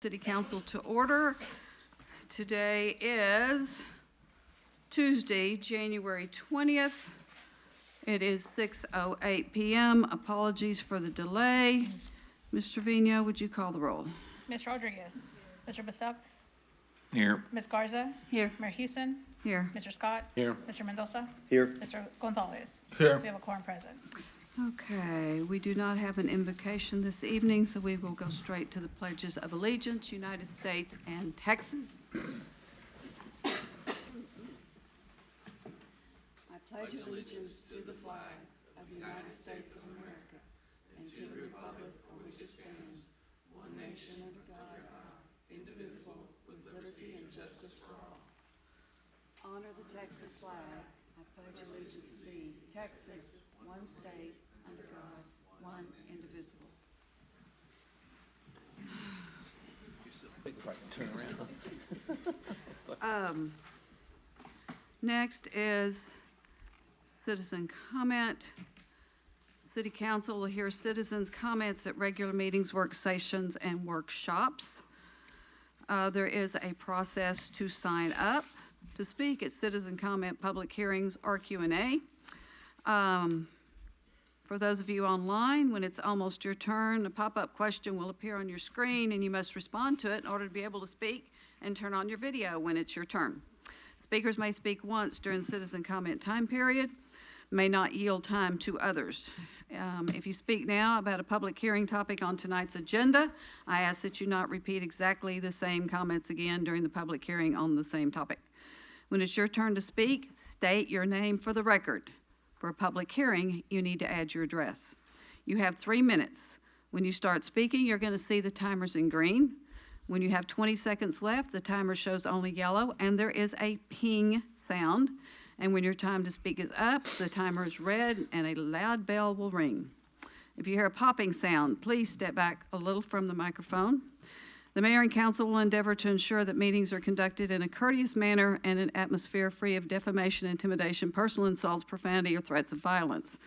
City Council to order. Today is Tuesday, January 20th. It is 6:08 p.m. Apologies for the delay. Ms. Trevino, would you call the roll? Ms. Rodriguez. Mr. Bastuck. Here. Ms. Garza. Here. Mayor Houston. Here. Mr. Scott. Here. Mr. Mendoza. Here. Mr. Gonzalez. Here. We have a quorum present. Okay, we do not have an invocation this evening, so we will go straight to the pledges of allegiance, United States and Texas. I pledge allegiance to the flag of the United States of America and to the republic for which it stands, one nation under God, indivisible, with liberty and justice for all. Honor the Texas flag. I pledge allegiance to thee, Texas, one state, under God, one indivisible. If I can turn around. Next is citizen comment. City Council will hear citizens' comments at regular meetings, work sessions, and workshops. There is a process to sign up to speak at citizen comment, public hearings, or Q&A. For those of you online, when it's almost your turn, a pop-up question will appear on your screen, and you must respond to it in order to be able to speak and turn on your video when it's your turn. Speakers may speak once during citizen comment time period, may not yield time to others. If you speak now about a public hearing topic on tonight's agenda, I ask that you not repeat exactly the same comments again during the public hearing on the same topic. When it's your turn to speak, state your name for the record. For a public hearing, you need to add your address. You have 3 minutes. When you start speaking, you're going to see the timers in green. When you have 20 seconds left, the timer shows only yellow, and there is a ping sound. And when your time to speak is up, the timer is red, and a loud bell will ring. If you hear a popping sound, please step back a little from the microphone. The mayor and council will endeavor to ensure that meetings are conducted in a courteous manner and an atmosphere free of defamation, intimidation, personal insults, profanity, or threats of violence.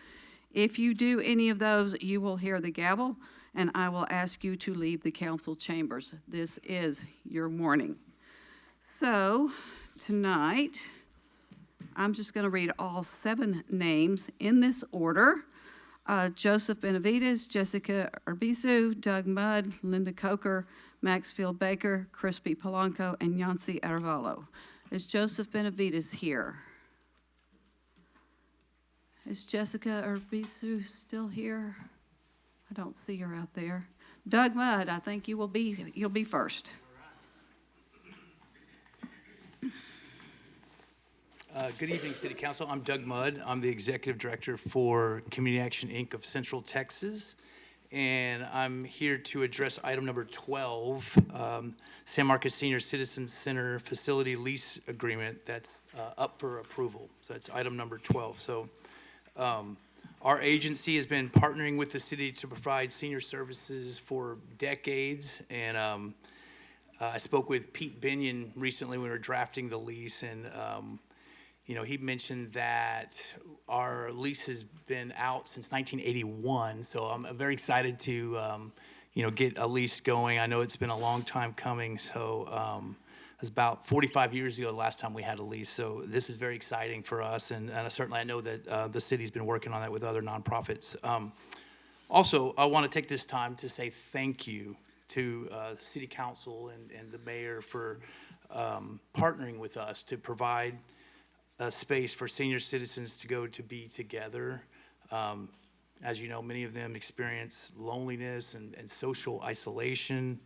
If you do any of those, you will hear the gavel, and I will ask you to leave the council chambers. This is your warning. So, tonight, I'm just going to read all 7 names in this order. Joseph Benavides, Jessica Urbizu, Doug Mudd, Linda Coker, Maxfield Baker, Crispy Polanco, and Yancy Arevalo. Is Joseph Benavides here? Is Jessica Urbizu still here? I don't see her out there. Doug Mudd, I think you'll be first. Good evening, City Council. I'm Doug Mudd. I'm the Executive Director for Community Action, Inc. of Central Texas. And I'm here to address item number 12, San Marcos Senior Citizens Center Facility Lease Agreement that's up for approval. So that's item number 12. So our agency has been partnering with the city to provide senior services for decades. And I spoke with Pete Binion recently when we were drafting the lease, and you know, he mentioned that our lease has been out since 1981, so I'm very excited to, you know, get a lease going. I know it's been a long time coming, so it was about 45 years ago the last time we had a lease, so this is very exciting for us, and certainly I know that the city's been working on that with other nonprofits. Also, I want to take this time to say thank you to the City Council and the mayor for partnering with us to provide a space for senior citizens to go to be together. As you know, many of them experience loneliness and social isolation.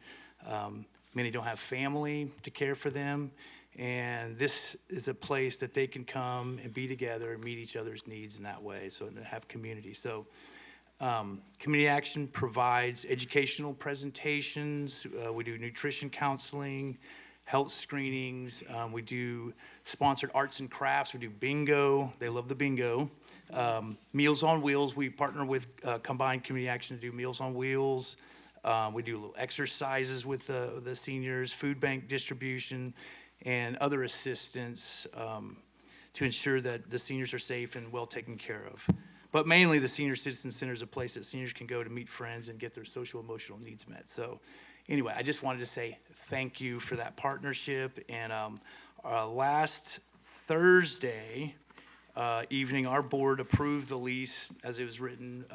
Many don't have family to care for them. And this is a place that they can come and be together and meet each other's needs in that way, so to have community. So Community Action provides educational presentations. We do nutrition counseling, health screenings. We do sponsored arts and crafts. We do bingo. They love the bingo. Meals on Wheels. We partner with Combined Community Action to do Meals on Wheels. We do little exercises with the seniors, food bank distribution, and other assistance to ensure that the seniors are safe and well taken care of. But mainly the Senior Citizen Center is a place that seniors can go to meet friends and get their social emotional needs met. So anyway, I just wanted to say thank you for that partnership. And last Thursday evening, our board approved the lease as it was written,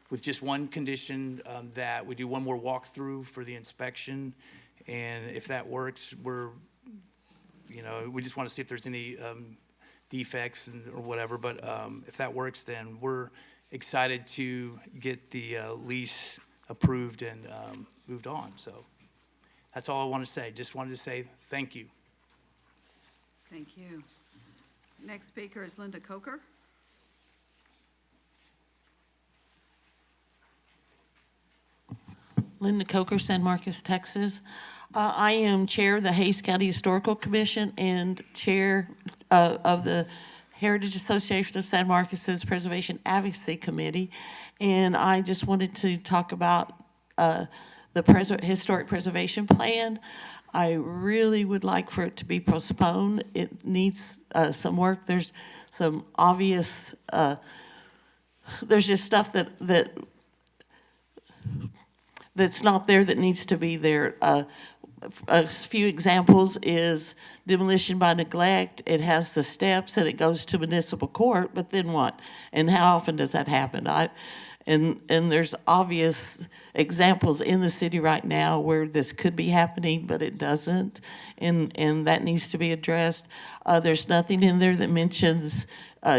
with just one condition, that we do one more walkthrough for the inspection. And if that works, we just want to see if there's any defects or whatever. But if that works, then we're excited to get the lease approved and moved on. So that's all I want to say. Just wanted to say thank you. Thank you. Next speaker is Linda Coker. Linda Coker, San Marcos, Texas. I am Chair of the Hays County Historical Commission and Chair of the Heritage Association of San Marcos's Preservation Advocacy Committee. And I just wanted to talk about the Historic Preservation Plan. I really would like for it to be postponed. It needs some work. There's some obvious, there's just stuff that's not there that needs to be there. A few examples is demolition by neglect. It has the steps and it goes to municipal court, but then what? And how often does that happen? And there's obvious examples in the city right now where this could be happening, but it doesn't, and that needs to be addressed. There's nothing in there that mentions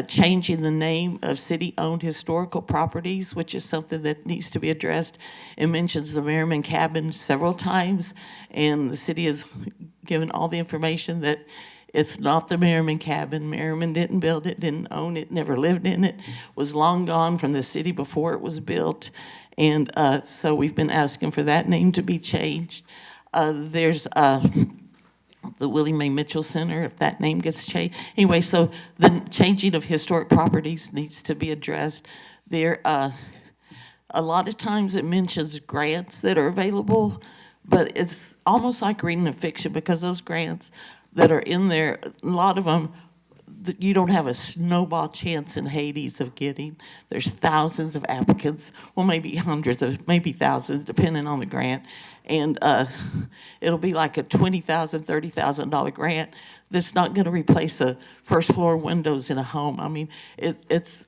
changing the name of city-owned historical properties, which is something that needs to be addressed. It mentions the Merriman Cabin several times, and the city has given all the information that it's not the Merriman Cabin. Merriman didn't build it, didn't own it, never lived in it, was long gone from the city before it was built. And so we've been asking for that name to be changed. There's the Willie Mae Mitchell Center, if that name gets changed. Anyway, so the changing of historic properties needs to be addressed. There, a lot of times it mentions grants that are available, but it's almost like reading a fiction because those grants that are in there, a lot of them, you don't have a snowball chance in Hades of getting. There's thousands of applicants, well, maybe hundreds of, maybe thousands, depending on the grant. And it'll be like a $20,000, $30,000 grant that's not going to replace the first floor windows in a home. I mean, it's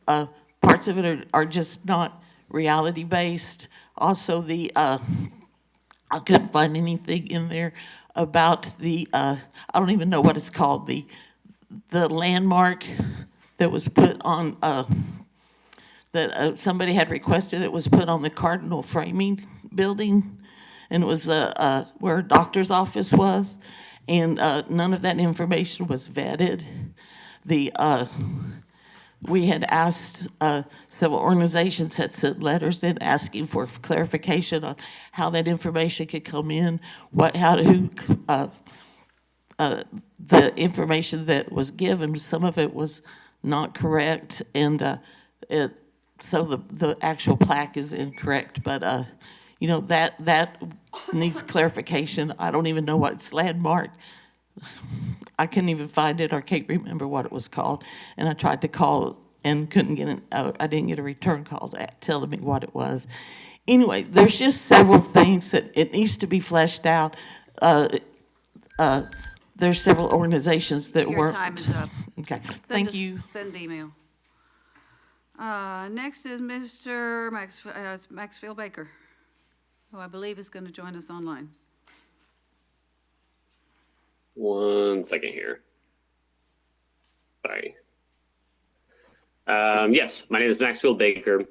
parts of it are just not reality based. Also, I couldn't find anything in there about the I don't even know what it's called, the landmark that was put on that somebody had requested that was put on the Cardinal Framing building, and it was where a doctor's office was, and none of that information was vetted. We had asked, several organizations had sent letters in asking for clarification on how that information could come in, the information that was given, some of it was not correct, and so the actual plaque is incorrect, but that needs clarification. I don't even know what it's landmark. I couldn't even find it or can't remember what it was called. And I tried to call and couldn't get I didn't get a return call telling me what it was. Anyway, there's just several things that it needs to be fleshed out. There's several organizations that Your weren't. time is up. Okay, thank you. Send email. Next is Mr. Maxfield Baker, who I believe is going to join us online. 1 second here. Sorry. Yes, my name is Maxfield Baker.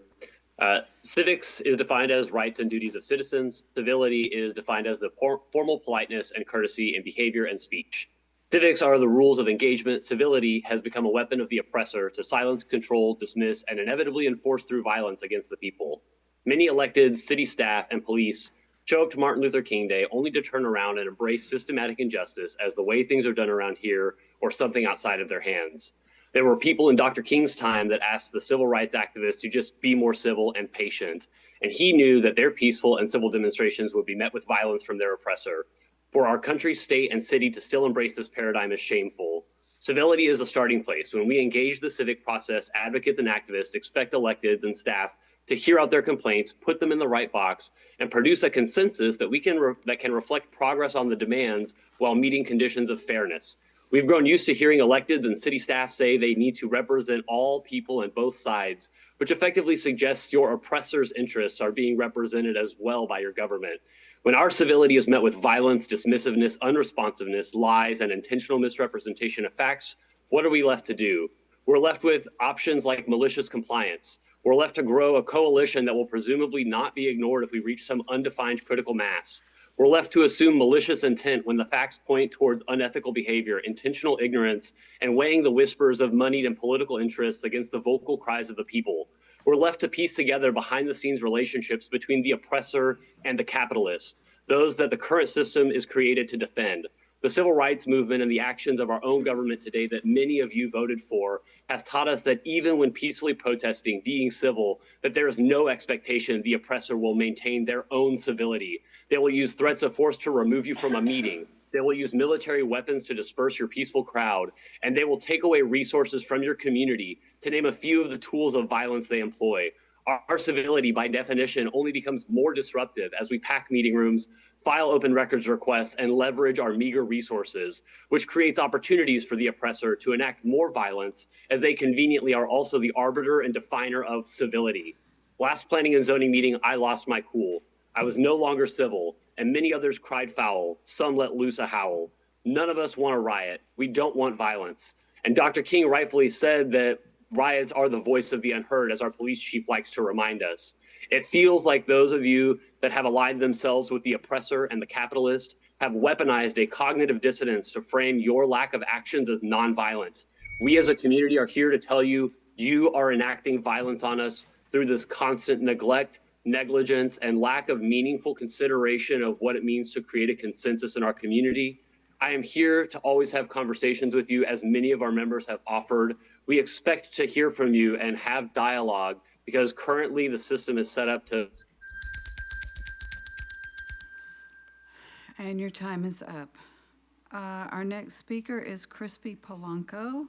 Civics is defined as rights and duties of citizens. Civility is defined as the formal politeness and courtesy in behavior and speech. Civics are the rules of engagement. Civility has become a weapon of the oppressor to silence, control, dismiss, and inevitably enforce through violence against the people. Many elected city staff and police show up to Martin Luther King Day only to turn around and embrace systematic injustice as the way things are done around here or something outside of their hands. There were people in Dr. King's time that asked the civil rights activists to just be more civil and patient, and he knew that their peaceful and civil demonstrations would be met with violence from their oppressor. For our country, state, and city to still embrace this paradigm is shameful. Civility is a starting place. When we engage the civic process, advocates and activists expect electeds and staff to hear out their complaints, put them in the right box, and produce a consensus that that can reflect progress on the demands while meeting conditions of fairness. We've grown used to hearing electeds and city staff say they need to represent all people and both sides, which effectively suggests your oppressor's interests are being represented as well by your government. When our civility is met with violence, dismissiveness, unresponsiveness, lies, and intentional misrepresentation of facts, what are we left to do? We're left with options like malicious compliance. We're left to grow a coalition that will presumably not be ignored if we reach some undefined critical mass. We're left to assume malicious intent when the facts point toward unethical behavior, intentional ignorance, and weighing the whispers of moneyed and political interests against the vocal cries of the people. We're left to piece together behind the scenes relationships between the oppressor and the capitalist, those that the current system is created to defend. The civil rights movement and the actions of our own government today that many of you voted for has taught us that even when peacefully protesting, being civil, that there is no expectation the oppressor will maintain their own civility. They will use threats of force to remove you from a meeting. They will use military weapons to disperse your peaceful crowd, and they will take away resources from your community, to name a few of the tools of violence they employ. Our civility, by definition, only becomes more disruptive as we pack meeting rooms, file open records requests, and leverage our meager resources, which creates opportunities for the oppressor to enact more violence, as they conveniently are also the arbiter and definer of civility. Last planning and zoning meeting, I lost my cool. I was no longer civil, and many others cried foul. Some let loose a howl. None of us want a riot. We don't want violence. And Dr. King rightfully said that riots are the voice of the unheard, as our police chief likes to remind us. It feels like those of you that have aligned themselves with the oppressor and the capitalist have weaponized a cognitive dissonance to frame your lack of actions as nonviolent. We as a community are here to tell you, you are enacting violence on us through this constant neglect, negligence, and lack of meaningful consideration of what it means to create a consensus in our community. I am here to always have conversations with you, as many of our members have offered. We expect to hear from you and have dialogue, because currently the system is set up to. And your time is up. Our next speaker is Crispy Polanco.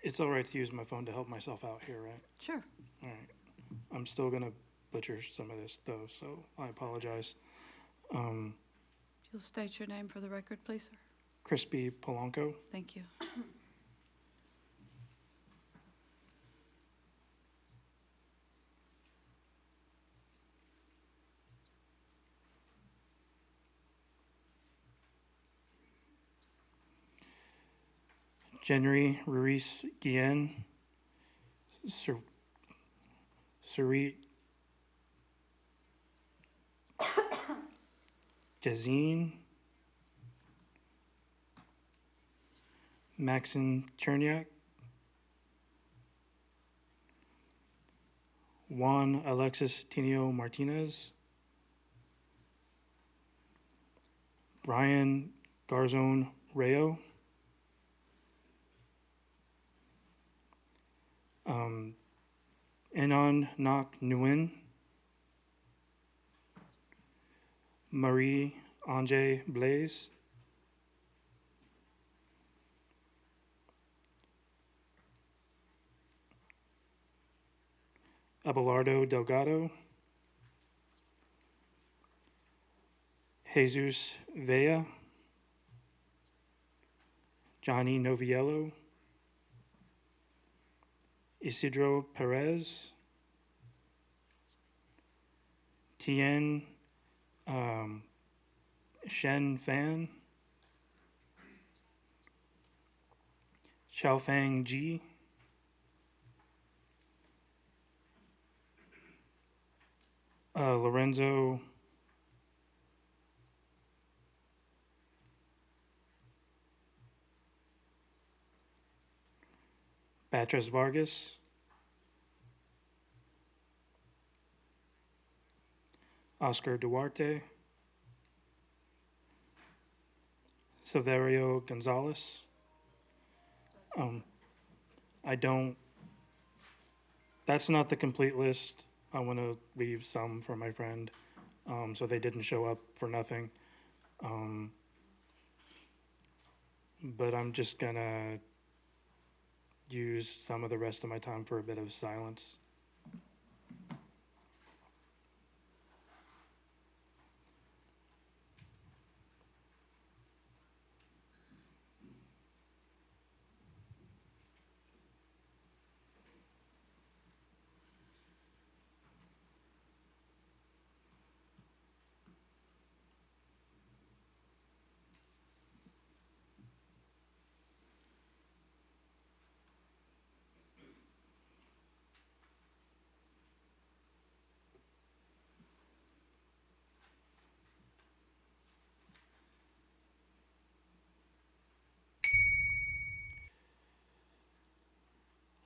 It's all right to use my phone to help myself out here, right? Sure. All right. I'm still gonna butcher some of this though, so I apologize. You'll state your name for the record, please, sir. Crispy Polanco. Thank you. Jenry Ruiz Guillen. Sarit Jazine. Maxim Cherniak. Juan Alexis Tinio Martinez. Brian Garzon Rayo. Enon Nak Nguyen. Marie Ange Blaise. Abelardo Delgado. Jesus Vea. Johnny Noviello. Isidro Perez. Tien Shen Fan. Xiaofang Ji. Lorenzo Beatriz Vargas. Oscar Duarte. Silverio Gonzalez. That's not the complete list. I want to leave some for my friend, so they didn't show up for nothing. But I'm just gonna use some of the rest of my time for a bit of silence.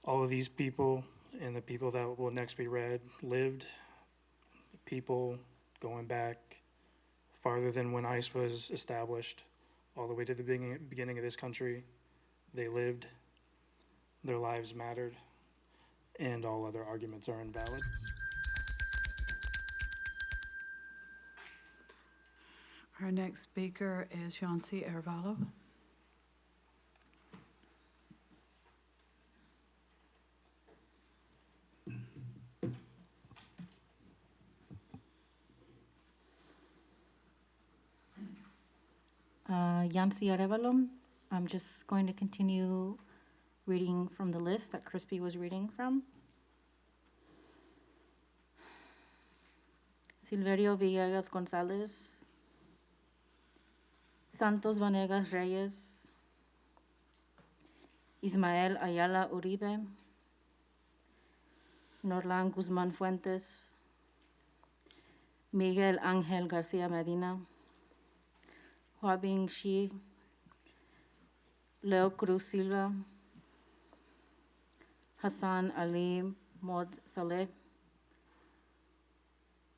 All of these people and the people that will next be read lived. People going back farther than when ICE was established, all the way to the beginning of this country. They lived, their lives mattered, and all other arguments are invalid. Our next speaker is Yancy Arevalo. Yancy Arevalo. I'm just going to continue reading from the list that Crispy was reading from. Silverio Villegas Gonzalez, Santos Vanegas Reyes, Ismael Ayala Uribe, Norlan Guzman Fuentes, Miguel Ángel García Medina, Huabing Shi, Leo Cruz Silva, Hassan Ali Mod Saleh,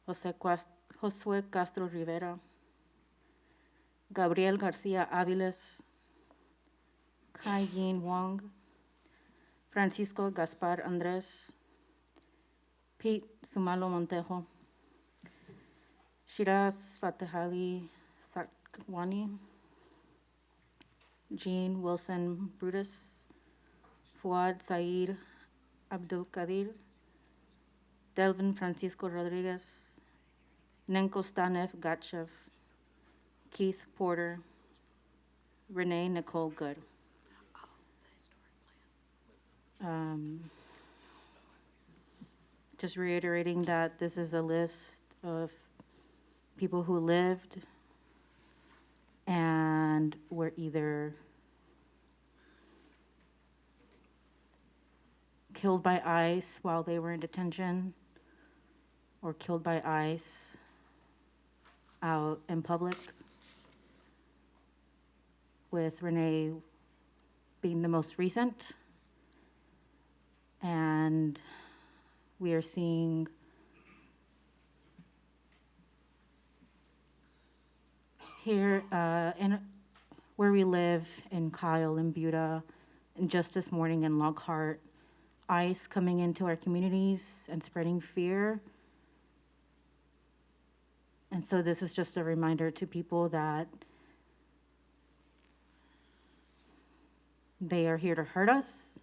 Josué Castro Rivera, Gabriel García Áviles, Kai Yin Wong, Francisco Gaspar Andrés, Pete Sumalo Montejo, Shiraz Fatehali Sakwani, Jean Wilson Brutus, Fuad Said Abdul Qadir, Delvin Francisco Rodriguez, Nenko Stanev Gatchev, Keith Porter, Renee Nicole Good. Just reiterating that this is a list of people who lived and were either killed by ICE while they were in detention or killed by ICE out in public, with Renee being the most recent. And we are seeing here where we live in Kyle and Buda, and just this morning in Lockhart, ICE coming into our communities and spreading fear. And so this is just a reminder to people that they are here to hurt us,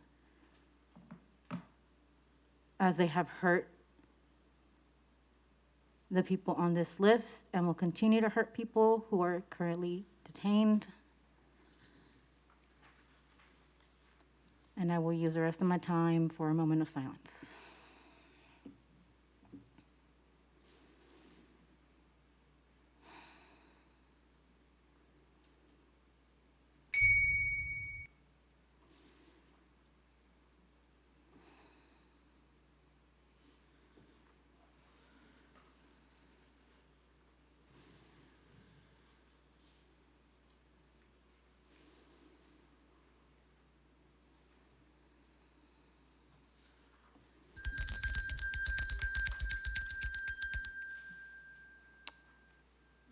as they have hurt the people on this list and will continue to hurt people who are currently detained. And I will use the rest of my time for a moment of silence.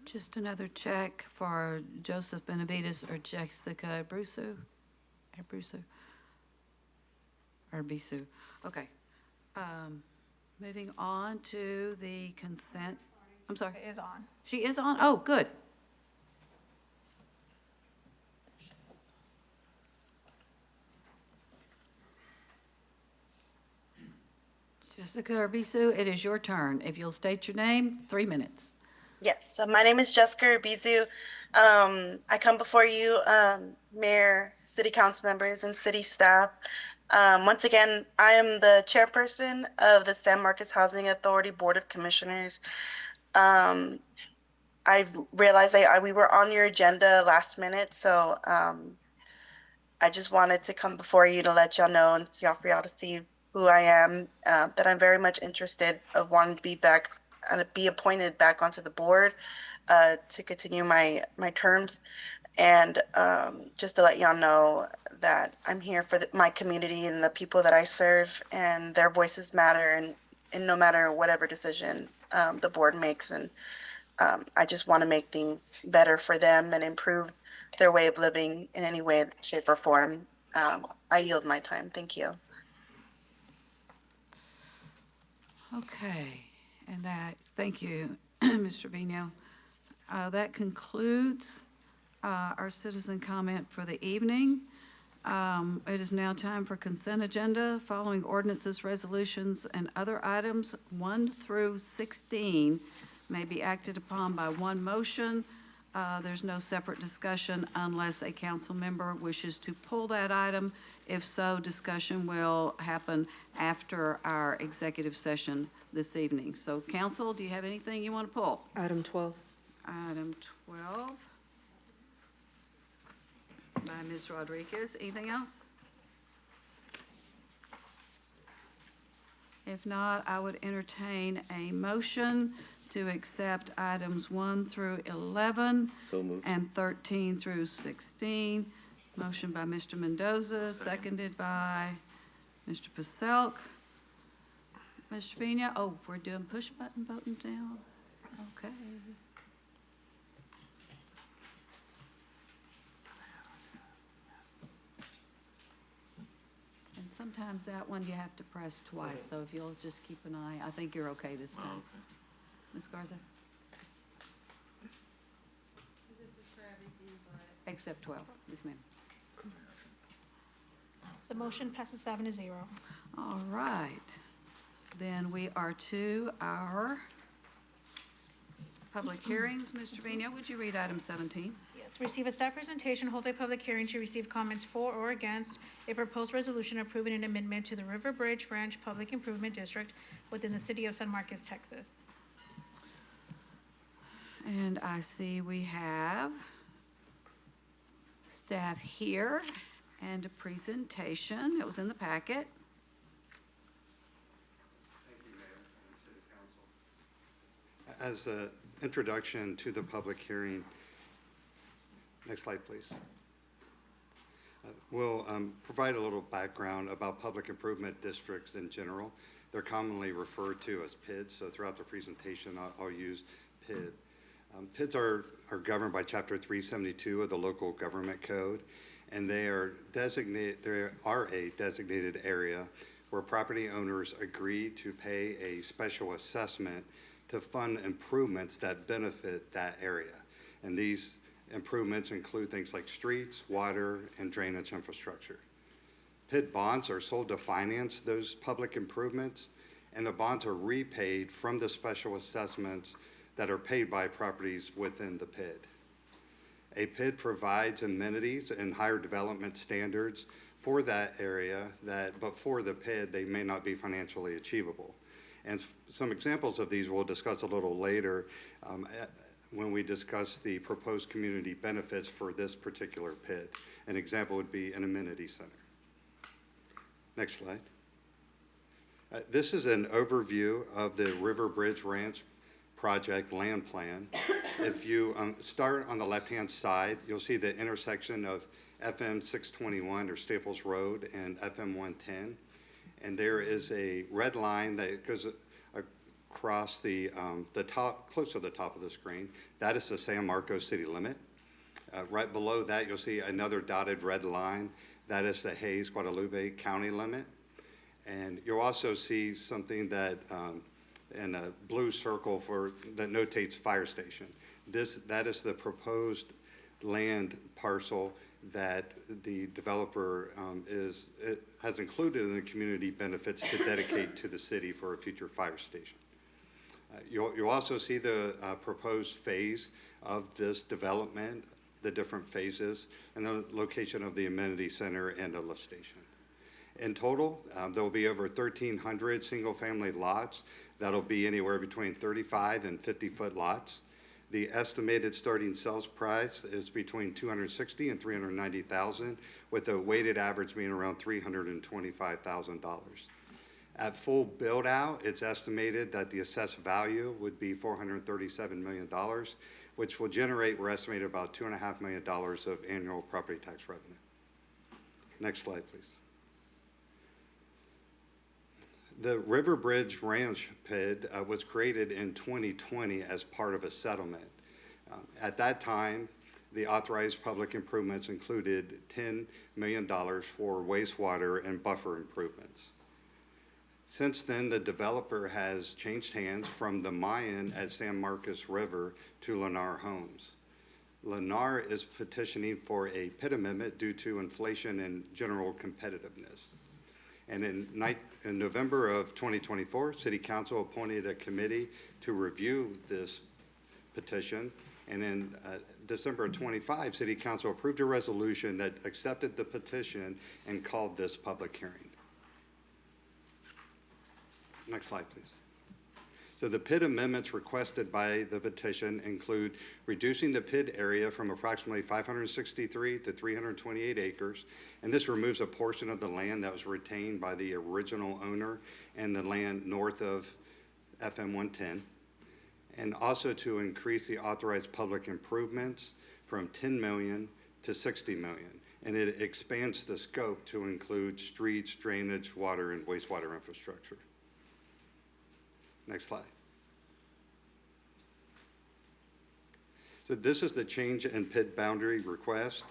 Just another check for Joseph Benavides or Jessica Abruzzo. Abruzzo. Or Bisu. Okay. Moving on to the consent, I'm sorry, It is on. she is on? Oh, good. Jessica Arbizu, it is your turn. If you'll state your name, 3 minutes. Yes, so my name is Jessica Urbizu. I come before you, Mayor, City Council members, and city staff. Once again, I am the chairperson of the San Marcos Housing Authority Board of Commissioners. I realized we were on your agenda last minute, so I just wanted to come before you to let y'all know and for y'all to see who I am, that I'm very much interested of wanting to be back and be appointed back onto the board to continue my terms. And just to let y'all know that I'm here for my community and the people that I serve, and their voices matter, and no matter whatever decision the board makes. And I just want to make things better for them and improve their way of living in any way, shape, or form. I yield my time. Thank you. Okay, and thank you, Mr. Vino. That concludes our citizen comment for the evening. It is now time for consent agenda. Following ordinances, resolutions, and other items 1 through 16 may be acted upon by one motion. There's no separate discussion unless a council member wishes to pull that item. If so, discussion will happen after our executive session this evening. So, council, do you have anything you want to pull? Item 12. Item 12 by Ms. Rodriguez. Anything else? If not, I would entertain a motion to accept items 1 through 11 and 13 through 16. Motion by Mr. Mendoza, seconded by Mr. Paselk. Mr. Vina, oh, we're doing push button voting now? Okay. And sometimes that one you have to press twice, so if you'll just keep an eye, I think you're okay this time. Ms. Garza? Except 12, yes, ma'am. The motion passes 7-0. All right, then we are to our public hearings. Mr. Vino, would you read item 17? Yes, receive a staff presentation, hold a public hearing to receive comments for or against a proposed resolution approving an amendment to the River Bridge Branch Public Improvement District within the city of San Marcos, Texas. And I see we have staff here and a presentation that was in the packet. As an introduction to the public hearing, next slide, please. We'll provide a little background about public improvement districts in general. They're commonly referred to as PIDs, so throughout the presentation, I'll use PID. PIDs are governed by Chapter 372 of the Local Government Code, and they are a designated area where property owners agree to pay a special assessment to fund improvements that benefit that area. And these improvements include things like streets, water, and drainage infrastructure. PID bonds are sold to finance those public improvements, and the bonds are repaid from the special assessments that are paid by properties within the PID. A PID provides amenities and higher development standards for that area but for the PID, they may not be financially achievable. And some examples of these we'll discuss a little later when we discuss the proposed community benefits for this particular PID. An example would be an amenity center. Next slide. This is an overview of the River Bridge Ranch project land plan. If you start on the left-hand side, you'll see the intersection of FM 621 or Staples Road and FM 110. And there is a red line that goes across the top, close to the top of the screen. That is the San Marcos city limit. Right below that, you'll see another dotted red line. That is the Hayes Guadalupe County limit. And you'll also see something that, in a blue circle that notates fire station. That is the proposed land parcel that the developer has included in the community benefits to dedicate to the city for a future fire station. You'll also see the proposed phase of this development, the different phases, and the location of the amenity center and a lift station. In total, there will be over 1,300 single-family lots. That'll be anywhere between 35 and 50-foot lots. The estimated starting sales price is between $260,000 and $390,000, with a weighted average being around $325,000. At full build-out, it's estimated that the assessed value would be $437 million, which will generate, we're estimating, about $2.5 million of annual property tax revenue. Next slide, please. The River Bridge Ranch PID was created in 2020 as part of a settlement. At that time, the authorized public improvements included $10 million for wastewater and buffer improvements. Since then, the developer has changed hands from the Mayan at San Marcos River to Lennar Homes. Lennar is petitioning for a PID amendment due to inflation and general competitiveness. And in November of 2024, City Council appointed a committee to review this petition. And in December of 25, City Council approved a resolution that accepted the petition and called this public hearing. Next slide, please. So the PID amendments requested by the petition include reducing the PID area from approximately 563 to 328 acres, and this removes a portion of the land that was retained by the original owner and the land north of FM 110, and also to increase the authorized public improvements from 10 million to 60 million, and it expands the scope to include streets, drainage, water, and wastewater infrastructure. Next slide. So this is the change in PID boundary request.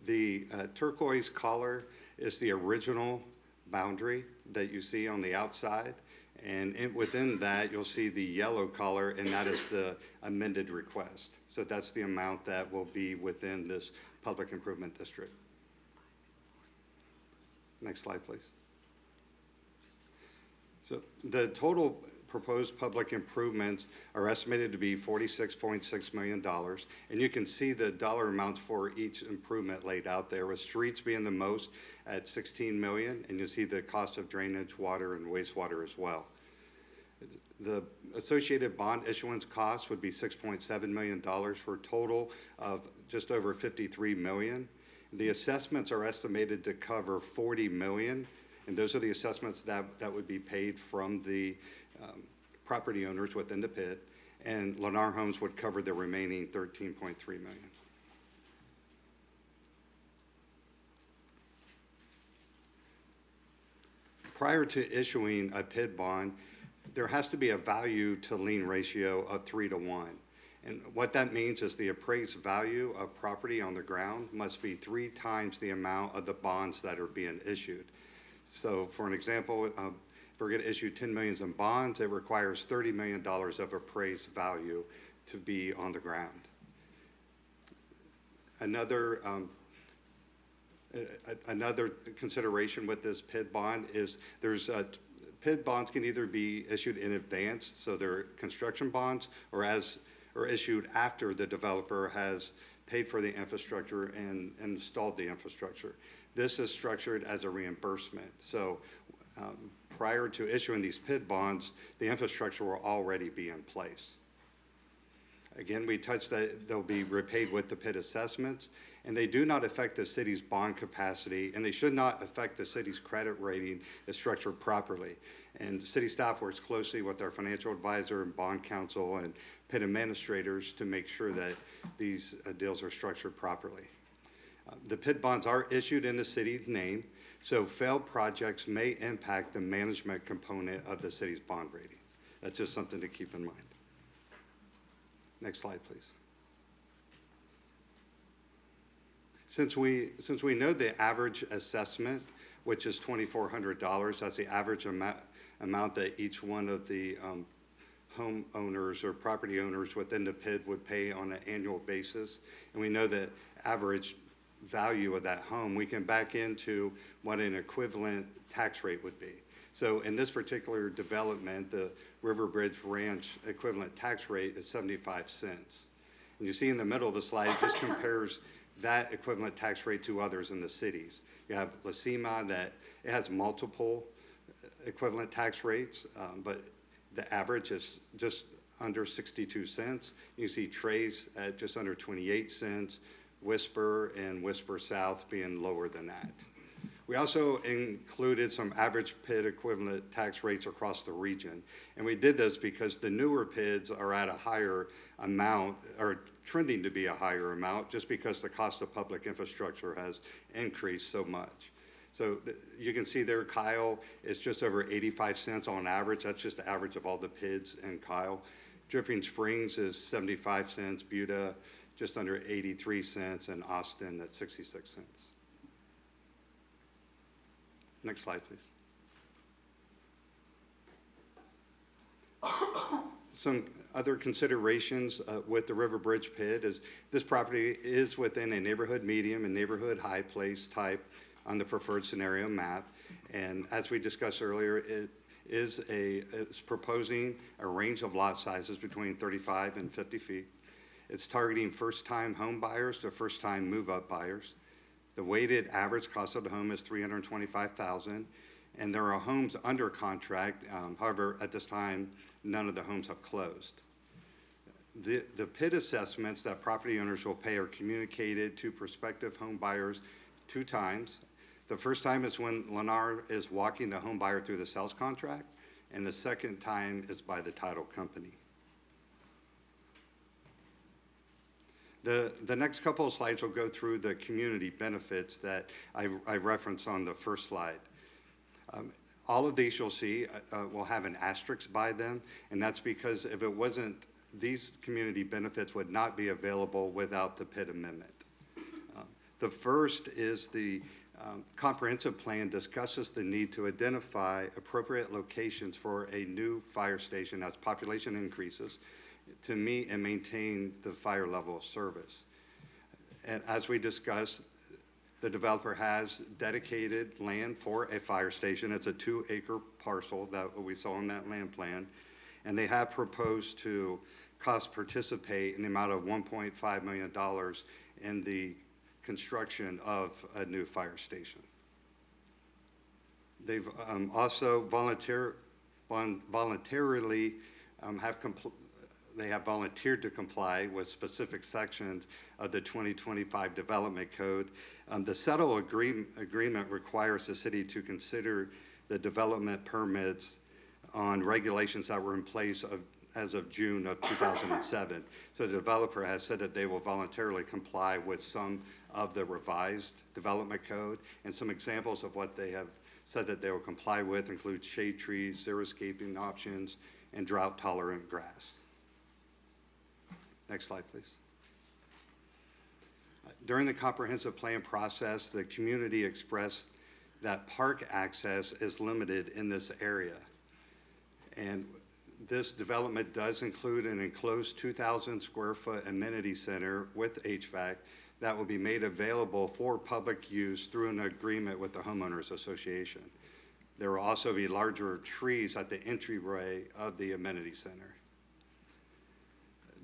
The turquoise color is the original boundary that you see on the outside. And within that, you'll see the yellow color, and that is the amended request. So that's the amount that will be within this public improvement district. Next slide, please. So the total proposed public improvements are estimated to be $46.6 million. And you can see the dollar amounts for each improvement laid out there, with streets being the most at $16 million, and you see the cost of drainage, water, and wastewater as well. The associated bond issuance costs would be $6.7 million for a total of just over $53 million. The assessments are estimated to cover $40 million, and those are the assessments that would be paid from the property owners within the PID, and Lennar Homes would cover the remaining $13.3 million. Prior to issuing a PID bond, there has to be a value to lien ratio of 3 to 1. And what that means is the appraised value of property on the ground must be 3 times the amount of the bonds that are being issued. So for an example, if we're going to issue 10 million in bonds, it requires $30 million of appraised value to be on the ground. Another consideration with this PID bond is PID bonds can either be issued in advance, so they're construction bonds, or issued after the developer has paid for the infrastructure and installed the infrastructure. This is structured as a reimbursement. So prior to issuing these PID bonds, the infrastructure will already be in place. Again, we touched that they'll be repaid with the PID assessments, and they do not affect the city's bond capacity, and they should not affect the city's credit rating if structured properly. And city staff works closely with our financial advisor and bond counsel and PID administrators to make sure that these deals are structured properly. The PID bonds are issued in the city's name, so failed projects may impact the management component of the city's bond rating. That's just something to keep in mind. Next slide, please. Since we know the average assessment which is $2,400. That's the average amount that each one of the homeowners or property owners within the PID would pay on an annual basis. And we know that average value of that home, we can back into what an equivalent tax rate would be. So in this particular development, the Riverbridge Ranch equivalent tax rate is 75 cents. And you see in the middle of the slide, it just compares that equivalent tax rate to others in the cities. You have La Cima that it has multiple equivalent tax rates, but the average is just under 62 cents. You see Trace at just under 28 cents, Whisper and Whisper South being lower than that. We also included some average PID equivalent tax rates across the region. And we did this because the newer PIDs are at a higher amount, or trending to be a higher amount, just because the cost of public infrastructure has increased so much. So you can see there, Kyle is just over 85 cents on average. That's just the average of all the PIDs in Kyle. Dripping Springs is 75 cents, Buda just under 83 cents, and Austin at 66 cents. Next slide, please. Some other considerations with the Riverbridge PID is this property is within a neighborhood medium and neighborhood high place type on the preferred scenario map. And as we discussed earlier, it's proposing a range of lot sizes between 35 and 50 feet. It's targeting first-time home buyers to first-time move-up buyers. The weighted average cost of the home is $325,000, and there are homes under contract. However, at this time, none of the homes have closed. The PID assessments that property owners will pay are communicated to prospective home buyers 2 times. The first time is when Lennar is walking the home buyer through the sales contract, and the second time is by the title company. The next couple of slides will go through the community benefits that I referenced on the first slide. All of these you'll see will have an asterisk by them, and that's because if it wasn't, these community benefits would not be available without the PID amendment. The first is the comprehensive plan discusses the need to identify appropriate locations for a new fire station as population increases to meet and maintain the fire level of service. And as we discussed, the developer has dedicated land for a fire station. It's a 2-acre parcel that we saw in that land plan. And they have proposed to cost participate in the amount of $1.5 million in the construction of a new fire station. They've also voluntarily they have volunteered to comply with specific sections of the 2025 Development Code. The settle agreement requires the city to consider the development permits on regulations that were in place as of June of 2007. So the developer has said that they will voluntarily comply with some of the revised development code, and some examples of what they have said that they will comply with include shade trees, xeriscaping options, and drought-tolerant grass. Next slide, please. During the comprehensive plan process, the community expressed that park access is limited in this area. And this development does include an enclosed 2,000 square foot amenity center with HVAC that will be made available for public use through an agreement with the homeowners association. There will also be larger trees at the entryway of the amenity center.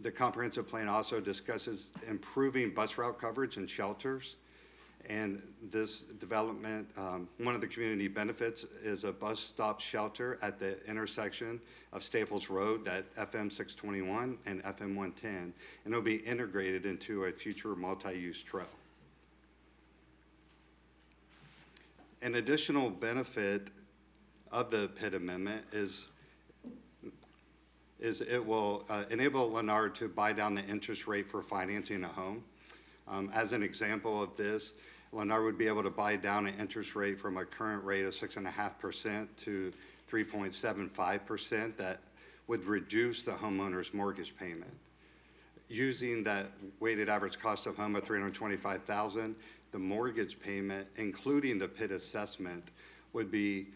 The comprehensive plan also discusses improving bus route coverage and shelters. And this development, one of the community benefits is a bus stop shelter at the intersection of Staples Road at FM 621 and FM 110, and it'll be integrated into a future multi-use trail. An additional benefit of the PID amendment is it will enable Lennar to buy down the interest rate for financing a home. As an example of this, Lennar would be able to buy down an interest rate from a current rate of 6.5% to 3.75% that would reduce the homeowner's mortgage payment. using that weighted average cost of home of $325,000, the mortgage payment, including the PID assessment, would be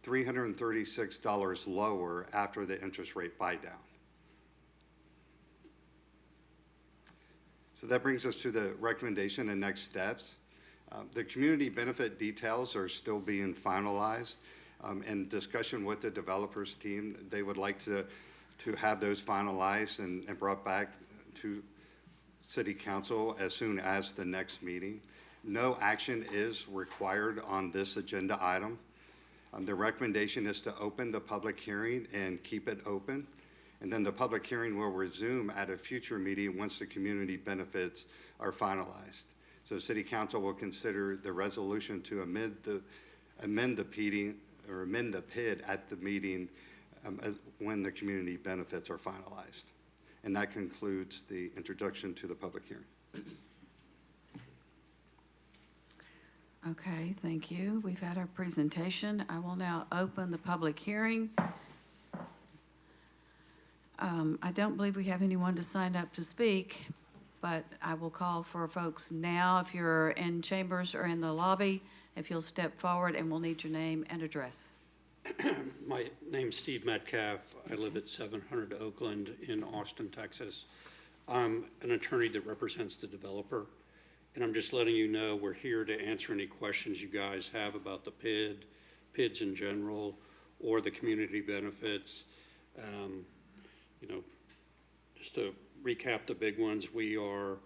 $336 lower after the interest rate buy down. So that brings us to the recommendation and next steps. The community benefit details are still being finalized. In discussion with the developers team, they would like to have those finalized and brought back to City Council as soon as the next meeting. No action is required on this agenda item. The recommendation is to open the public hearing and keep it open. And then the public hearing will resume at a future meeting once the community benefits are finalized. So City Council will consider the resolution to amend the PID at the meeting when the community benefits are finalized. And that concludes the introduction to the public hearing. Okay, thank you. We've had our presentation. I will now open the public hearing. I don't believe we have anyone to sign up to speak, but I will call for folks now. If you're in chambers or in the lobby, if you'll step forward, and we'll need your name and address. My name's Steve Metcalf. I live at 700 Oakland in Austin, Texas. I'm an attorney that represents the developer, and I'm just letting you know we're here to answer any questions you guys have about the PIDs in general, or the community benefits. Just to recap the big ones, we are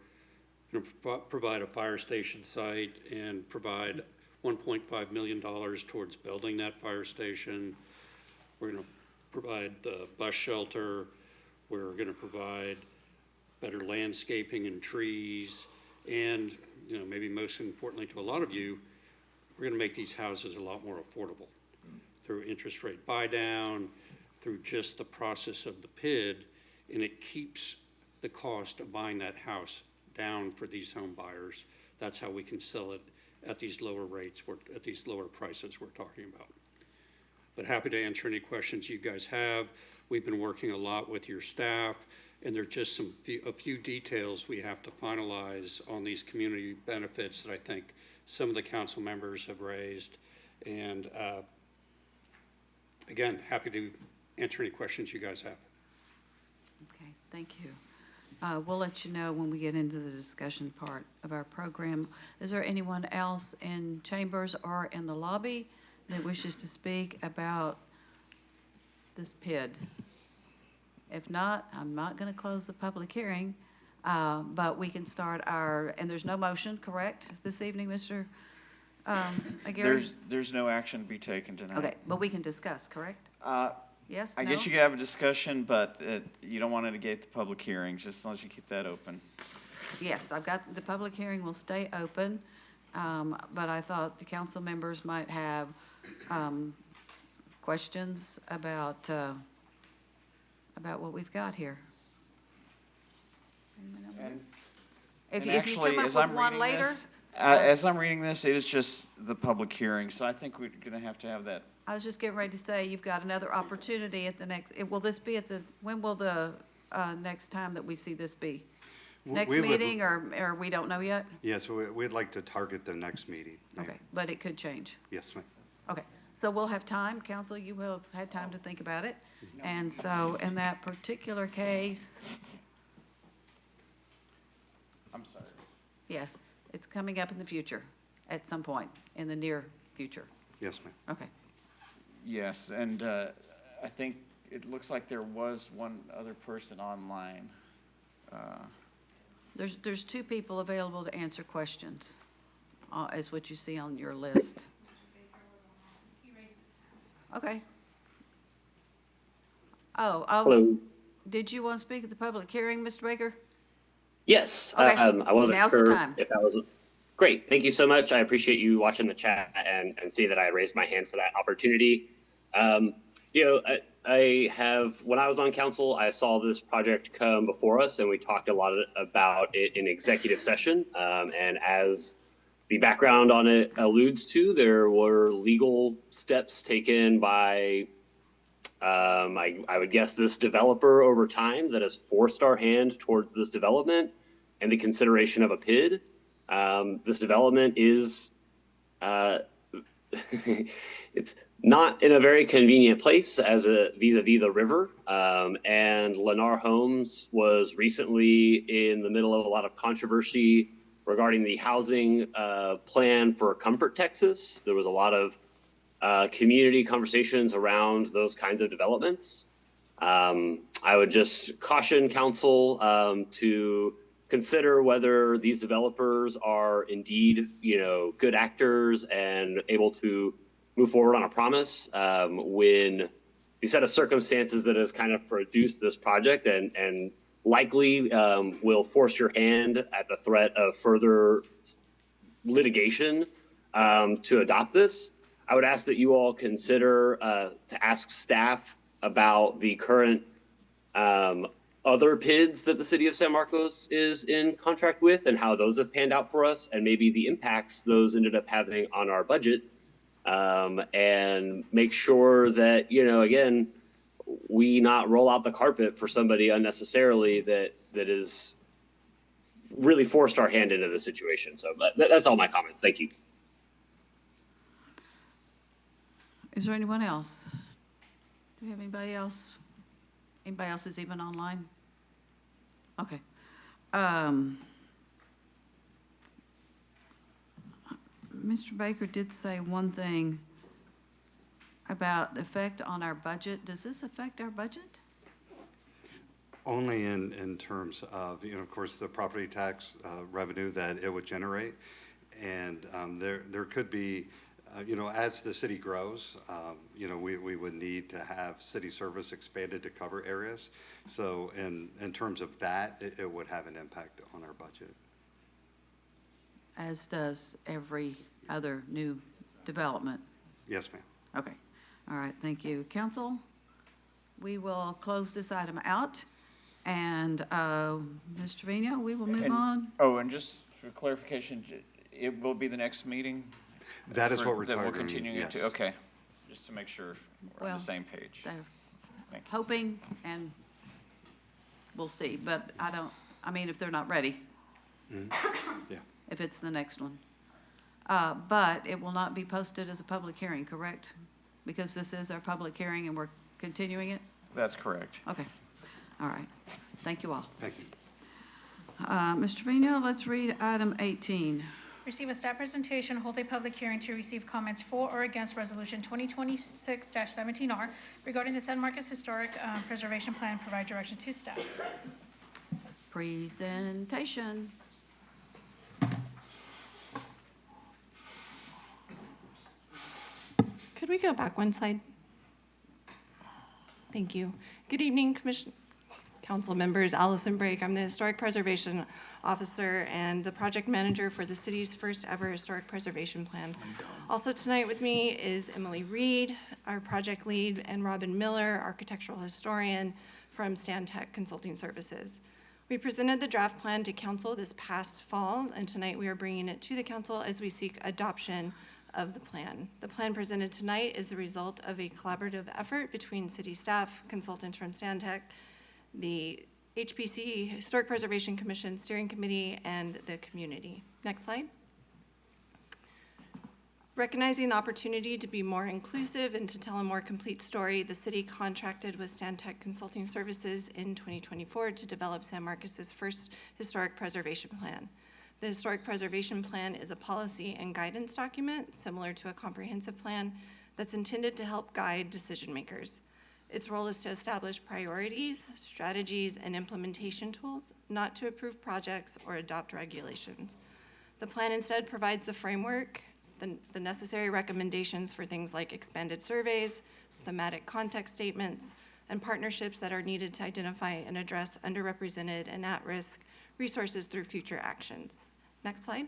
going to provide a fire station site and provide $1.5 million towards building that fire station. We're going to provide the bus shelter. We're going to provide better landscaping and trees. And, maybe most importantly to a lot of you, we're going to make these houses a lot more affordable through interest rate buy down, through just the process of the PID, and it keeps the cost of buying that house down for these home buyers. That's how we can sell it at these lower rates, at these lower prices we're talking about. But happy to answer any questions you guys have. We've been working a lot with your staff, and there's just a few details we have to finalize on these community benefits that I think some of the council members have raised. And again, happy to answer any questions you guys have. Okay, thank you. We'll let you know when we get into the discussion part of our program. Is there anyone else in chambers or in the lobby that wishes to speak about this PID? If not, I'm not going to close the public hearing, but we can start and there's no motion, correct, this evening, Mr. Aguirre? There's no action to be taken tonight. Okay, but we can discuss, correct? Yes, I no? guess you could have a discussion, but you don't want to negate the public hearings, just as long as you keep that open. Yes, I've got, the public hearing will stay open, but I thought the council members might have questions about what we've got here. And If and you actually, come up as with I'm one reading later, this, as I'm reading this, it is just the public hearing, so I think we're going to have that. I was just getting ready to say, you've got another opportunity at the next, will this be when will the next time that we see this be? Next We would- meeting, or we don't know yet? Yes, we'd like to target the next meeting. ma'am. Okay, but it could change. Yes, ma'am. Okay, so we'll have time, council, you will have had time to think about it. And so in that particular case, I'm sorry. yes, it's coming up in the future, at some point, in the near future. Yes, ma'am. Okay, Yes, and I think it looks like there was one other person online. there's two people available to answer questions, is what you see on your list. Okay. Oh, Hello. did you want to speak at the public hearing, Mr. Baker? Yes, Okay. I wasn't Now's the sure time. if that was, great, thank you so much. I appreciate you watching the chat and see that I raised my hand for that opportunity. I have, when I was on council, I saw this project come before us and we talked a lot about it in executive session. And as the background on it alludes to, there were legal steps taken by I would guess this developer over time that has forced our hand towards this development and the consideration of a PID. This development is, it's not in a very convenient place as a vis-a-vis the river. And Lennar Homes was recently in the middle of a lot of controversy regarding the housing plan for Comfort, Texas. There was a lot of community conversations around those kinds of developments. I would just caution council to consider whether these developers are indeed, good actors and able to move forward on a promise when the set of circumstances that has kind of produced this project and likely will force your hand at the threat of further litigation to adopt this. I would ask that you all consider to ask staff about the current other PIDs that the city of San Marcos is in contract with and how those have panned out for us and maybe the impacts those ended up having on our budget. And make sure that, again, we not roll out the carpet for somebody unnecessarily that is really forced our hand into the situation. So that's all my comments. Thank you. Is there anyone else? Do we have anybody else? Anybody else is even online? Okay. Mr. Baker did say one thing about the effect on our budget. Does this affect our budget? Only in terms of, of course, the property tax revenue that it would generate. And there could be, as the city grows, we would need to have city service expanded to cover areas. So in terms of that, it would have an impact on our budget. As does every other new development. Yes, ma'am. Okay. All right, thank you. Council, we will close this item out. And Ms. Trevino, we will move on. Oh, and just for clarification, it will be the next meeting? That is what we're that targeting, we're continuing it to? yes. Okay, just to make sure we're on Well, the same page. They're Thank you. hoping, and we'll see. But if they're not ready, Yeah. if it's the next one. But it will not be posted as a public hearing, correct? Because this is our public hearing and we're continuing it? That's correct. Okay. All right. Thank you all. Thank you. Mr. Trevino, let's read item 18. Receive a staff presentation, hold a public hearing to receive comments for or against Resolution 2026-17R regarding the San Marcos Historic Preservation Plan, provide direction to staff. Presentation. Could we go back one slide? Thank you. Good evening, Council members. Allison Brake. I'm the Historic Preservation Officer and the project manager for the city's first ever Historic Preservation Plan. Also tonight with me is Emily Reed, our project lead, and Robin Miller, architectural historian from Stantec Consulting Services. We presented the draft plan to council this past fall, and tonight we are bringing it to the council as we seek adoption of the plan. The plan presented tonight is the result of a collaborative effort between city staff, consultants from Stantec, the HPC, Historic Preservation Commission Steering Committee, and the community. Next slide. Recognizing the opportunity to be more inclusive and to tell a more complete story, the city contracted with Stantec Consulting Services in 2024 to develop San Marcos's first historic preservation plan. The Historic Preservation Plan is a policy and guidance document similar to a comprehensive plan that's intended to help guide decision makers. Its role is to establish priorities, strategies, and implementation tools, not to approve projects or adopt regulations. The plan instead provides the framework, the necessary recommendations for things like expanded surveys, thematic context statements, and partnerships that are needed to identify and address underrepresented and at-risk resources through future actions. Next slide.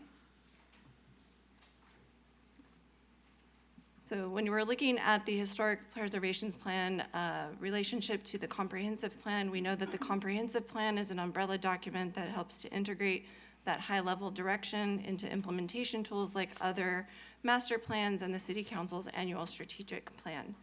So when we're looking at the Historic Preservations Plan relationship to the comprehensive plan, we know that the comprehensive plan is an umbrella document that helps to integrate that high-level direction into implementation tools like other master plans and the City Council's annual strategic plan.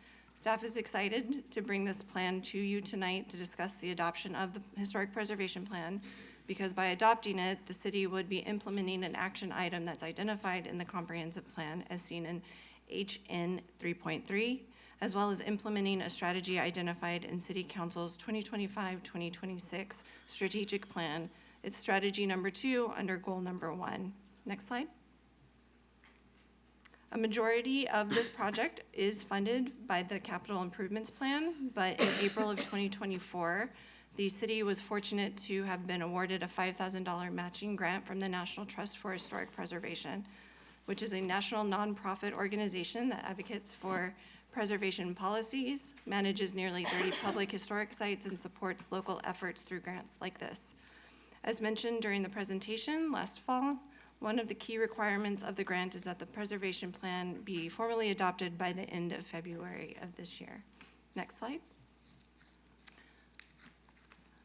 Staff is excited to bring this plan to you tonight to discuss the adoption of the Historic Preservation Plan, because by adopting it, the city would be implementing an action item that's identified in the comprehensive plan as seen in HN 3.3, as well as implementing a strategy identified in City Council's 2025-2026 strategic plan. It's strategy number 2 under goal number 1. Next slide. A majority of this project is funded by the capital improvements plan, but in April of 2024, the city was fortunate to have been awarded a $5,000 matching grant from the National Trust for Historic Preservation, which is a national nonprofit organization that advocates for preservation policies, manages nearly 30 public historic sites, and supports local efforts through grants like this. As mentioned during the presentation last fall, one of the key requirements of the grant is that the preservation plan be formally adopted by the end of February of this year. Next slide.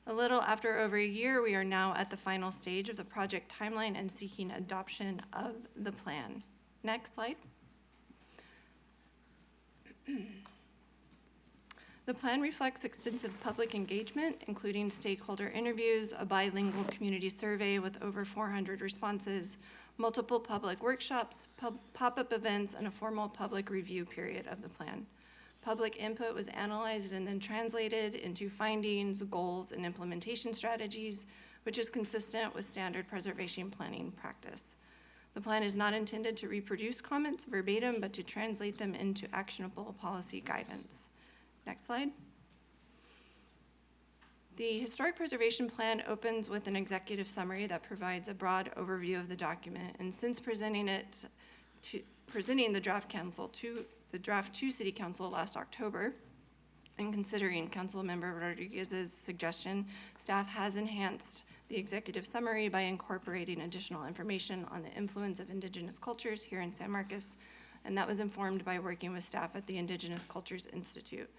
A little after over a year, we are now at the final stage of the project timeline and seeking adoption of the plan. Next slide. The plan reflects extensive public engagement, including stakeholder interviews, a bilingual community survey with over 400 responses, multiple public workshops, pop-up events, and a formal public review period of the plan. Public input was analyzed and then translated into findings, goals, and implementation strategies, which is consistent with standard preservation planning practice. The plan is not intended to reproduce comments verbatim, but to translate them into actionable policy guidance. Next slide. The Historic Preservation Plan opens with an executive summary that provides a broad overview of the document. And since presenting the draft to City Council last October, and considering Councilmember Rodriguez's suggestion, staff has enhanced the executive summary by incorporating additional information on the influence of Indigenous cultures here in San Marcos, and that was informed by working with staff at the Indigenous Cultures Institute.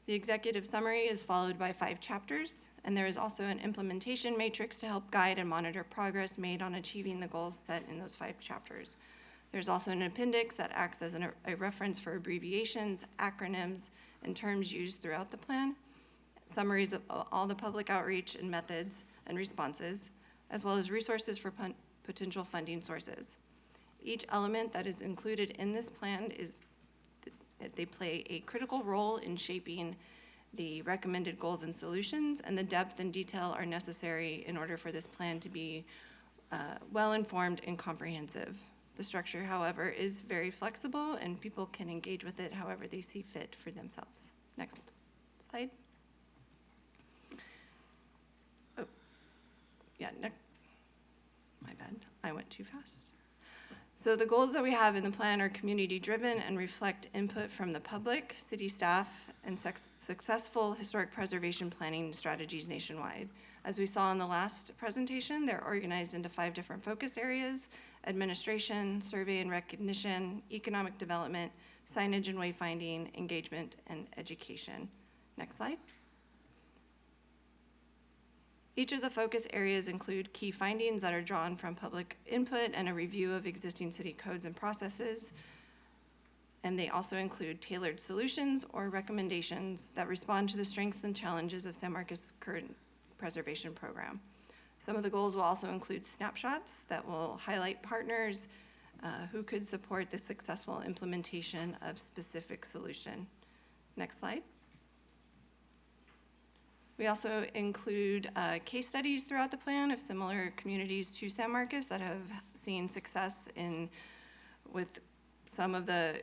The executive summary is followed by 5 chapters, and there is also an implementation matrix to help guide and monitor progress made on achieving the goals set in those 5 chapters. There's also an appendix that acts as a reference for abbreviations, acronyms, and terms used throughout the plan, summaries of all the public outreach and methods and responses, as well as resources for potential funding sources. Each element that is included in this plan they play a critical role in shaping the recommended goals and solutions, and the depth and detail are necessary in order for this plan to be well-informed and comprehensive. The structure, however, is very flexible, and people can engage with it however they see fit for themselves. Next slide. Oh, yeah, my bad, I went too fast. So the goals that we have in the plan are community-driven and reflect input from the public, city staff, and successful historic preservation planning strategies nationwide. As we saw in the last presentation, they're organized into 5 different focus areas: administration, survey and recognition, economic development, signage and wayfinding, engagement, and education. Next slide. Each of the focus areas include key findings that are drawn from public input and a review of existing city codes and processes. And they also include tailored solutions or recommendations that respond to the strengths and challenges of San Marcos' current preservation program. Some of the goals will also include snapshots that will highlight partners who could support the successful implementation of specific solution. Next slide. We also include case studies throughout the plan of similar communities to San Marcos that have seen success with some of the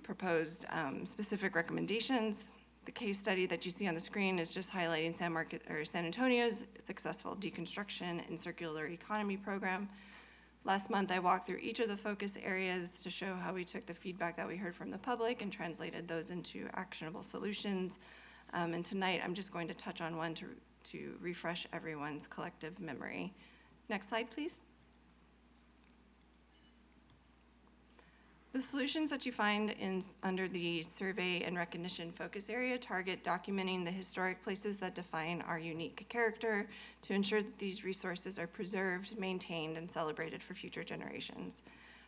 proposed specific recommendations. The case study that you see on the screen is just highlighting San Antonio's successful deconstruction and circular economy program. Last month, I walked through each of the focus areas to show how we took the feedback that we heard from the public and translated those into actionable solutions. And tonight, I'm just going to touch on one to refresh everyone's collective memory. Next slide, please. The solutions that you find under the survey and recognition focus area target documenting the historic places that define our unique character to ensure that these resources are preserved, maintained, and celebrated for future generations.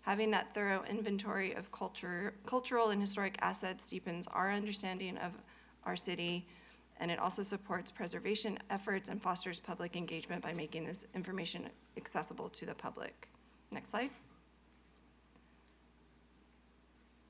Having that thorough inventory of cultural and historic assets deepens our understanding of our city, and it also supports preservation efforts and fosters public engagement by making this information accessible to the public. Next slide.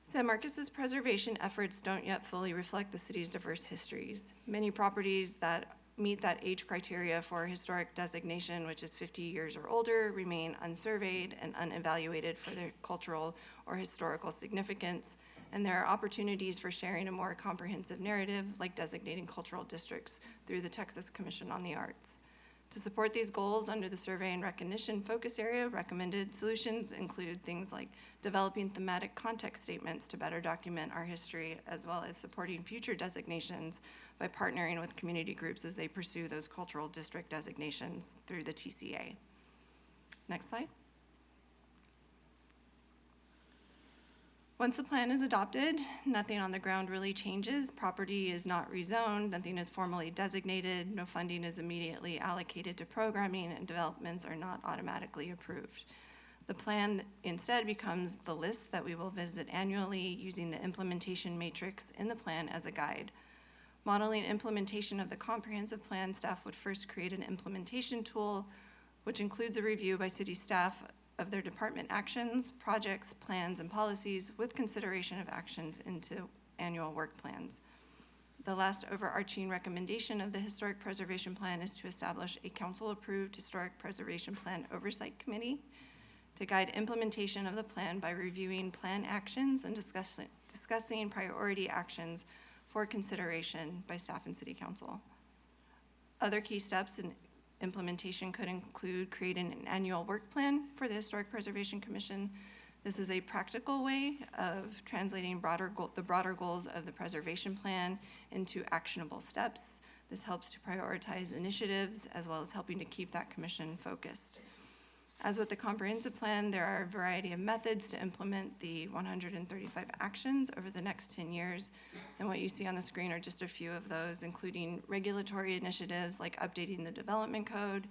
San Marcos's preservation efforts don't yet fully reflect the city's diverse histories. Many properties that meet that age criteria for historic designation, which is 50 years or older, remain unsurveyed and unevaluated for their cultural or historical significance, and there are opportunities for sharing a more comprehensive narrative, like designating cultural districts through the Texas Commission on the Arts. To support these goals under the survey and recognition focus area, recommended solutions include things like developing thematic context statements to better document our history, as well as supporting future designations by partnering with community groups as they pursue those cultural district designations through the TCA. Next slide. Once the plan is adopted, nothing on the ground really changes. Property is not rezoned, nothing is formally designated, no funding is immediately allocated to programming, and developments are not automatically approved. The plan instead becomes the list that we will visit annually, using the implementation matrix in the plan as a guide. Modeling implementation of the comprehensive plan, staff would first create an implementation tool, which includes a review by city staff of their department actions, projects, plans, and policies with consideration of actions into annual work plans. The last overarching recommendation of the Historic Preservation Plan is to establish a council-approved Historic Preservation Plan Oversight Committee to guide implementation of the plan by reviewing plan actions and discussing priority actions for consideration by staff and city council. Other key steps in implementation could include creating an annual work plan for the Historic Preservation Commission. This is a practical way of translating the broader goals of the preservation plan into actionable steps. This helps to prioritize initiatives as well as helping to keep that commission focused. As with the comprehensive plan, there are a variety of methods to implement the 135 actions over the next 10 years. And what you see on the screen are just a few of those, including regulatory initiatives like updating the development code,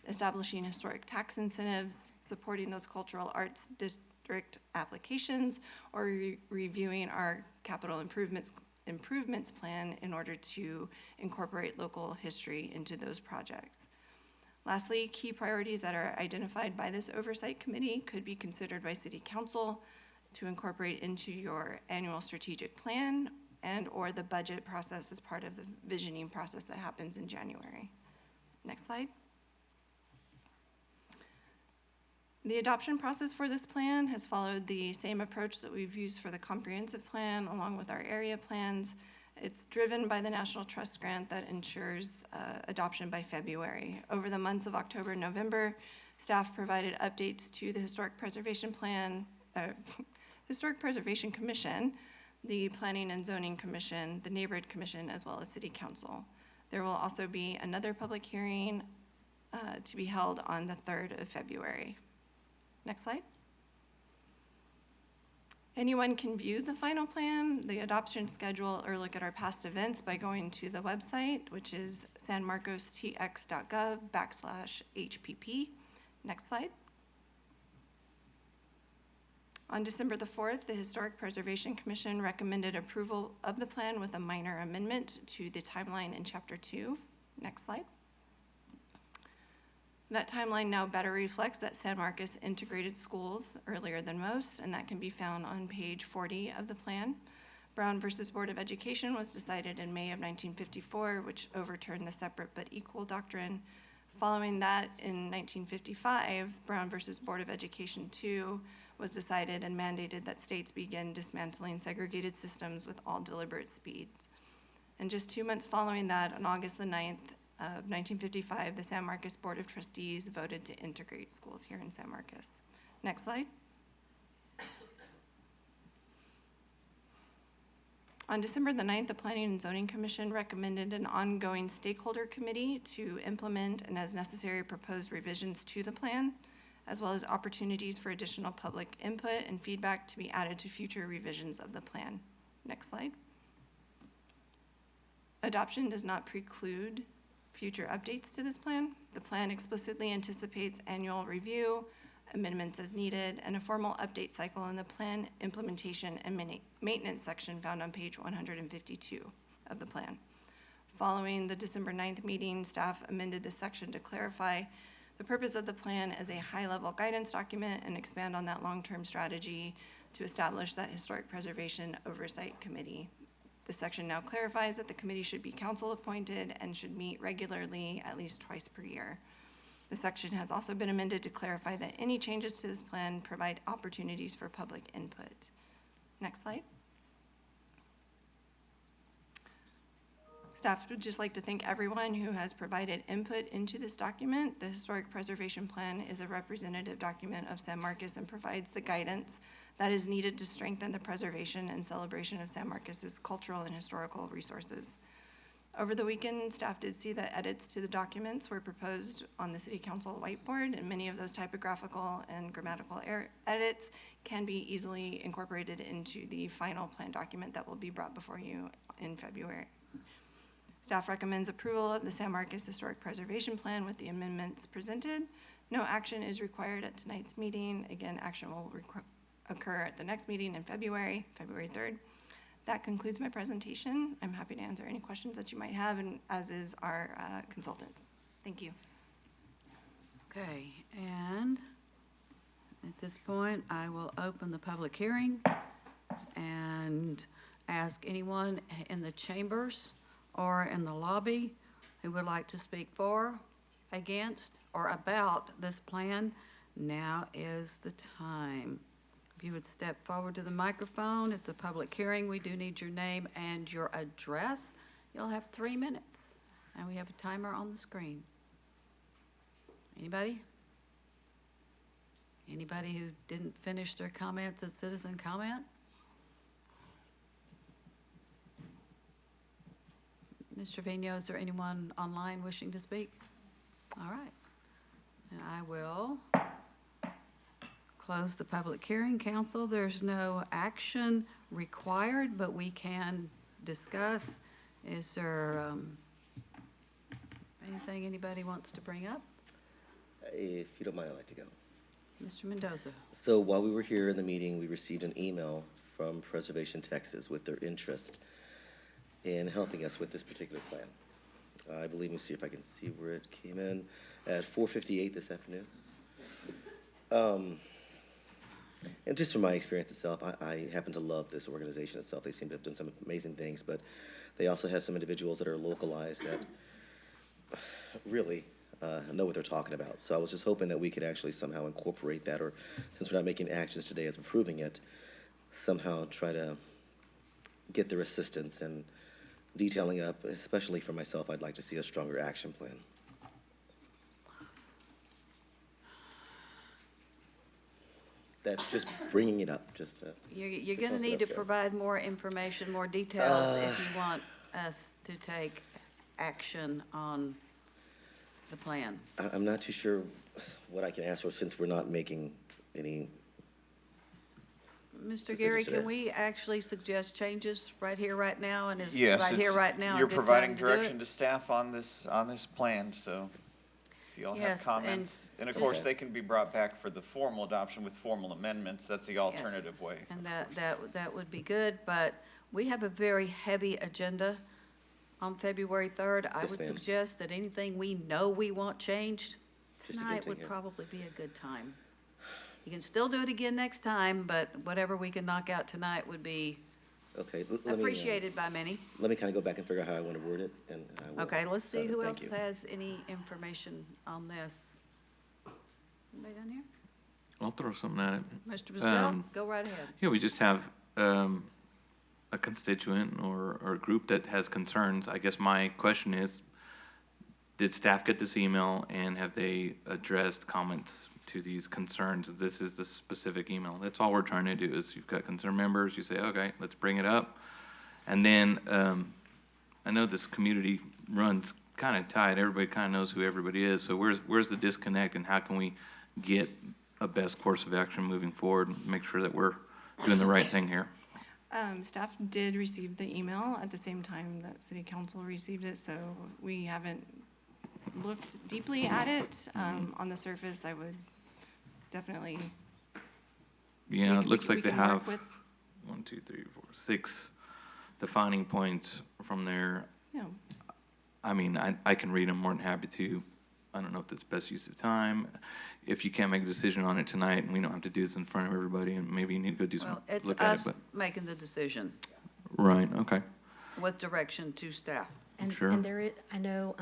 establishing historic tax incentives, supporting those cultural arts district applications, or reviewing our capital improvements plan in order to incorporate local history into those projects. Lastly, key priorities that are identified by this oversight committee could be considered by city council to incorporate into your annual strategic plan and or the budget process as part of the visioning process that happens in January. Next slide. The adoption process for this plan has followed the same approach that we've used for the comprehensive plan along with our area plans. It's driven by the National Trust Grant that ensures adoption by February. Over the months of October and November, staff provided updates to the Historic Preservation Commission, the Planning and Zoning Commission, the Neighborhood Commission, as well as City Council. There will also be another public hearing to be held on the 3rd of February. Next slide. Anyone can view the final plan, the adoption schedule, or look at our past events by going to the website, which is sanmarcostx.gov/HPP. Next slide. On December the 4th, the Historic Preservation Commission recommended approval of the plan with a minor amendment to the timeline in Chapter 2. Next slide. That timeline now better reflects that San Marcos integrated schools earlier than most, and that can be found on page 40 of the plan. Brown versus Board of Education was decided in May of 1954, which overturned the separate but equal doctrine. Following that, in 1955, Brown versus Board of Education 2 was decided and mandated that states begin dismantling segregated systems with all deliberate speeds. And just 2 months following that, on August the 9th, of 1955, the San Marcos Board of Trustees voted to integrate schools here in San Marcos. Next slide. On December the 9th, the Planning and Zoning Commission recommended an ongoing stakeholder committee to implement and as necessary propose revisions to the plan, as well as opportunities for additional public input and feedback to be added to future revisions of the plan. Next slide. Adoption does not preclude future updates to this plan. The plan explicitly anticipates annual review amendments as needed, and a formal update cycle in the plan implementation and maintenance section found on page 152 of the plan. Following the December 9th meeting, staff amended this section to clarify the purpose of the plan as a high-level guidance document and expand on that long-term strategy to establish that Historic Preservation Oversight Committee. The section now clarifies that the committee should be council-appointed and should meet regularly at least twice per year. The section has also been amended to clarify that any changes to this plan provide opportunities for public input. Next slide. Staff would just like to thank everyone who has provided input into this document. The Historic Preservation Plan is a representative document of San Marcos and provides the guidance that is needed to strengthen the preservation and celebration of San Marcos's cultural and historical resources. Over the weekend, staff did see that edits to the documents were proposed on the City Council whiteboard, and many of those typographical and grammatical edits can be easily incorporated into the final plan document that will be brought before you in February. Staff recommends approval of the San Marcos Historic Preservation Plan with the amendments presented. No action is required at tonight's meeting. Again, action will occur at the next meeting in February 3rd. That concludes my presentation. I'm happy to answer any questions that you might have, and as is our consultants. Thank you. Okay, and at this point, I will open the public hearing and ask anyone in the chambers or in the lobby who would like to speak for, against, or about this plan. Now is the time. If you would step forward to the microphone, it's a public hearing. We do need your name and your address. You'll have 3 minutes, and we have a timer on the screen. Anybody? Anybody who didn't finish their comments as citizen comment? Mr. Trevino, is there anyone online wishing to speak? All right. And I will close the public hearing. Council, there's no action required, but we can discuss. Is there anything anybody wants to bring up? If you don't mind, I'd like to go. Mr. Mendoza. So while we were here in the meeting, we received an email from Preservation Texas with their interest in helping us with this particular plan. I believe, let me see if I can see where it came in, at 4:58 this afternoon. And just from my experience itself, I happen to love this organization itself. They seem to have done some amazing things, but they also have some individuals that are localized that really know what they're talking about. So I was just hoping that we could actually somehow incorporate that, or since we're not making actions today as approving it, somehow try to get their assistance and detailing up, especially for myself. I'd like to see a stronger action plan. That's just bringing it up, just to. You're going to toss it need up to there. provide more information, more details if you want us to take action on the plan. I'm not too sure what I can ask for since we're not making any. Mr. Gary, can we actually suggest changes right here, right now, and is Yes, right here, it's- right now a you're good providing time to do it? direction to staff on this plan, so if you all have Yes, and comments. And of just- course, they can be brought back for the formal adoption with formal amendments. That's the alternative way. And that would be good, but we have a very heavy agenda on February 3rd. I Yes, would ma'am. suggest that anything we know we want changed Just to tonight would continue. probably be a good time. You can still do it again next time, but whatever we can knock out tonight would be Okay, let me. appreciated by many. Let me kind of go back and figure out how I want to word it, and I will. Okay, let's see send it. who Thank else you. has any information on this. Anybody down here? I'll throw something at it. Mr. Brazil, go right ahead. Yeah, we just have a constituent or a group that has concerns. I guess my question is, did staff get this email and have they addressed comments to these concerns? This is the specific email. That's all we're trying to do is you've got concerned members, you say, okay, let's bring it up. And then I know this community runs kind of tight. Everybody kind of knows who everybody is. So where's the disconnect and how can we get a best course of action moving forward and make sure that we're doing the right thing here? Staff did receive the email at the same time that City Council received it, so we haven't looked deeply at it. On the surface, I would definitely. Yeah, it looks we like they can work have with- 1, 2, 3, 4, 6 defining points from there. Yeah. I mean, I can read them, more than happy to. I don't know if that's best use of time. If you can't make a decision on it tonight, and we don't have to do this in front of everybody, and maybe you need to go do some, Well, it's look at it, us but, making the decision right, okay. with direction to staff. Sure. And there, I know,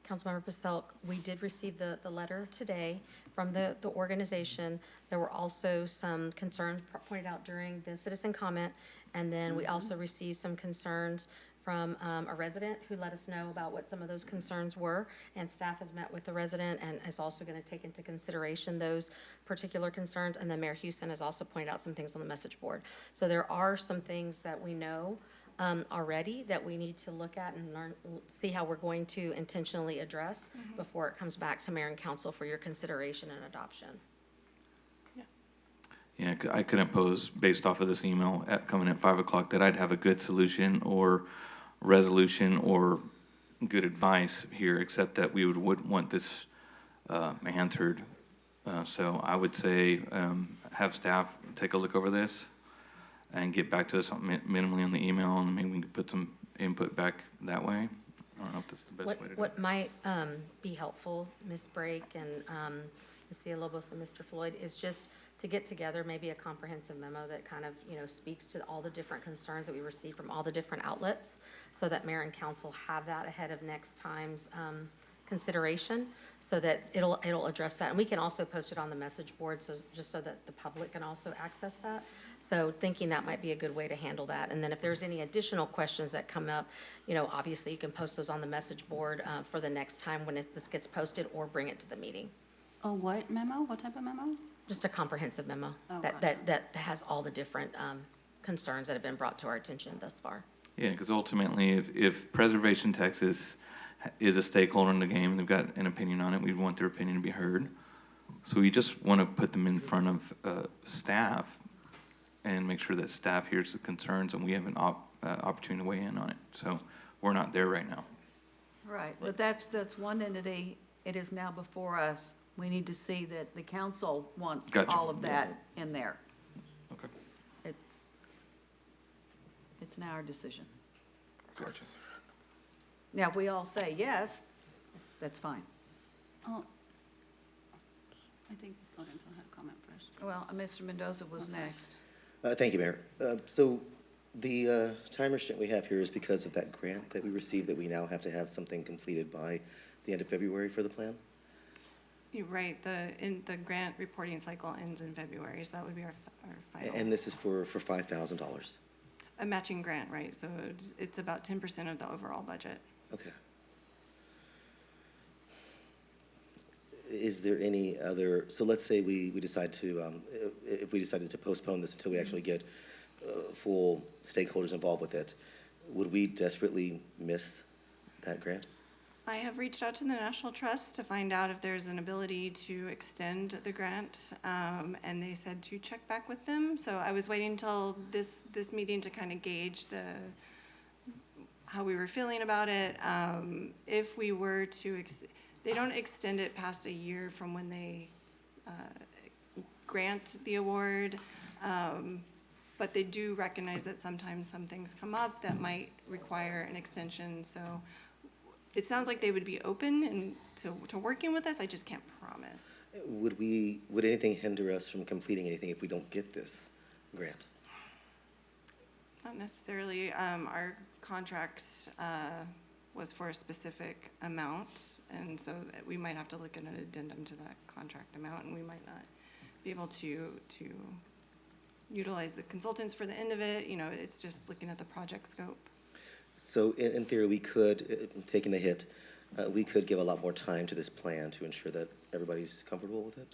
Councilmember Paselk, we did receive the letter today from the organization. There were also some concerns pointed out during the citizen comment, and then we also received some concerns from a resident who let us know about what some of those concerns were, and staff has met with the resident and is also going to take into consideration those particular concerns, and then Mayor Houston has also pointed out some things on the message board. So there are some things that we know already that we need to look at and learn, see how we're going to intentionally address before it comes back to mayor and council for your consideration and adoption. Yeah, I couldn't pose, based off of this email coming at 5 o'clock, that I'd have a good solution or resolution or good advice here, except that we would want this answered. So I would say have staff take a look over this and get back to us minimally on the email, and maybe we can put some input back that way. I don't know if that's the best way to do it. What might be helpful, Ms. Brake and Ms. Villalobos and Mr. Floyd, is just to get together maybe a comprehensive memo that kind of, speaks to all the different concerns that we receive from all the different outlets, so that mayor and council have that ahead of next time's consideration, so that it'll address that. And we can also post it on the message board, so just so that the public can also access that. So thinking that might be a good way to handle that. And then if there's any additional questions that come up, obviously you can post those on the message board for the next time when this gets posted, or bring it to the meeting. Oh, what memo? What type of memo? Just a comprehensive memo Oh, that has all the different concerns that have been brought to our attention thus far. Yeah, because ultimately, if Preservation Texas is a stakeholder in the game, and they've got an opinion on it, we want their opinion to be heard. So we just want to put them in front of staff and make sure that staff hears the concerns, and we have an opportunity to weigh in on it. So we're not there right now. Right, but that's one entity. It is now before us. We need to see that the council wants Gotcha. all of that in there. Okay. It's now our decision. Gotcha. Now, if we all say yes, that's fine. Oh, I think Lorenzo had a comment first. Well, Mr. Mendoza was next. Thank you, Mayor. So the time restraint we have here is because of that grant that we received, that we now have to have something completed by the end of February for the plan? You're right, the grant reporting cycle ends in February, so that would be our final. And this is for $5,000? A matching grant, right, so it's about 10% of the overall budget. Okay. Is there any other, so let's say we decide to, if we decided to postpone this until we actually get full stakeholders involved with it, would we desperately miss that grant? I have reached out to the National Trust to find out if there's an ability to extend the grant, and they said to check back with them. So I was waiting until this meeting to kind of gauge how we were feeling about it. If we were to, they don't extend it past a year from when they grant the award, but they do recognize that sometimes some things come up that might require an extension. So it sounds like they would be open to working with us. I just can't promise. Would anything hinder us from completing anything if we don't get this grant? Not necessarily. Our contract was for a specific amount, and so we might have to look at an addendum to that contract amount, and we might not be able to utilize the consultants for the end of it. It's just looking at the project scope. So in theory, we could, taking the hit, we could give a lot more time to this plan to ensure that everybody's comfortable with it?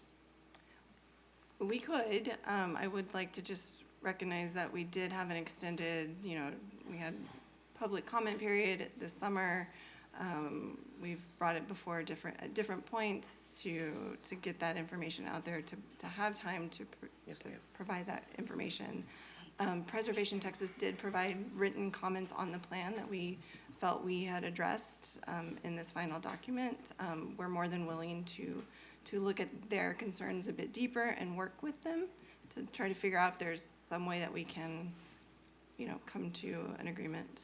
We could. I would like to just recognize that we did have an extended, we had public comment period this summer. We've brought it before at different points to get that information out there, to have time to provide that information. Preservation Texas did provide written comments on the plan that we felt we had addressed in this final document. We're more than willing to to look at their concerns a bit deeper and work with them to try to figure out if there's some way that we can, come to an agreement.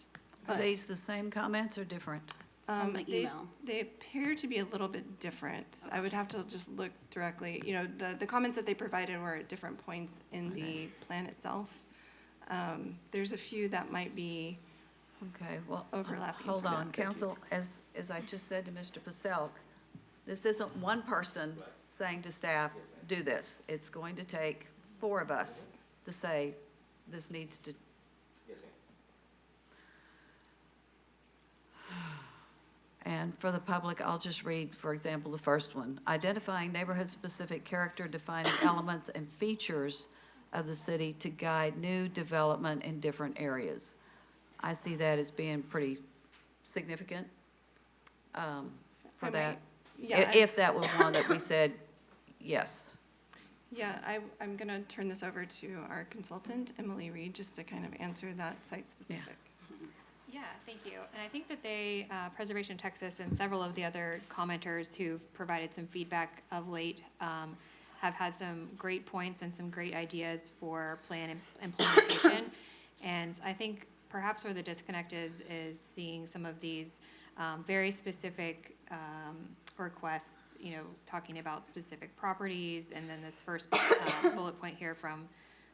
Are these the same comments or different? From the email. They appear to be a little bit different. I would have to just look directly, the comments that they provided were at different points in the plan itself. There's a few that might be Okay, well, overlapping. hold from on, that. council, as I just said to Mr. Paselk, this isn't one person saying to staff, do this. It's going to take 4 of us to say, this needs to. And for the public, I'll just read, for example, the first one. Identifying neighborhood-specific character, defining elements and features of the city to guide new development in different areas. I see that as being pretty significant for that. Yeah, If that was one that we said, yes. Yeah, I'm going to turn this over to our consultant, Emily Reed, just to kind of answer that site-specific. Yeah, thank you. And I think that they, Preservation Texas and several of the other commenters who've provided some feedback of late have had some great points and some great ideas for plan implementation. And I think perhaps where the disconnect is seeing some of these very specific requests, talking about specific properties, and then this first bullet point here from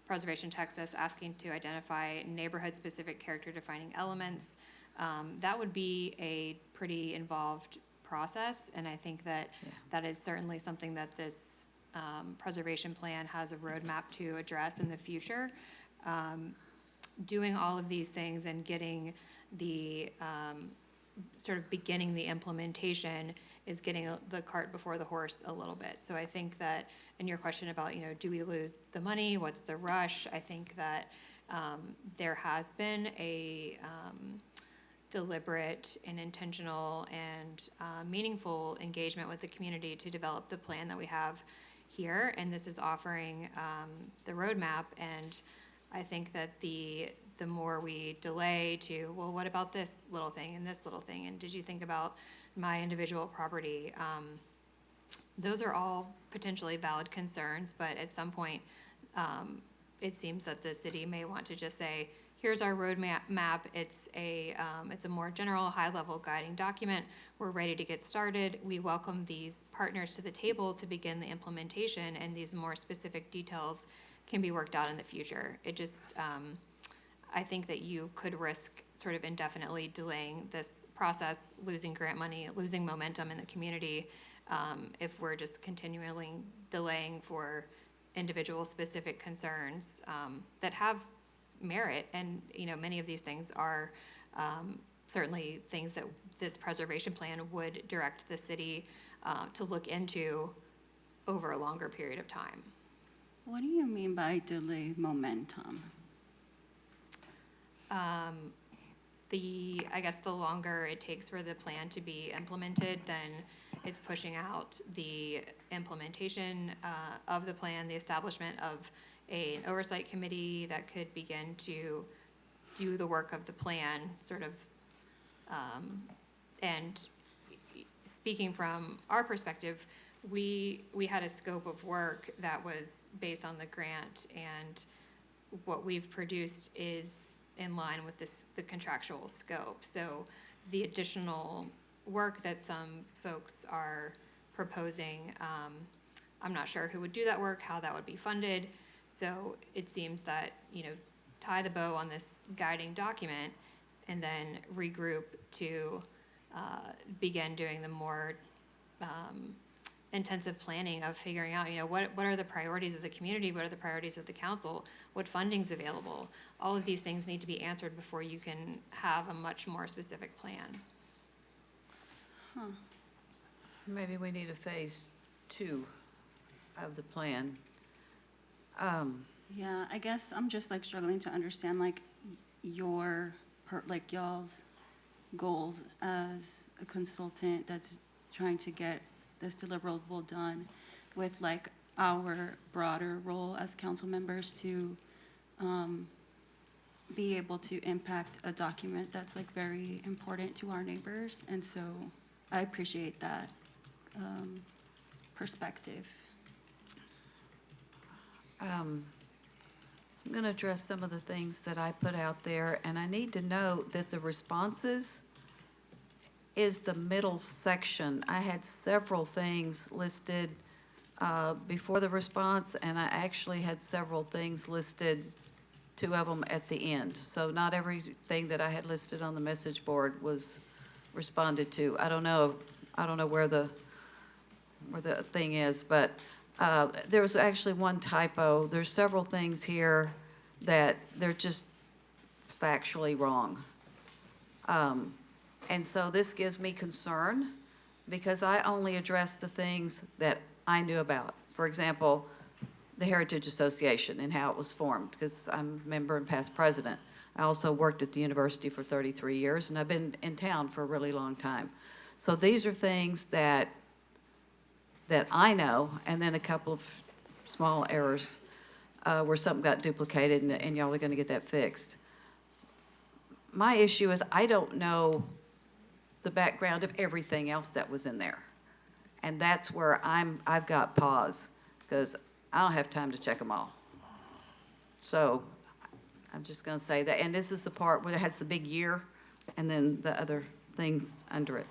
Preservation Texas asking to identify neighborhood-specific character-defining elements. That would be a pretty involved process, and I think that that is certainly something that this preservation plan has a roadmap to address in the future. Doing all of these things and getting the sort of beginning the implementation is getting the cart before the horse a little bit. So I think that in your question about, do we lose the money? What's the rush? I think that there has been a deliberate and intentional and meaningful engagement with the community to develop the plan that we have here. And this is offering the roadmap. And I think that the more we delay to, well, what about this little thing and this little thing? And did you think about my individual property? Those are all potentially valid concerns, but at some point, it seems that the city may want to just say, here's our roadmap. It's a more general, high-level guiding document. We're ready to get started. We welcome these partners to the table to begin the implementation, and these more specific details can be worked out in the future. It just, I think that you could risk sort of indefinitely delaying this process, losing grant money, losing momentum in the community, if we're just continually delaying for individual specific concerns that have merit. And, many of these things are certainly things that this preservation plan would direct the city to look into over a longer period of time. What do you mean by delay momentum? I guess the longer it takes for the plan to be implemented, then it's pushing out the implementation of the plan, the establishment of an oversight committee that could begin to do the work of the plan, sort of. And speaking from our perspective, we had a scope of work that was based on the grant, and what we've produced is in line with the contractual scope. So the additional work that some folks are proposing, I'm not sure who would do that work, how that would be funded. So it seems that, tie the bow on this guiding document and then regroup to begin doing the more intensive planning of figuring out, what are the priorities of the community, what are the priorities of the council, what funding's available. All of these things need to be answered before you can have a much more specific plan. Maybe we need a phase 2 of the plan. Yeah, I guess I'm just struggling to understand y'all's goals as a consultant that's trying to get this deliverable done with our broader role as council members to be able to impact a document that's very important to our neighbors. And so I appreciate that perspective. I'm going to address some of the things that I put out there, and I need to note that the responses is the middle section. I had several things listed before the response, and I actually had several things listed, 2 of them at the end. So not everything that I had listed on the message board was responded to. I don't know where the thing is, but there was actually one typo. There's several things here that they're just factually wrong. And so this gives me concern because I only addressed the things that I knew about. For example, the Heritage Association and how it was formed, because I'm a member and past president. I also worked at the university for 33 years, and I've been in town for a really long time. So these are things that I know, and then a couple of small errors where something got duplicated, and y'all are going to get that fixed. My issue is I don't know the background of everything else that was in there. And that's where I've got pause, because I don't have time to check them all. So I'm just going to say that. And this is the part where it has the big year and then the other things under it.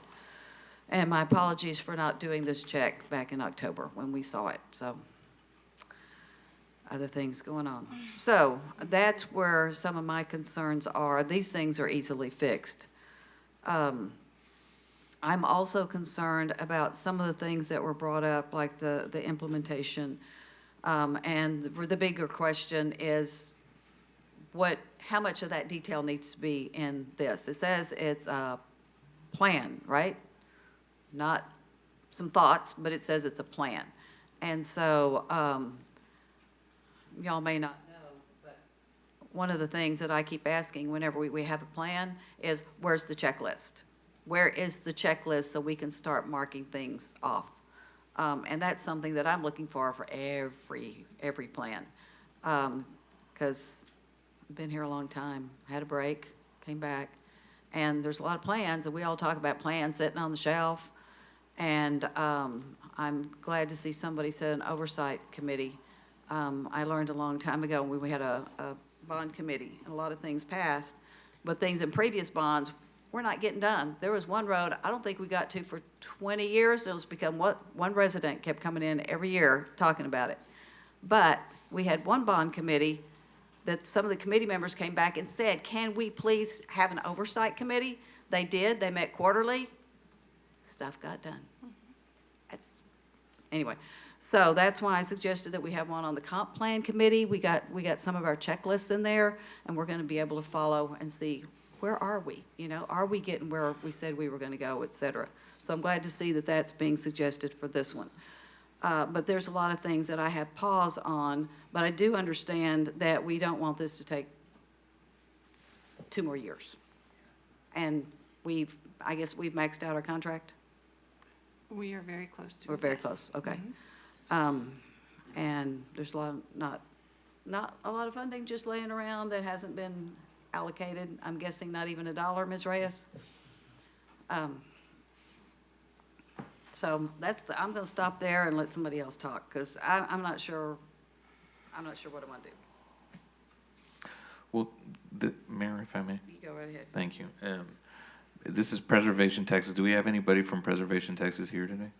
And my apologies for not doing this check back in October when we saw it. So other things going on. So that's where some of my concerns are. These things are easily fixed. I'm also concerned about some of the things that were brought up, like the implementation. And the bigger question is how much of that detail needs to be in this? It says it's a plan, right? Not some thoughts, but it says it's a plan. And so y'all may not know, but one of the things that I keep asking whenever we have a plan is, where's the checklist? Where is the checklist so we can start marking things off? And that's something that I'm looking for every plan. Because I've been here a long time, had a break, came back, and there's a lot of plans, and we all talk about plans sitting on the shelf. And I'm glad to see somebody said an oversight committee. I learned a long time ago when we had a bond committee, and a lot of things passed, but things in previous bonds we're not getting done. There was one road I don't think we got to for 20 years. It was become what one resident kept coming in every year talking about it. But we had one bond committee that some of the committee members came back and said, can we please have an oversight committee? They did. They met quarterly. Stuff got done. Anyway, so that's why I suggested that we have one on the comp plan committee. We got some of our checklists in there, and we're going to be able to follow and see where are we? You know, are we getting where we said we were going to go, et cetera. So I'm glad to see that that's being suggested for this one. But there's a lot of things that I have pause on, but I do understand that we don't want this to take 2 more years. And I guess we've maxed out our contract? We are very close to it. We're very yes. close, okay. And there's a lot of, not a lot of funding just laying around that hasn't been allocated. I'm guessing not even $1, Ms. Reyes. So I'm going to stop there and let somebody else talk, because I'm not sure what I want to do. Well, Mayor, if I may. You go right ahead. Thank you. This is Preservation Texas. Do we have anybody from Preservation Texas here today?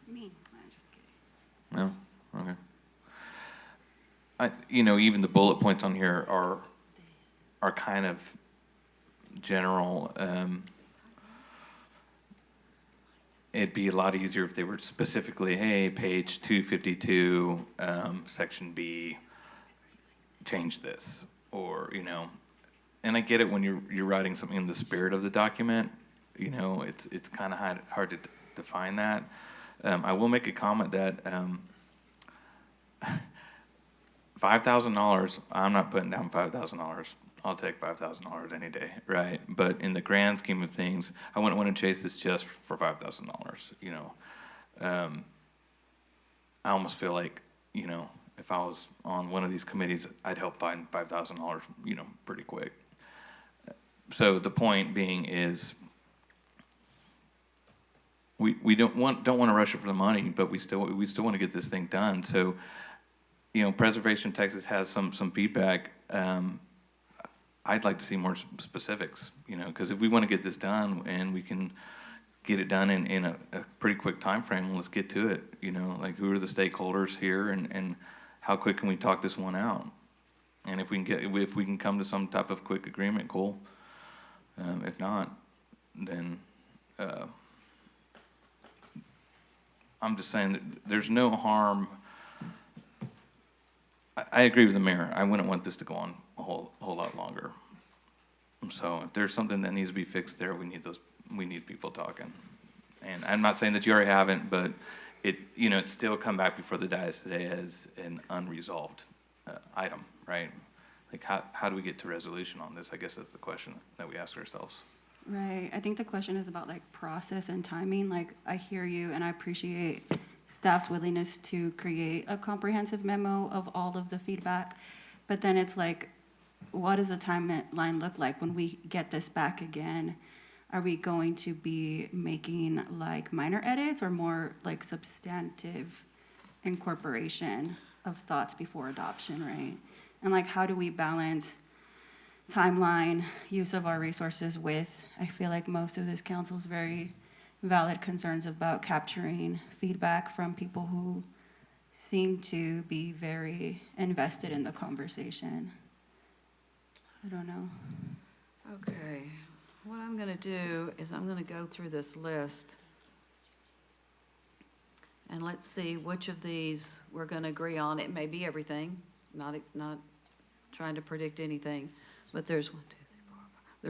Me, I'm just kidding. No? Okay. Even the bullet points on here are kind of general. It'd be a lot easier if they were specifically, hey, page 252, section B, change this, or, and I get it when you're writing something in the spirit of the document, it's kind of hard to define that. I will make a comment that $5,000, I'm not putting down $5,000. I'll take $5,000 any day, right? But in the grand scheme of things, I wouldn't want to chase this just for $5,000. I almost feel like, if I was on one of these committees, I'd help find $5,000, pretty quick. So the point being is, we don't want to rush it for the money, but we still want to get this thing done. So, you know, Preservation Texas has some feedback. I'd like to see more specifics, you know, because if we want to get this done and we can get it done in a pretty quick time frame, let's get to it. You know, like who are the stakeholders here, and how quick can we talk this one out? And if we can come to some type of quick agreement, cool. If not, then I'm just saying that there's no harm. I agree with the mayor. I wouldn't want this to go on a whole lot longer. So if there's something that needs to be fixed there, we need people talking. And I'm not saying that you already haven't, but it's still come back before the dais today as an unresolved item, right? Like how do we get to resolution on this? I guess that's the question that we ask ourselves. Right. I think the question is about like process and timing. Like I hear you and I appreciate staff's willingness to create a comprehensive memo of all of the feedback. But then it's like, what does a timeline look like when we get this back again? Are we going to be making like minor edits or more like substantive incorporation of thoughts before adoption, right? And like, how do we balance timeline, use of our resources with, I feel like most of this council's very valid concerns about capturing feedback from people who seem to be very invested in the conversation. I don't know. Okay, what I'm gonna do is I'm gonna go through this list. And let's see which of these we're gonna agree on. It may be everything, not trying to predict anything, but there's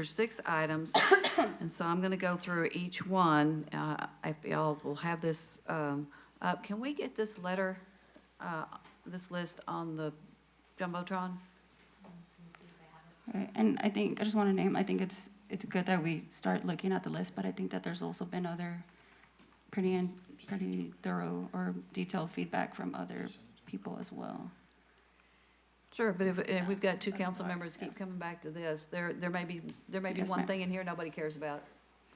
6 items. And so I'm gonna go through each one. If y'all will have this up. Can we get this letter, this list on the Jumbotron? Right. And I just want to name, I think it's good that we start looking at the list, but I think that there's also been other pretty thorough or detailed feedback from other people as well. Sure, but if we've got 2 council members keep coming back to this, there may be Yes, one ma'am. thing in here nobody cares about.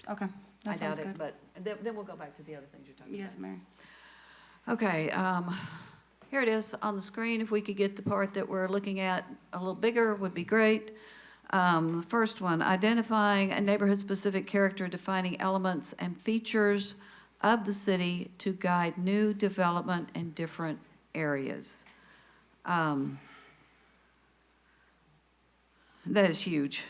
Okay, that sounds good. I doubt it, but then we'll go back to the other things you're talking about. Yes, Mayor. Okay, here it is on the screen. If we could get the part that we're looking at a little bigger would be great. The first one, identifying a neighborhood-specific character, defining elements and features of the city to guide new development in different areas. That is huge.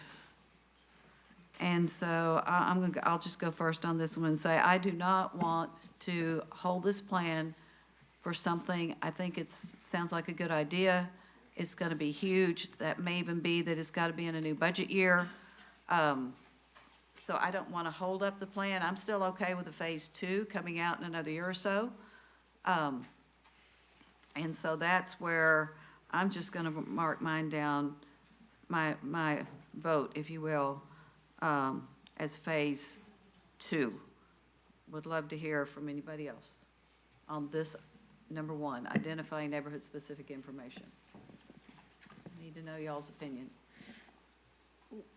And so I'll just go first on this one and say, I do not want to hold this plan for something. I think sounds like a good idea. It's gonna be huge. That may even be that it's gotta be in a new budget year. So I don't wanna hold up the plan. I'm still okay with the phase 2 coming out in another year or so. And so that's where I'm just gonna mark mine down, my vote, if you will, as phase 2. Would love to hear from anybody else on this, number 1, identifying neighborhood-specific information. Need to know y'all's opinion.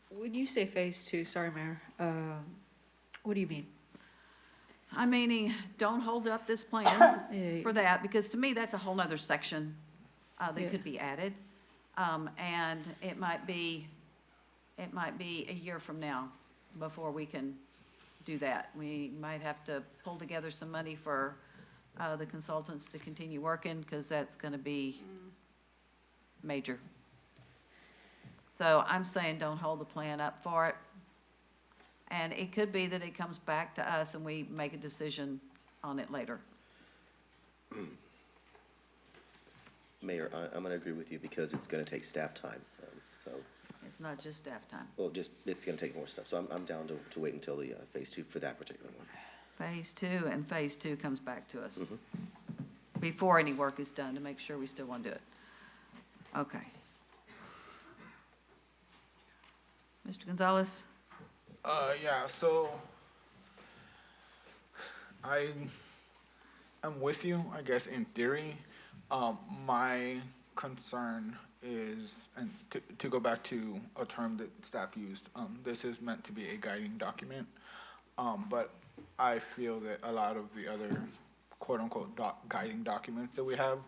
When you say phase 2, sorry, Mayor, what do you mean? I'm meaning, don't hold up this plan for that, because to me, that's a whole nother section that could be added. And it might be a year from now before we can do that. We might have to pull together some money for the consultants to continue working, because that's gonna be major. So I'm saying don't hold the plan up for it. And it could be that it comes back to us and we make a decision on it later. Mayor, I'm going to agree with you because it's going to take staff time. So, It's not just staff time. well, it's going to take more stuff. So I'm down to wait until the phase 2 for that particular one. Phase 2, and phase 2 comes back to us before any work is done, to make sure we still want to do it. Okay. Mr. Gonzalez? Yeah, so I'm with you, I guess, in theory. My concern is, and to go back to a term that staff used, this is meant to be a guiding document. But I feel that a lot of the other quote-unquote guiding documents that we have,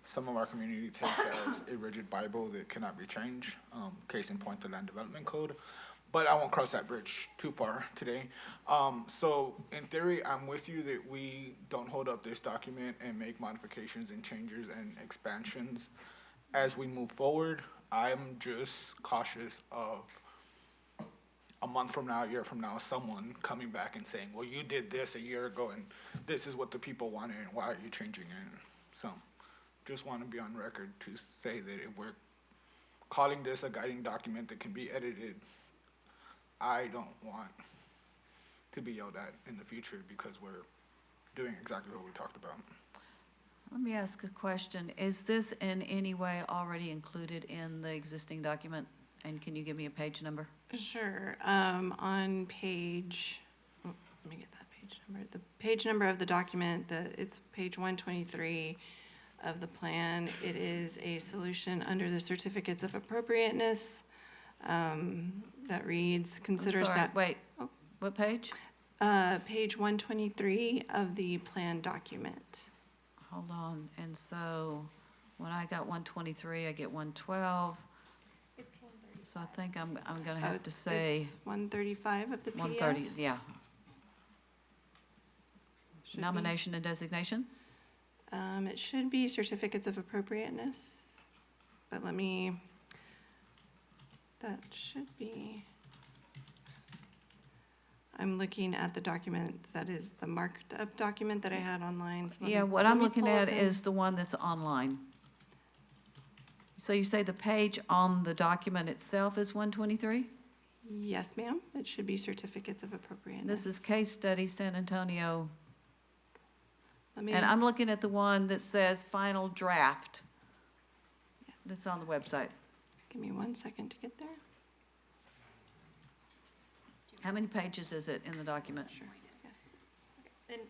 some of our community takes as a rigid Bible that cannot be changed. Case in point, the Land Development Code. But I won't cross that bridge too far today. So in theory, I'm with you that we don't hold up this document and make modifications and changes and expansions as we move forward. I'm just cautious of a month from now, a year from now, someone coming back and saying, well, you did this a year ago and this is what the people wanted and why are you changing it? So just want to be on record to say that if we're calling this a guiding document that can be edited, I don't want to be yelled at in the future because we're doing exactly what we talked about. Let me ask a question. Is this in any way already included in the existing document? And can you give me a page number? Sure. On page, let me get that page number. The page number of the document, it's page 123 of the plan. It is a solution under the certificates of appropriateness that reads, consider. I'm sorry, wait, what page? Page 123 of the plan document. Hold on, and so when I got 123, I get 112. It's 130. So I think I'm gonna have to say. It's 135 of the PDF. 130, yeah. Should be. Nomination and designation? It should be certificates of appropriateness, but that should be, I'm looking at the document that is the marked up document that I had online. So Yeah, what I'm looking at is the one that's online. So you say the page on the document itself is 123? Yes, ma'am. It should be certificates of appropriateness. This is case study San Antonio. Let me, And I'm looking at the one that says final draft. That's on the website. give me 1 second to get there. How many pages is it in the document? Sure. Yes. And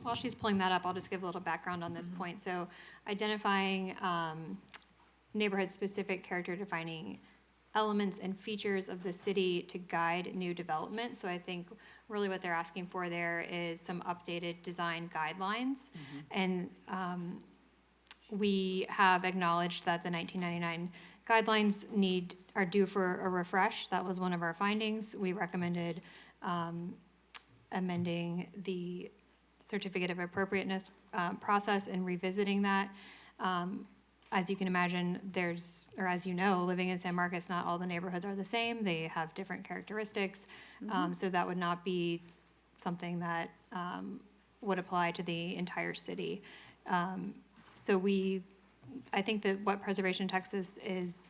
while she's pulling that up, I'll just give a little background on this point. So identifying neighborhood-specific character-defining elements and features of the city to guide new development. So I think really what they're asking for there is some updated design guidelines. And we have acknowledged that the 1999 guidelines are due for a refresh. That was one of our findings. We recommended amending the certificate of appropriateness process and revisiting that. As you can imagine, as you know, living in San Marcos, not all the neighborhoods are the same. They have different characteristics. So that would not be something that would apply to the entire city. I think that what Preservation Texas is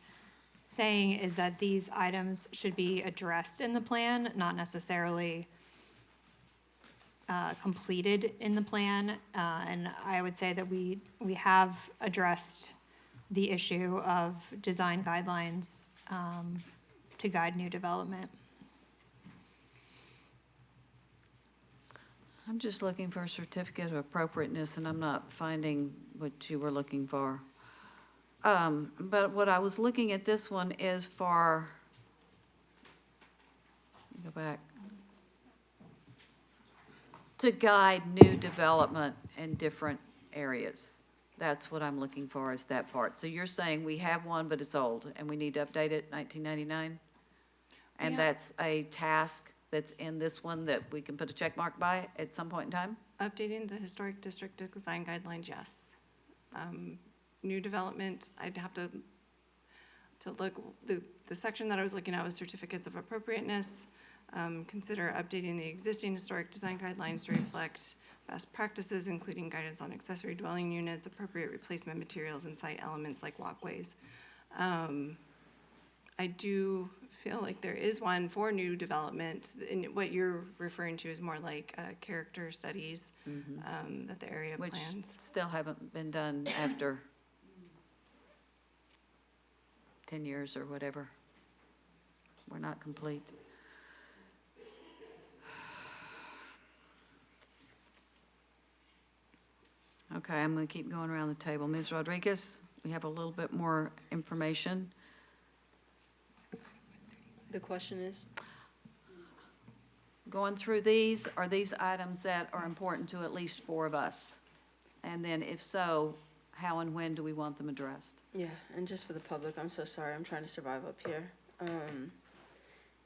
saying is that these items should be addressed in the plan, not necessarily completed in the plan. And I would say that we have addressed the issue of design guidelines to guide new development. I'm just looking for a certificate of appropriateness, and I'm not finding what you were looking for. But what I was looking at this one is for, go back, to guide new development in different areas. That's what I'm looking for, is that part. So you're saying we have one, but it's old, and we need to update it, 1999? And Yeah. that's a task that's in this one that we can put a check mark by at some point in time? Updating the historic district design guidelines, yes. New development, I'd have to look, the section that I was looking at was certificates of appropriateness. Consider updating the existing historic design guidelines to reflect best practices, including guidance on accessory dwelling units, appropriate replacement materials, and site elements like walkways. I do feel like there is one for new development, and what you're referring to is more like character studies that the area Which plans. still haven't been done after 10 years or whatever. We're not complete. Okay, I'm going to keep going around the table. Ms. Rodriguez, we have a little bit more information. The question is? going through these, are these items that are important to at least 4 of us? And then if so, how and when do we want them addressed? Yeah, and just for the public, I'm so sorry, I'm trying to survive up here.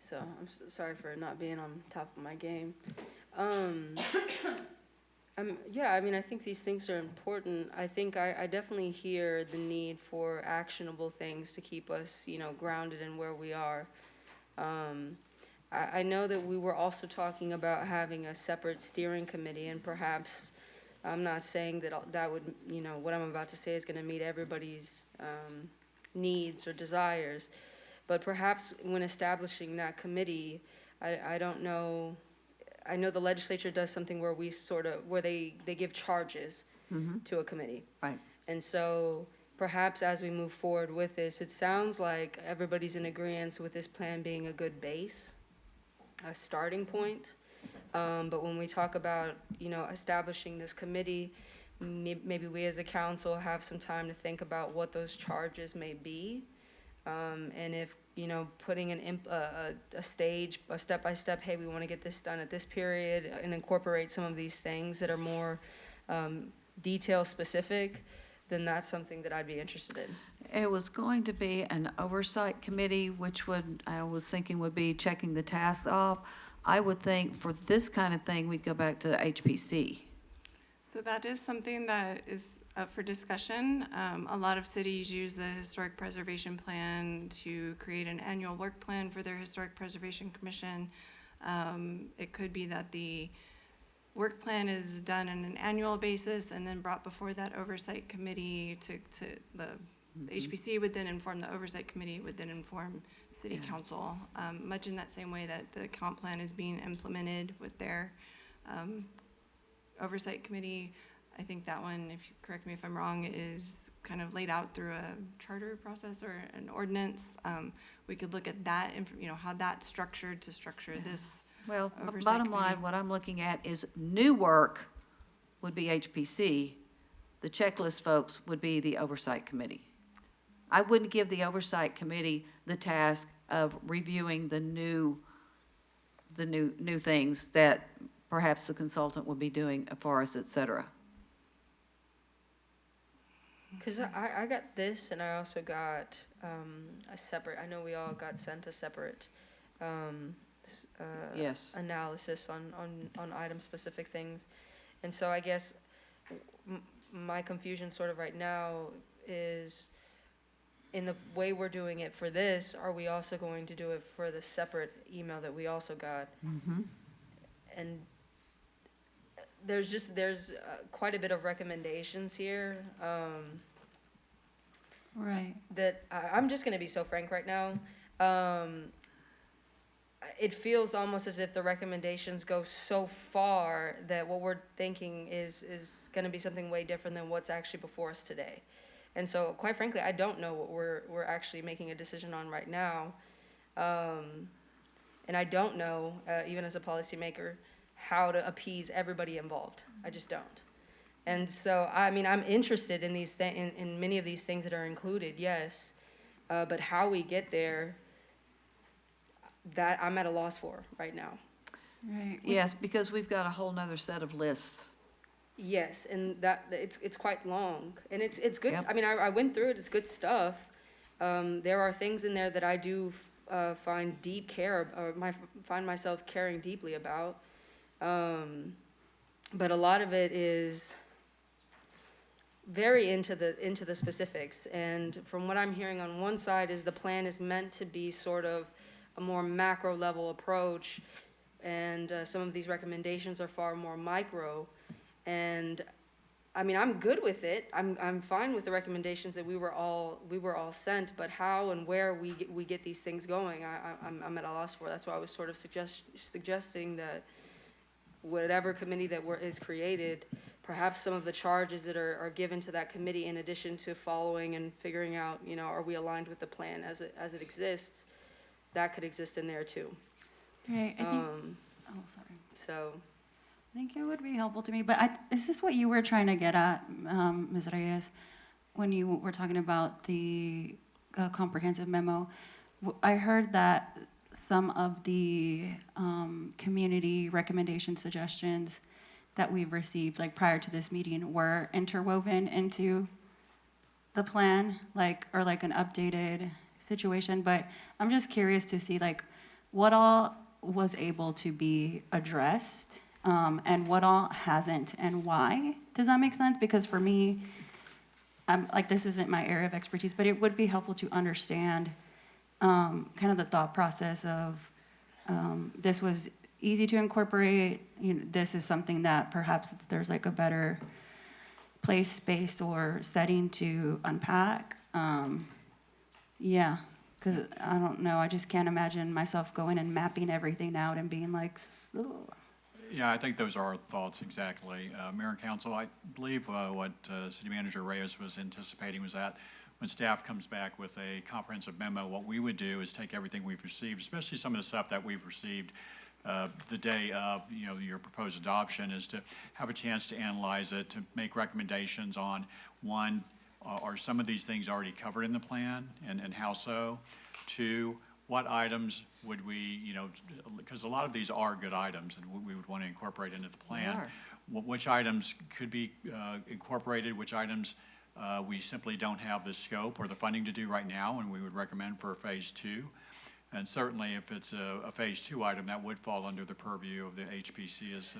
So I'm sorry for not being on top of my game. Yeah, I mean, I think these things are important. I think I definitely hear the need for actionable things to keep us, you know, grounded in where we are. I know that we were also talking about having a separate steering committee, and perhaps, I'm not saying that that would, you know, what I'm about to say is gonna meet everybody's needs or desires, but perhaps when establishing that committee, I don't know, I know the legislature does something where we sort of, where they give charges to a committee. Right. And so perhaps as we move forward with this, it sounds like everybody's in agreement with this plan being a good base, a starting point. But when we talk about, you know, establishing this committee, maybe we as a council have some time to think about what those charges may be. And if, you know, putting a stage, a step-by-step, hey, we want to get this done at this period, and incorporate some of these things that are more detail-specific, then that's something that I'd be interested in. It was going to be an oversight committee, which would, I was thinking would be checking the tasks off. I would think for this kind of thing, we'd go back to HPC. So that is something that is up for discussion. A lot of cities use the Historic Preservation Plan to create an annual work plan for their Historic Preservation Commission. It could be that the work plan is done on an annual basis and then brought before that oversight committee to the HPC would then inform the oversight committee, would then inform city council, much in that same way that the comp plan is being implemented with their oversight committee. I think that one, if you correct me if I'm wrong, is kind of laid out through a charter process or an ordinance. We could look at that, you know, how that's structured to structure this. Well, oversight bottom committee. line, what I'm looking at is new work would be HPC. The checklist folks would be the oversight committee. I wouldn't give the oversight committee the task of reviewing the new things that perhaps the consultant would be doing for us, et cetera. Because I got this, and I also got a separate, I know we all got sent a separate Yes. analysis on item-specific things. And so I guess my confusion sort of right now is, in the way we're doing it for this, are we also going to do it for the separate email that we also got? And there's quite a bit of recommendations here. Right. That I'm just gonna be so frank right now. It feels almost as if the recommendations go so far that what we're thinking is gonna be something way different than what's actually before us today. And so, quite frankly, I don't know what we're actually making a decision on right now. And I don't know, even as a policymaker, how to appease everybody involved. I just don't. And so, I mean, I'm interested in these in many of these things that are included, yes. But how we get there, that I'm at a loss for right now. Right. Yes, because we've got a whole nother set of lists. Yes, and that it's quite long, and it's good. Yep. I mean, I went through it. It's good stuff. There are things in there that I do find deep care, or find myself caring deeply about. But a lot of it is very into the specifics. And from what I'm hearing on one side is the plan is meant to be sort of a more macro level approach, and some of these recommendations are far more micro. And I mean, I'm good with it. I'm fine with the recommendations that we were all sent, but how and where we get these things going, I'm at a loss for. That's why I was sort of suggesting that whatever committee that is created, perhaps some of the charges that are given to that committee, in addition to following and figuring out, you know, are we aligned with the plan as it exists, that could exist in there too. Right. I think. Oh, sorry. So. I think it would be helpful to me, but is this what you were trying to get at, Ms. Reyes, when you were talking about the comprehensive memo? I heard that some of the community recommendation suggestions that we've received, like prior to this meeting, were interwoven into the plan, like, or like an updated situation. But I'm just curious to see like what all was able to be addressed, and what all hasn't, and why. Does that make sense? Because for me, I'm like, this isn't my area of expertise, but it would be helpful to understand kind of the thought process of this was easy to incorporate. This is something that perhaps there's like a better place, space, or setting to unpack. Yeah, because I don't know. I just can't imagine myself going and mapping everything out and being like, ugh. Yeah, I think those are our thoughts exactly. Mayor and Council, I believe what City Manager Reyes was anticipating was that when staff comes back with a comprehensive memo, what we would do is take everything we've received, especially some of the stuff that we've received the day of your proposed adoption, is to have a chance to analyze it, to make recommendations on, one, are some of these things already covered in the plan, and how so? Two, what items would we, because a lot of these are good items and we would want to incorporate into the plan. Which items could be incorporated, which items we simply don't have the scope or the funding to do right now, and we would recommend for phase 2. And certainly if it's a phase 2 item, that would fall under the purview of the HPC, as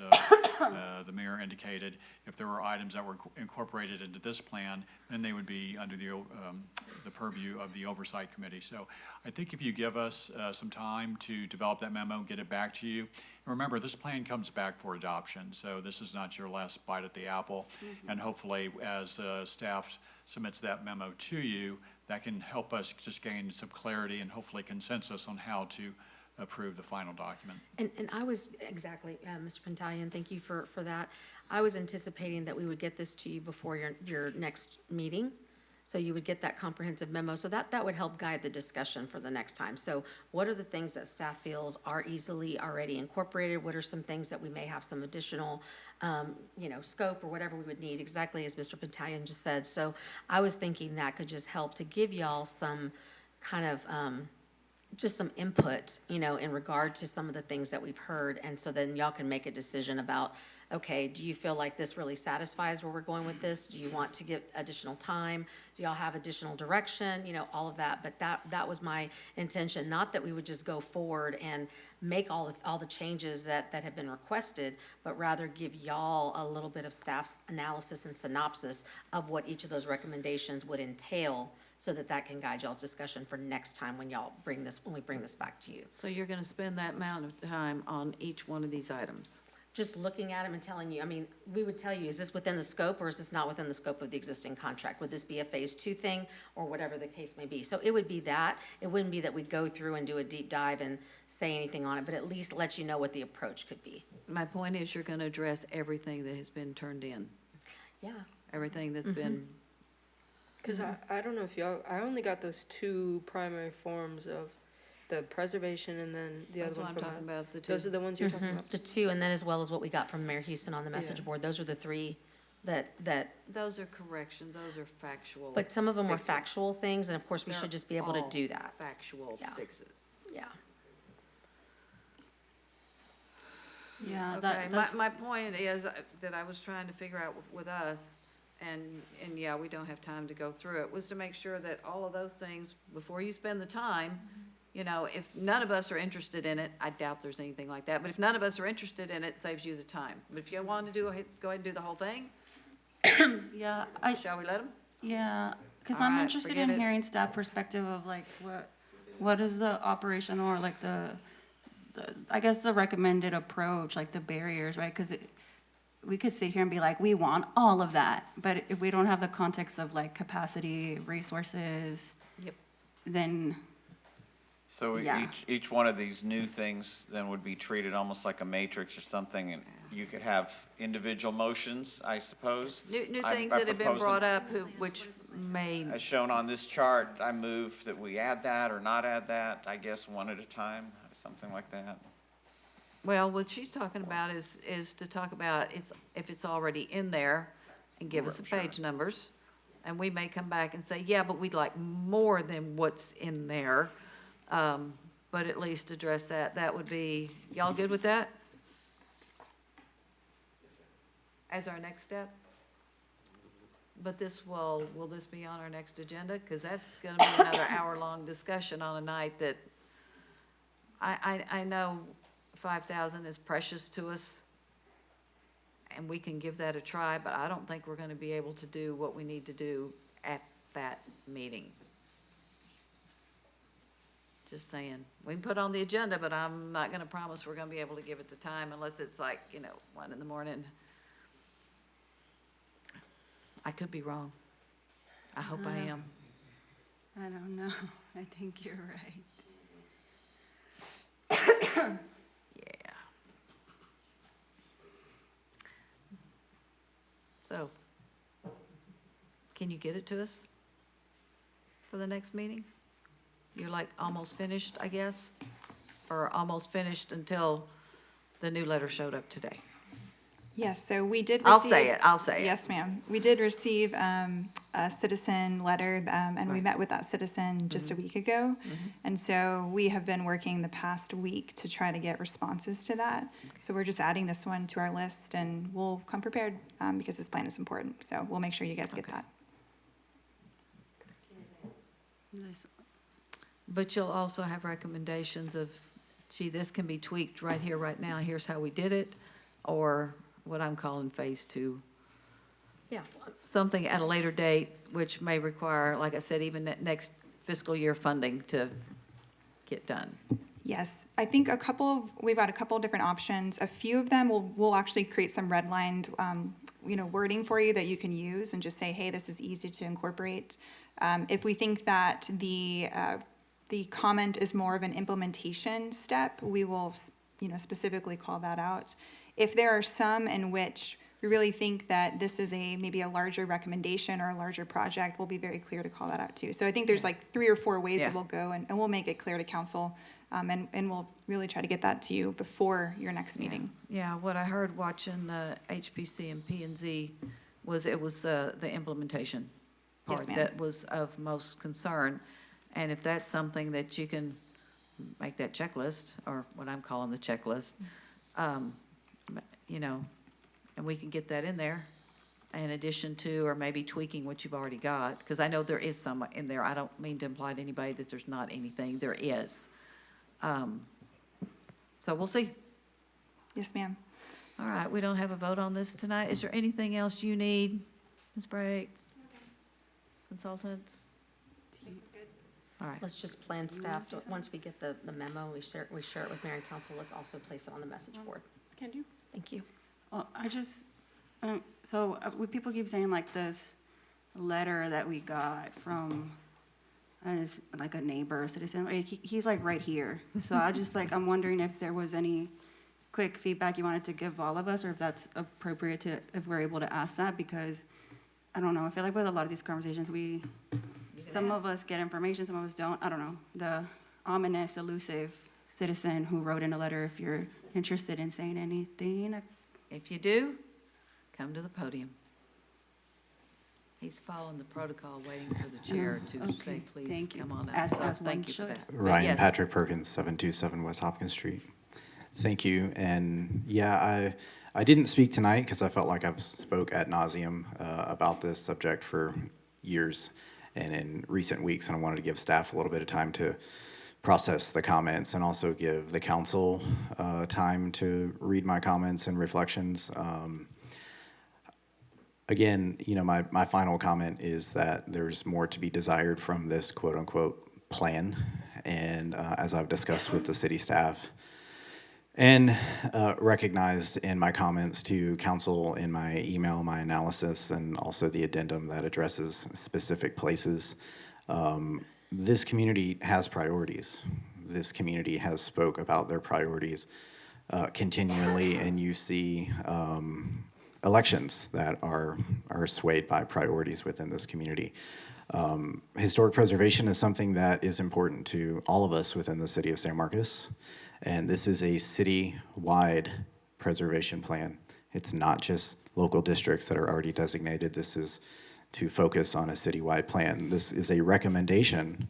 the mayor indicated. If there were items that were incorporated into this plan, then they would be under the purview of the oversight committee. So I think if you give us some time to develop that memo, get it back to you. Remember, this plan comes back for adoption, so this is not your last bite at the apple. And hopefully, as staff submits that memo to you, that can help us just gain some clarity and hopefully consensus on how to approve the final document. And I was, exactly, Mr. Pantalian, thank you for that. I was anticipating that we would get this to you before your next meeting. So you would get that comprehensive memo, so that would help guide the discussion for the next time. So what are the things that staff feels are easily already incorporated? What are some things that we may have some additional, scope or whatever we would need, exactly as Mr. Pantalian just said. So I was thinking that could just help to give y'all some kind of, just some input, in regard to some of the things that we've heard. And so then y'all can make a decision about, okay, do you feel like this really satisfies where we're going with this? Do you want to get additional time? Do y'all have additional direction? All of that. But that was my intention, not that we would just go forward and make all the changes that have been requested, but rather give y'all a little bit of staff's analysis and synopsis of what each of those recommendations would entail, so that can guide y'all's discussion for next time when we bring this back to you. So you're going to spend that amount of time on each one of these items? Just looking at them and telling you, we would tell you, is this within the scope or is this not within the scope of the existing contract? Would this be a phase 2 thing or whatever the case may be? So it would be that. It wouldn't be that we'd go through and do a deep dive and say anything on it, but at least let you know what the approach could be. My point is you're going to address everything that has been turned in. Yeah. Everything that's been. Because I don't know if I only got those 2 primary forms of the preservation and then the That's other what one I'm talking about, the 2. Those are the ones you're talking about? The 2, and then as well as what we got from Mayor Houston on the message board. Those are the 3 that. Those are corrections, those are factual. But some of them were fixes. factual things, and of course, we They're should just be able to all do that. Factual fixes. Yeah. Yeah, Okay, that's. my point is that I was trying to figure out with us, and yeah, we don't have time to go through it, was to make sure that all of those things, before you spend the time, if none of us are interested in it, I doubt there's anything like that, but if none of us are interested in it, saves you the time. But if you want to go ahead and do the whole thing, Yeah, shall we let them? Yeah, because All I'm right, interested forget in it. hearing staff perspective of like what is the operation or like the I guess the recommended approach, like the barriers, right? Because we could sit here and be like, we want all of that, but if we don't have the context of like capacity, resources, then. So Yeah. each one of these new things then would be treated almost like a matrix or something, and you could have individual motions, I suppose. New I'm things that have been proposing- brought up, which may, As shown on this chart, I move that we add that or not add that, I guess, one at a time, something like that. well, what she's talking about is to talk about if it's already in there and give us the page numbers. And we may come back and say, yeah, but we'd like more than what's in there. But but at least address that. That would be, y'all good with that? As our next step? But will this be on our next agenda? Because that's gonna be another hour-long discussion on a night that, I know 5,000 is precious to us, and we can give that a try, but I don't think we're gonna be able to do what we need to do at that meeting. Just saying. We can put it on the agenda, but I'm not gonna promise we're gonna be able to give it the time unless it's like, 1 in the morning. I could be wrong. I hope I am. I don't know. I think you're right. Yeah. So, can you get it to us for the next meeting? You're like almost finished, I guess? Or almost finished until the new letter showed up today? Yes, so we did receive. I'll say it. Yes, ma'am. We did receive a citizen letter, and we met with that citizen just a week ago. And so we have been working the past week to try to get responses to that. So we're just adding this one to our list, and we'll come prepared because this plan is important. So we'll make sure you guys get that. But you'll also have recommendations of, gee, this can be tweaked right here, right now, here's how we did it, or what I'm calling phase 2. Yeah. Something at a later date, which may require, like I said, even next fiscal year funding to get done. Yes, I think we've got a couple of different options. A few of them we'll actually create some redlined, wording for you that you can use and just say, hey, this is easy to incorporate. If we think that the comment is more of an implementation step, we will, specifically call that out. If there are some in which we really think that this is maybe a larger recommendation or a larger project, we'll be very clear to call that out too. So I think there's like 3 or 4 ways that we'll go, and we'll make it clear to council, and we'll really try to get that to you before your next meeting. Yeah, what I heard watching HPC and P&Z was the implementation Yes, part ma'am. that was of most concern. And if that's something that you can make that checklist, or what I'm calling the checklist, and we can get that in there in addition to, or maybe tweaking what you've already got, because I know there is some in there. I don't mean to imply to anybody that there's not anything. There is. So we'll see. Yes, ma'am. All right, we don't have a vote on this tonight. Is there anything else you need, Ms. Bragg? Consultants? All right. Let's just plan staff, once we get the memo, we share it with mayor and council, let's also place it on the message board. Can do. Thank you. Well, people keep saying like this letter that we got from, like a neighbor, a citizen, he's like right here. So I'm wondering if there was any quick feedback you wanted to give all of us, or if that's appropriate if we're able to ask that, because I don't know, I feel like with a lot of these conversations, some of us get information, some of us don't. I don't know. The ominous, elusive citizen who wrote in a letter, if you're interested in saying anything. If you do, come to the podium. He's following the protocol, waiting for the chair to say, please come on up. So thank you for that. But Ryan yes. Patrick Perkins, 727 West Hopkins Street. Thank you. And yeah, I didn't speak tonight because I felt like I've spoke ad nauseum about this subject for years and in recent weeks, and I wanted to give staff a little bit of time to process the comments and also give the council time to read my comments and reflections. Again, my final comment is that there's more to be desired from this quote-unquote plan. And as I've discussed with the city staff and recognized in my comments to council in my email, my analysis, and also the addendum that addresses specific places, this community has priorities. This community has spoke about their priorities continually, and you see elections that are swayed by priorities within this community. Historic preservation is something that is important to all of us within the city of San Marcos, and this is a city-wide preservation plan. It's not just local districts that are already designated. This is to focus on a citywide plan. This is a recommendation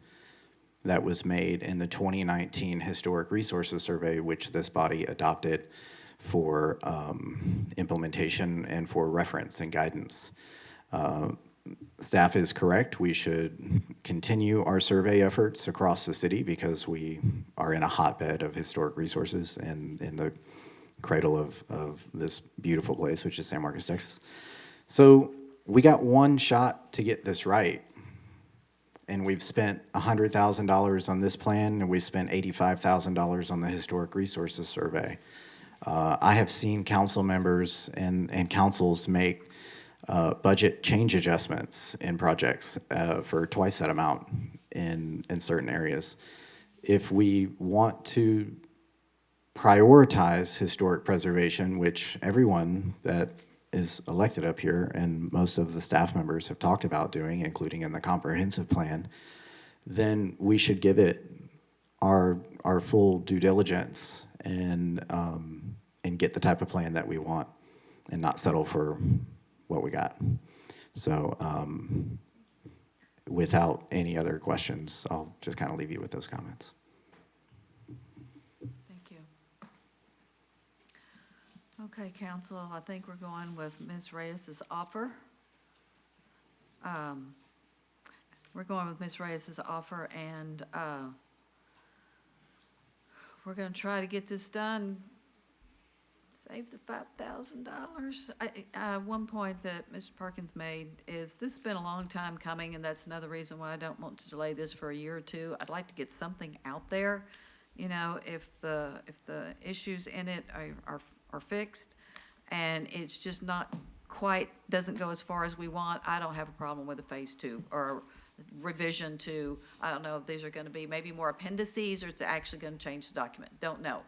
that was made in the 2019 Historic Resources Survey, which this body adopted for implementation and for reference and guidance. Staff is correct. We should continue our survey efforts across the city because we are in a hotbed of historic resources and in the cradle of this beautiful place, which is San Marcos, Texas. So we got one shot to get this right. And we've spent $100,000 on this plan, and we spent $85,000 on the Historic Resources Survey. I have seen council members and councils make budget change adjustments in projects for twice that amount in certain areas. If we want to prioritize historic preservation, which everyone that is elected up here and most of the staff members have talked about doing, including in the comprehensive plan, then we should give it our full due diligence and get the type of plan that we want and not settle for what we got. So without any other questions, I'll just kind of leave you with those comments. Thank you. Okay, council, I think we're going with Ms. Reyes's offer. We're going with Ms. Reyes's offer, and we're going to try to get this done. Save the $5,000. One point that Mr. Perkins made is this has been a long time coming, and that's another reason why I don't want to delay this for a year or two. I'd like to get something out there. You know, if the issues in it are fixed, and it's just not quite, doesn't go as far as we want, I don't have a problem with a phase 2 or revision to, I don't know if these are going to be maybe more appendices or it's actually going to change the document. Don't know.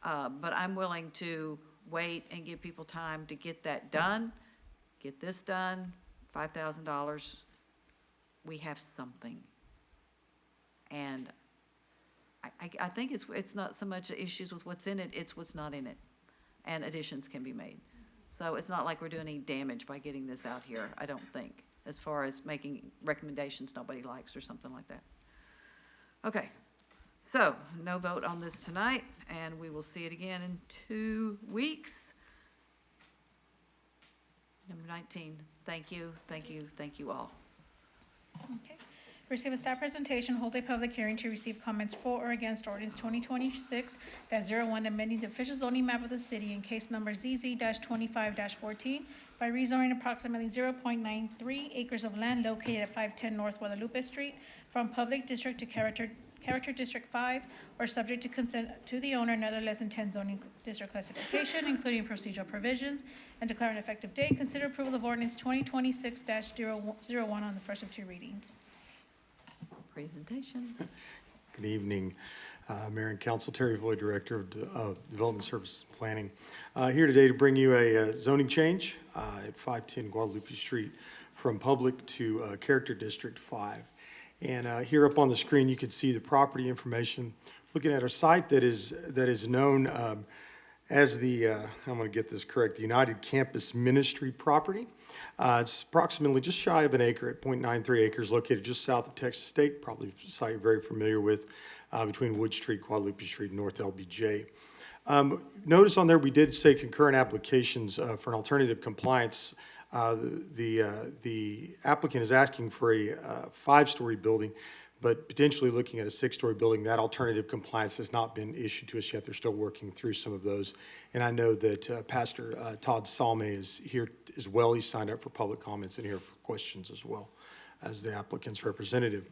But I'm willing to wait and give people time to get that done, get this done, $5,000. We have something. And I think it's not so much issues with what's in it, it's what's not in it. And additions can be made. So it's not like we're doing any damage by getting this out here, I don't think, as far as making recommendations nobody likes or something like that. Okay, so no vote on this tonight, and we will see it again in 2 weeks. Number 19, thank you, thank you, thank you all. Okay. Receive a staff presentation, hold a public hearing to receive comments for or against ordinance 2026-01, amending the official zoning map of the city in case number ZZ-25-14 by rezoning approximately 0.93 acres of land located at 510 North Guadalupe Street from public district to character district 5, or subject to consent to the owner, nevertheless than 10 zoning district classification, including procedural provisions, and declare an effective date. Consider approval of ordinance 2026-01 on the first of 2 readings. Presentation. Good evening, Mayor and Council. Terry Floyd, Director of Development Services and Planning. Here today to bring you a zoning change at 510 Guadalupe Street from public to Character District 5. And here up on the screen, you can see the property information. Looking at a site that is known as the, I'm going to get this correct, the United Campus Ministry property. It's approximately just shy of an acre at 0.93 acres, located just south of Texas State, probably a site you're very familiar with, between Wood Street, Guadalupe Street, and North LBJ. Notice on there we did say concurrent applications for an alternative compliance. The applicant is asking for a 5-story building, but potentially looking at a 6-story building. That alternative compliance has not been issued to us yet. They're still working through some of those. And I know that Pastor Todd Salme is here as well. He's signed up for public comments and here for questions as well as the applicant's representative.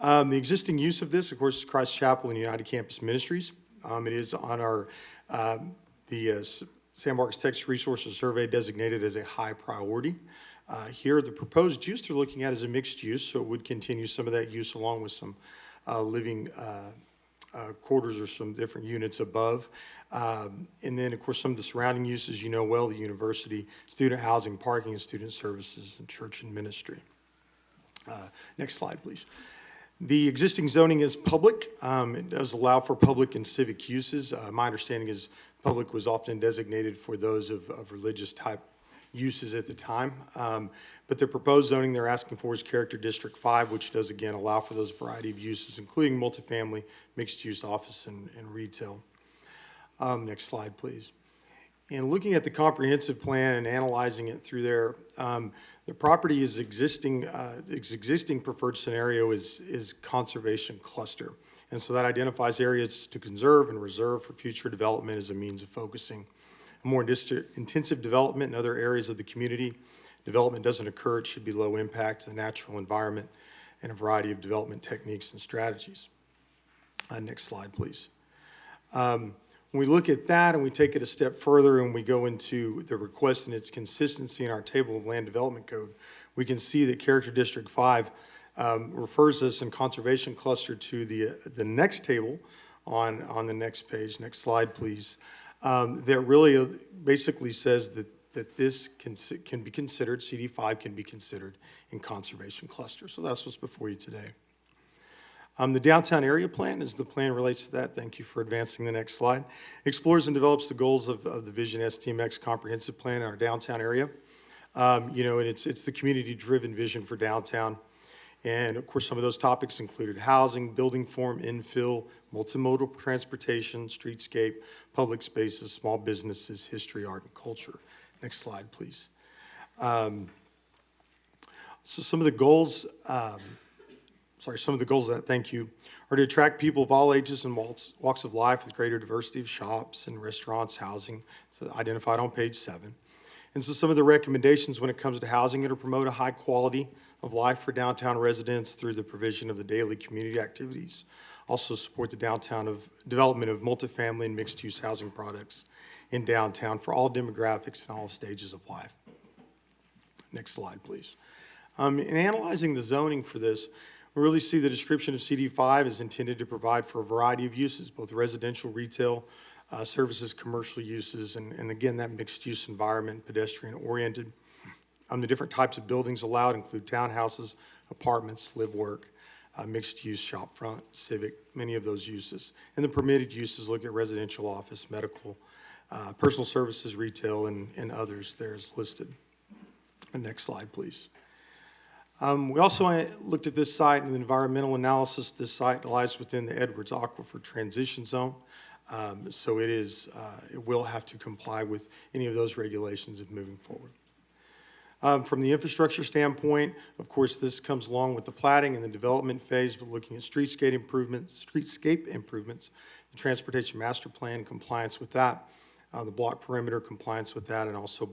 The existing use of this, of course, is Christ Chapel and United Campus Ministries. It is on our, San Marcos Texas Resources Survey designated as a high priority. Here, the proposed use they're looking at is a mixed use, so it would continue some of that use along with some living quarters or some different units above. And then, of course, some of the surrounding uses, you know well, the university, student housing, parking, and student services, and church and ministry. Next slide, please. The existing zoning is public. It does allow for public and civic uses. My understanding is public was often designated for those of religious type uses at the time. But the proposed zoning they're asking for is Character District 5, which does again allow for those variety of uses, including multifamily, mixed-use office, and retail. Next slide, please. And looking at the comprehensive plan and analyzing it through there, the property is existing, its existing preferred scenario is conservation cluster. And so that identifies areas to conserve and reserve for future development as a means of focusing. A more intensive development in other areas of the community. Development doesn't occur, it should be low impact to the natural environment and a variety of development techniques and strategies. Next slide, please. When we look at that and we take it a step further and we go into the request and its consistency in our table of land development code, we can see that Character District 5 refers us in conservation cluster to the next table on the next page. Next slide, please. That really basically says that this can be considered, CD5 can be considered in conservation cluster. So that's what's before you today. The downtown area plan, as the plan relates to that, thank you for advancing the next slide, explores and develops the goals of the Vision STMX comprehensive plan in our downtown area. And it's the community-driven vision for downtown. And of course, some of those topics included housing, building form, infill, multimodal transportation, streetscape, public spaces, small businesses, history, art, and culture. Next slide, please. So some of the goals, thank you, are to attract people of all ages and walks of life with greater diversity of shops and restaurants, housing, so identified on page 7. And so some of the recommendations when it comes to housing are to promote a high quality of life for downtown residents through the provision of the daily community activities. Also support the development of multifamily and mixed-use housing products in downtown for all demographics and all stages of life. Next slide, please. In analyzing the zoning for this, we really see the description of CD5 is intended to provide for a variety of uses, both residential, retail, services, commercial uses, and again, that mixed-use environment, pedestrian-oriented. The different types of buildings allowed include townhouses, apartments, live-work, mixed-use shopfront, civic, many of those uses. And the permitted uses look at residential, office, medical, personal services, retail, and others there is listed. Next slide, please. We also looked at this site and the environmental analysis. This site lies within the Edwards Aquifer Transition Zone. So it will have to comply with any of those regulations of moving forward. From the infrastructure standpoint, of course, this comes along with the platting and the development phase, but looking at streetscape improvements, the transportation master plan compliance with that, the block perimeter compliance with that, and also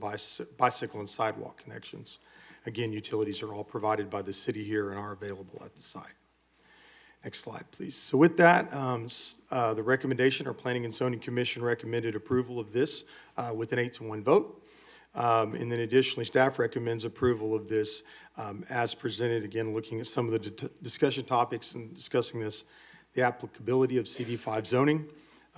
bicycle and sidewalk connections. Again, utilities are all provided by the city here and are available at the site. Next slide, please. So with that, the recommendation, our Planning and Zoning Commission recommended approval of this with an 8-to-1 vote. And then additionally, staff recommends approval of this as presented, again, looking at some of the discussion topics and discussing this, the applicability of CD5 zoning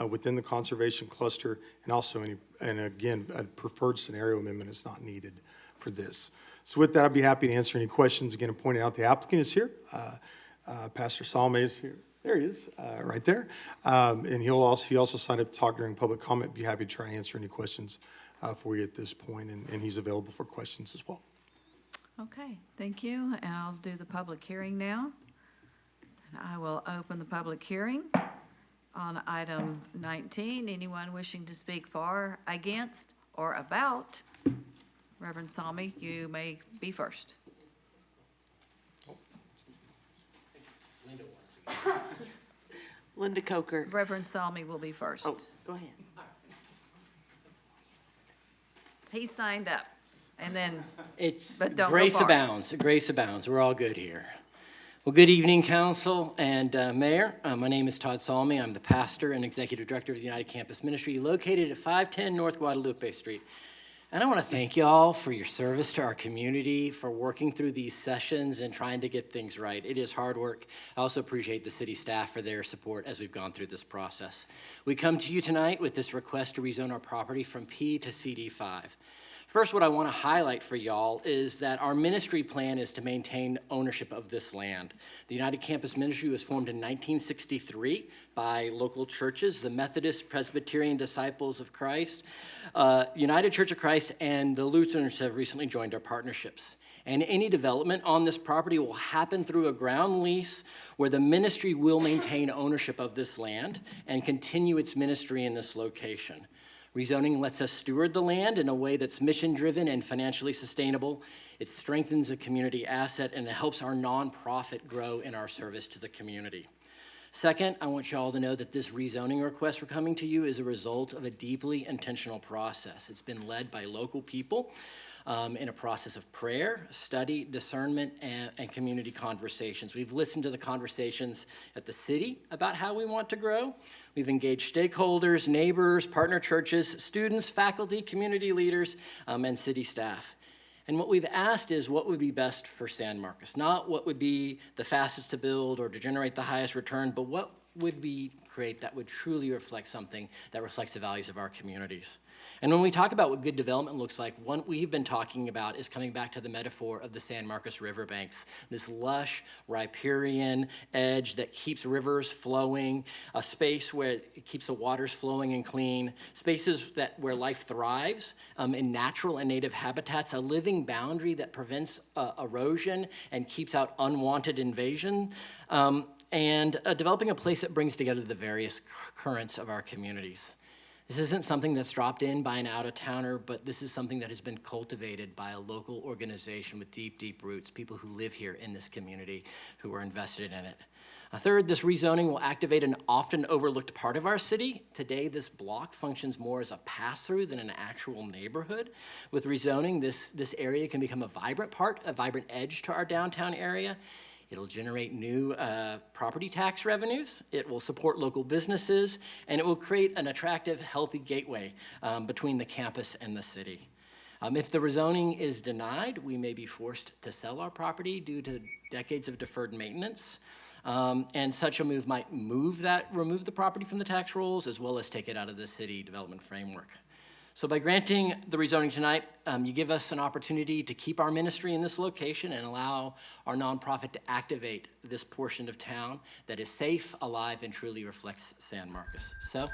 within the conservation cluster, and also, again, a preferred scenario amendment is not needed for this. So with that, I'd be happy to answer any questions. Again, I'm pointing out the applicant is here. Pastor Salme is here. There he is, right there. And he also signed up to talk during public comment. Be happy to try and answer any questions for you at this point, and he's available for questions as well. Okay, thank you, and I'll do the public hearing now. And I will open the public hearing on item 19. Anyone wishing to speak for, against, or about? Reverend Salme, you may be first. Linda Coker. Reverend Salme will be first. Oh, go ahead. He signed up, and then, It's but don't go grace far. abounds, grace abounds. We're all good here. Well, good evening, council and mayor. My name is Todd Salme. I'm the pastor and executive director of the United Campus Ministry located at 510 North Guadalupe Street. And I want to thank you all for your service to our community, for working through these sessions and trying to get things right. It is hard work. I also appreciate the city staff for their support as we've gone through this process. We come to you tonight with this request to rezone our property from P to CD5. First, what I want to highlight for y'all is that our ministry plan is to maintain ownership of this land. The United Campus Ministry was formed in 1963 by local churches, the Methodist Presbyterian Disciples of Christ, United Church of Christ, and the Lutherans have recently joined our partnerships. And any development on this property will happen through a ground lease where the ministry will maintain ownership of this land and continue its ministry in this location. Rezoning lets us steward the land in a way that's mission-driven and financially sustainable. It strengthens a community asset, and it helps our nonprofit grow in our service to the community. Second, I want you all to know that this rezoning request we're coming to you is a result of a deeply intentional process. It's been led by local people in a process of prayer, study, discernment, and community conversations. We've listened to the conversations at the city about how we want to grow. We've engaged stakeholders, neighbors, partner churches, students, faculty, community leaders, and city staff. And what we've asked is what would be best for San Marcos, not what would be the fastest to build or to generate the highest return, but what would we create that would truly reflect something that reflects the values of our communities. And when we talk about what good development looks like, one we've been talking about is coming back to the metaphor of the San Marcos riverbanks, this lush riparian edge that keeps rivers flowing, a space where it keeps the waters flowing and clean, spaces where life thrives in natural and native habitats, a living boundary that prevents erosion and keeps out unwanted invasion, and developing a place that brings together the various currents of our communities. This isn't something that's dropped in by an out-of-towner, but this is something that has been cultivated by a local organization with deep, deep roots, people who live here in this community who are invested in it. Third, this rezoning will activate an often overlooked part of our city. Today, this block functions more as a pass-through than an actual neighborhood. With rezoning, this area can become a vibrant edge to our downtown area. It'll generate new property tax revenues, it will support local businesses, and it will create an attractive, healthy gateway between the campus and the city. If the rezoning is denied, we may be forced to sell our property due to decades of deferred maintenance. And such a move might remove the property from the tax rolls, as well as take it out of the city development framework. So by granting the rezoning tonight, you give us an opportunity to keep our ministry in this location and allow our nonprofit to activate this portion of town that is safe, alive, and truly reflects San Marcos. So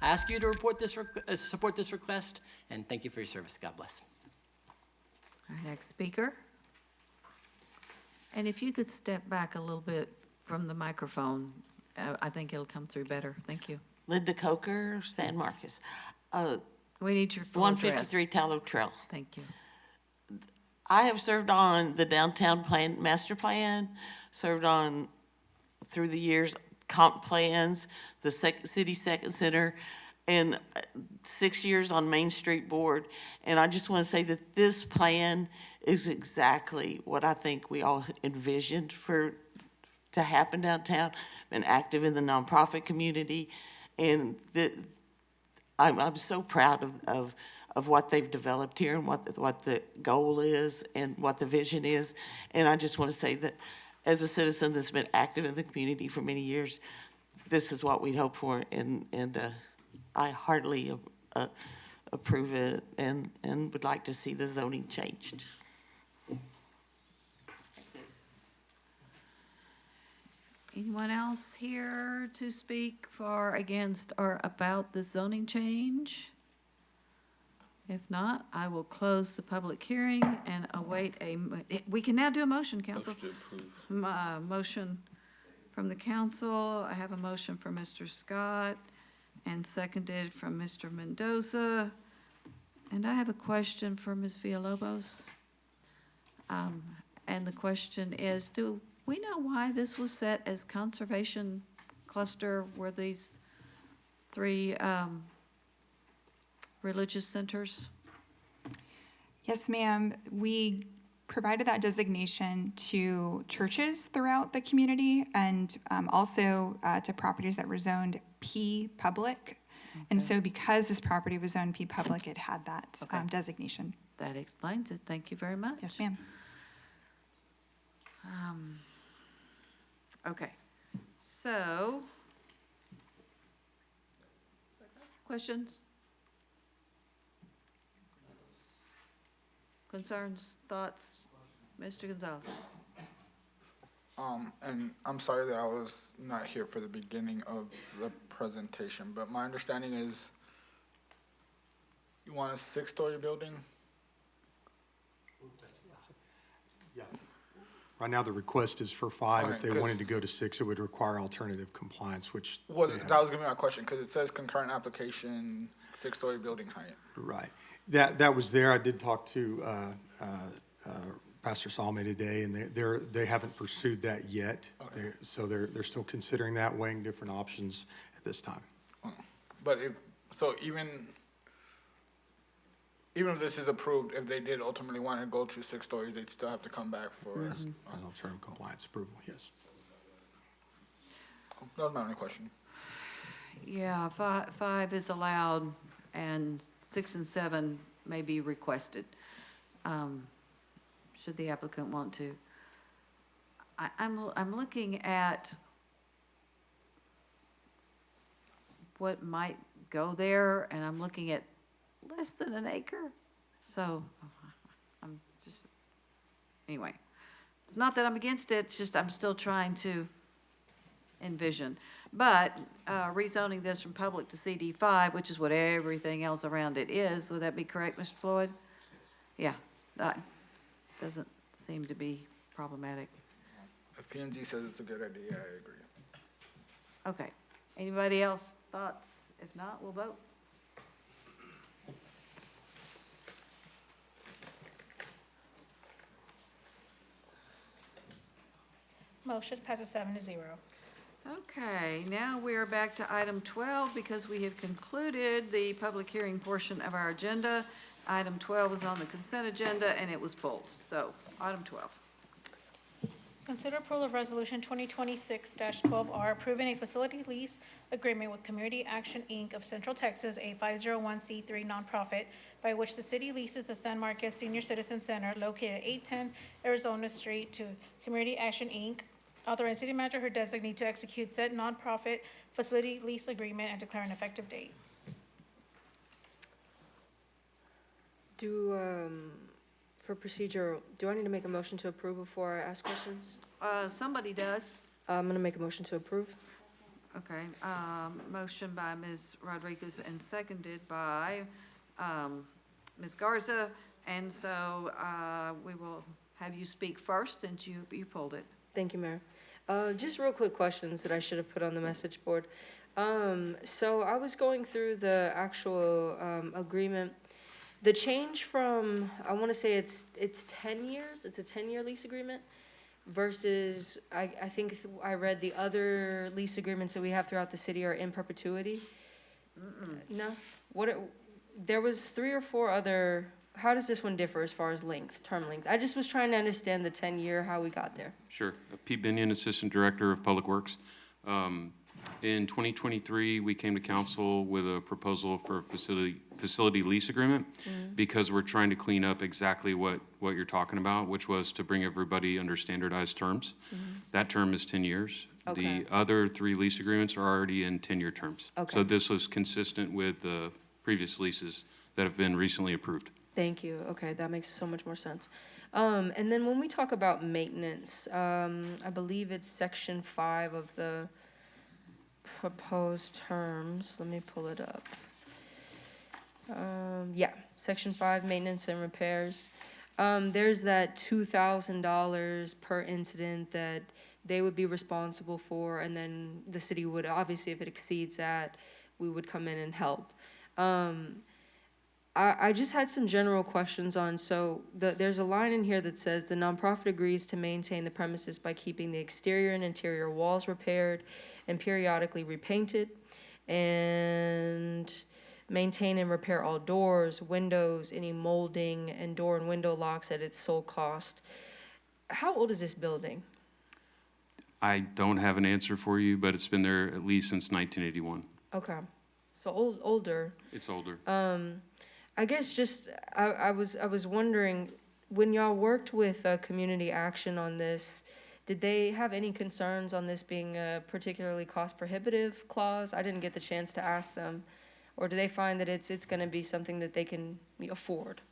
I ask you to support this request, and thank you for your service. God bless. Our next speaker. And if you could step back a little bit from the microphone, I think it'll come through better. Thank you. Linda Coker, San Marcos. We need your full address. 153 Tallow Trail. Thank you. I have served on the downtown plan, master plan, served on, through the years, comp plans, the city second center, and 6 years on Main Street Board. And I just want to say that this plan is exactly what I think we all envisioned to happen downtown. Been active in the nonprofit community, and I'm so proud of what they've developed here and what the goal is and what the vision is. And I just want to say that as a citizen that's been active in the community for many years, this is what we'd hope for, and I heartily approve it and would like to see the zoning changed. Anyone else here to speak for, against, or about the zoning change? If not, I will close the public hearing and await we can now do a motion, council. Motion to approve. Motion from the council. I have a motion from Mr. Scott and seconded from Mr. Mendoza. And I have a question for Ms. Villalobos. And the question is, do we know why this was set as conservation cluster? Were these three religious centers? Yes, ma'am. We provided that designation to churches throughout the community and also to properties that were zoned P public. Okay. And so because this property was zoned P public, it had that designation. That explains it. Thank you very much. Yes, ma'am. Okay, so, questions? concerns, thoughts? Mr. Gonzalez? And I'm sorry that I was not here for the beginning of the presentation, but my understanding is you want a 6-story building? Yeah. Right now, the request is for 5. If Okay, they wanted to 'cause- go to 6, it would require alternative compliance, which Well, they have. that was gonna be my question, because it says concurrent application, 6-story building height. Right. That was there. I did talk to Pastor Salme today, and they haven't pursued that yet. So they're still considering that, weighing different options at this time. But even if this is approved, if they did ultimately want to go to 6 stories, they'd still have to come back for us. An alternative compliance approval, yes. That was my only question. Yeah, 5 is allowed, and 6 and 7 may be requested, should the applicant want to. I'm looking at what might go there, and I'm looking at less than an acre. So I'm just, anyway, it's not that I'm against it, it's just I'm still trying to envision. But rezoning this from public to CD5, which is what everything else around it is, would that be correct, Mr. Floyd? Yeah, that doesn't seem to be problematic. If P&Z says it's a good idea, I agree. Okay, anybody else thoughts? If not, we'll vote. Motion passes 7-0. Okay, now we're back to item 12 because we have concluded the public hearing portion of our agenda. Item 12 is on the consent agenda and it was pulled. So, item 12. Consider approval of Resolution 2026-12R, approving a facility lease agreement with Community Action, Inc. of Central Texas, a 501c3 nonprofit, by which the city leases the San Marcos Senior Citizen Center located at 810 Arizona Street to Community Action, Inc., authorize city manager or designee to execute said nonprofit facility lease agreement and declare an effective date. For procedure, do I need to make a motion to approve before I ask questions? Somebody does. I'm gonna make a motion to approve. Okay, motion by Ms. Rodriguez and seconded by Ms. Garza. And so we will have you speak first, since you pulled it. Thank you, Mayor. Just real quick questions that I should have put on the message board. So I was going through the actual agreement. The change from, I want to say it's 10 years, it's a 10-year lease agreement versus, I think I read the other lease agreements that we have throughout the city are in perpetuity. No? There was 3 or 4 other, how does this one differ as far as length, term length? I just was trying to understand the 10-year, how we got there. Sure. Pete Binion, Assistant Director of Public Works. In 2023, we came to council with a proposal for a facility lease agreement because we're trying to clean up exactly what you're talking about, which was to bring everybody under standardized terms. That term is 10 years. Okay. The other 3 lease agreements are already in 10-year terms. Okay. So this was consistent with the previous leases that have been recently approved. Thank you. Okay, that makes so much more sense. And then when we talk about maintenance, I believe it's section 5 of the proposed terms. Let me pull it up. Yeah, section 5, maintenance and repairs. There's that $2,000 per incident that they would be responsible for, and then the city would, obviously, if it exceeds that, we would come in and help. I just had some general questions on, so there's a line in here that says the nonprofit agrees to maintain the premises by keeping the exterior and interior walls repaired and periodically repainted, and maintain and repair all doors, windows, any molding, and door and window locks at its sole cost. How old is this building? I don't have an answer for you, but it's been there at least since 1981. Okay, so older. It's older. I guess just, I was wondering, when y'all worked with Community Action on this, did they have any concerns on this being a particularly cost prohibitive clause? I didn't get the chance to ask them. Or do they find that it's gonna be something that they can afford?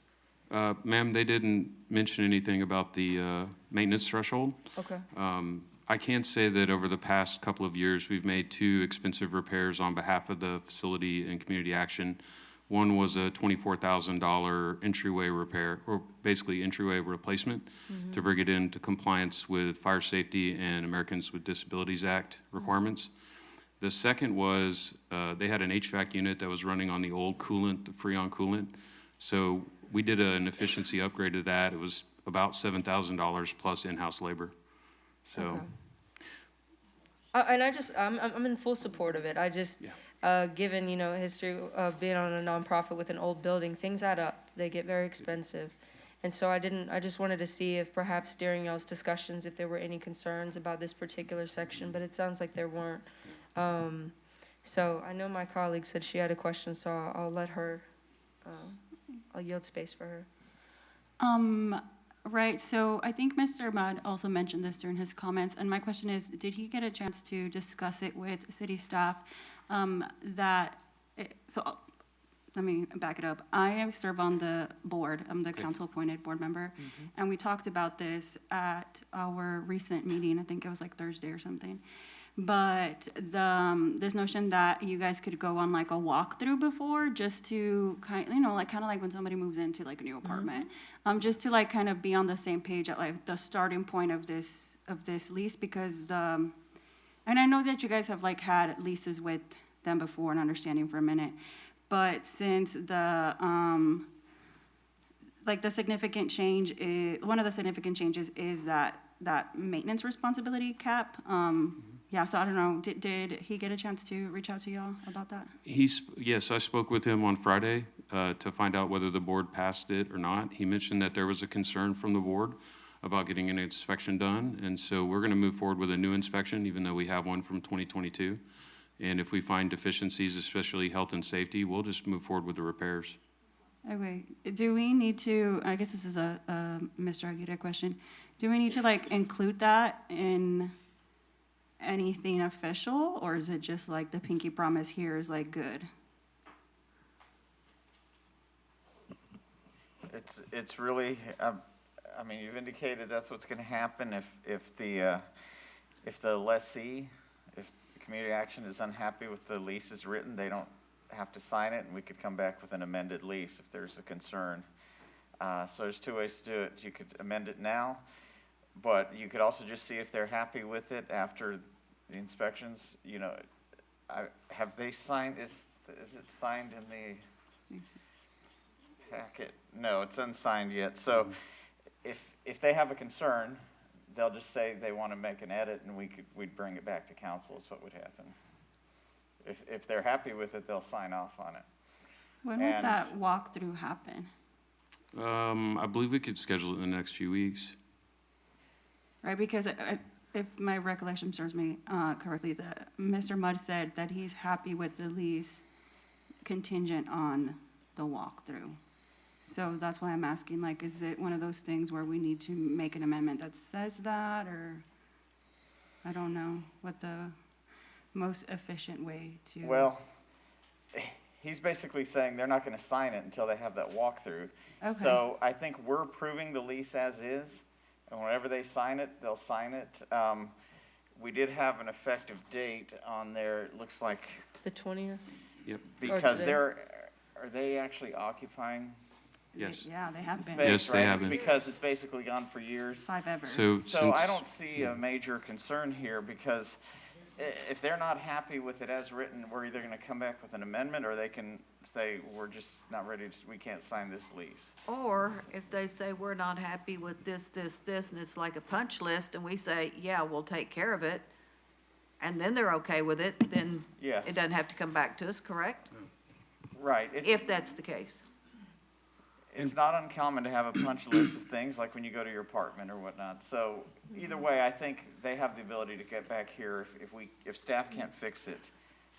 Ma'am, they didn't mention anything about the maintenance threshold. Okay. I can say that over the past couple of years, we've made 2 expensive repairs on behalf of the facility and community action. One was a $24,000 entryway repair, or basically entryway replacement, to bring it into compliance with Fire Safety and Americans with Disabilities Act requirements. The second was, they had an HVAC unit that was running on the old coolant, the Freon coolant. So we did an efficiency upgrade to that. It was about $7,000 plus in-house labor. So, Okay. And I'm in full support of it. I just, given, you know, history of being on a nonprofit with an old building, things add up. They get very expensive. And so I just wanted to see if perhaps during y'all's discussions, if there were any concerns about this particular section, but it sounds like there weren't. So I know my colleague said she had a question, so I'll let her, I'll yield space for her. Right, so I think Mr. Mudd also mentioned this during his comments, and my question is, did he get a chance to discuss it with city staff? Let me back it up. I serve on the board, I'm the council-appointed board member, and we talked about this at our recent meeting, I think it was like Thursday or something. But this notion that you guys could go on like a walkthrough before, just to kind of like when somebody moves into like a new apartment, just to like kind of be on the same page at like the starting point of this lease, because and I know that you guys have like had leases with them before and understanding for a minute, but since the like the significant change is, one of the significant changes is that maintenance responsibility cap. Yeah, so I don't know, did he get a chance to reach out to y'all about that? Yes, I spoke with him on Friday to find out whether the board passed it or not. He mentioned that there was a concern from the board about getting an inspection done, and so we're going to move forward with a new inspection, even though we have one from 2022. And if we find deficiencies, especially health and safety, we'll just move forward with the repairs. Okay, do we need to, I guess this is a Mr. Aguirre question, do we need to like include that in anything official, or is it just like the pinky promise here is like good? It's really, I mean, you've indicated that's what's gonna happen if the lessee, if the community action is unhappy with the lease as written, they don't have to sign it, and we could come back with an amended lease if there's a concern. So there's 2 ways to do it. You could amend it now, but you could also just see if they're happy with it after the inspections. You know, have they signed, is it signed in the packet? No, it's unsigned yet. So if they have a concern, they'll just say they want to make an edit, and we'd bring it back to council is what would happen. If they're happy with it, they'll sign off on it. When would that walkthrough happen? I believe we could schedule it in the next few weeks. Right, because if my recollection serves me correctly, that Mr. Mudd said that he's happy with the lease contingent on the walkthrough. So that's why I'm asking, like, is it one of those things where we need to make an amendment that says that, or I don't know what the most efficient way to? Well, he's basically saying they're not gonna sign it until they have that walkthrough. Okay. So I think we're approving the lease as is, and whenever they sign it, they'll sign it. We did have an effective date on there, it looks like, The 20th? Yep. because today? are they actually occupying Yes. Yeah, they have been. space, Yes, they right? have It's been. because it's basically gone for years. Five ever. So So I since- don't see a major concern here, because if they're not happy with it as written, we're either gonna come back with an amendment, or they can say, we're just not ready to, we can't sign this lease. Or if they say, we're not happy with this, and it's like a punch list, and we say, yeah, we'll take care of it, and then they're okay with it, then Yes. it doesn't have to come back to us, correct? Right. If that's the case. It's not uncommon to have a punch list of things, like when you go to your apartment or whatnot. So either way, I think they have the ability to get back here if staff can't fix it.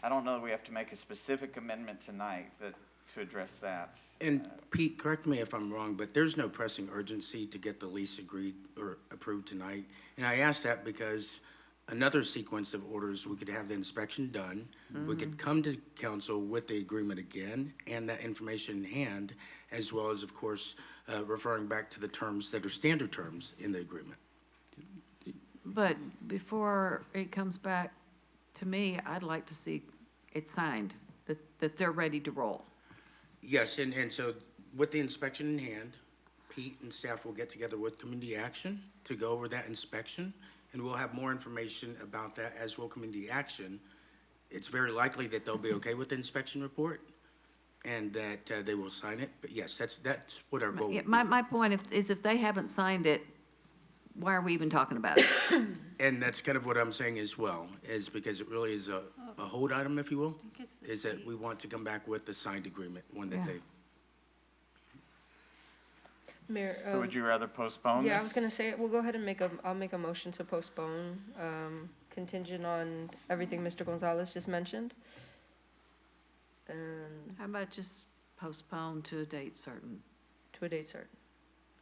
I don't know that we have to make a specific amendment tonight to address that. And Pete, correct me if I'm wrong, but there's no pressing urgency to get the lease agreed or approved tonight. And I ask that because another sequence of orders, we could have the inspection done. We could come to council with the agreement again and that information in hand, as well as, of course, referring back to the terms that are standard terms in the agreement. But before it comes back to me, I'd like to see it signed, that they're ready to roll. Yes, and so with the inspection in hand, Pete and staff will get together with Community Action to go over that inspection, and we'll have more information about that as will Community Action. It's very likely that they'll be okay with the inspection report and that they will sign it, but yes, that's what our goal Yeah, would be. my point is if they haven't signed it, why are we even talking about it? And that's kind of what I'm saying as well, is because it really is a hold item, if you will, is that we want to come back with the signed agreement, one that Yeah. they. Mayor, So would you rather postpone this? yeah, I was gonna say, we'll go ahead and I'll make a motion to postpone, contingent on everything Mr. Gonzalez just mentioned. And How about just postpone to a date certain? to a date certain.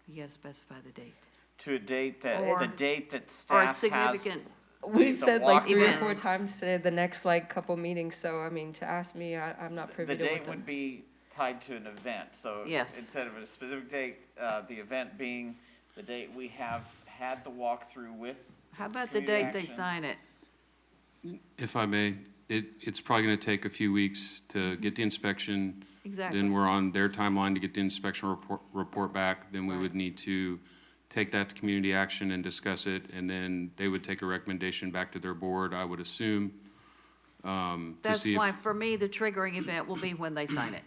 You gotta specify the date. To a date that, Or- the date that or a staff has. significant- We've the said like 3 or walkthrough. 4 times today, the next like couple meetings, so I mean, to ask me, I'm not privy The to what date the. would be tied to an event, so. Yes. Instead of a specific date, the event being the date we have had the walkthrough with. How about the Community date they action. sign it? If I may, it's probably gonna take a few weeks to get the inspection. Exactly. Then we're on their timeline to get the inspection report back. Then we Right. would need to take that to community action and discuss it. And then they would take a recommendation back to their board, I would assume, to That's see why, if. for me, the triggering event will be when they sign it.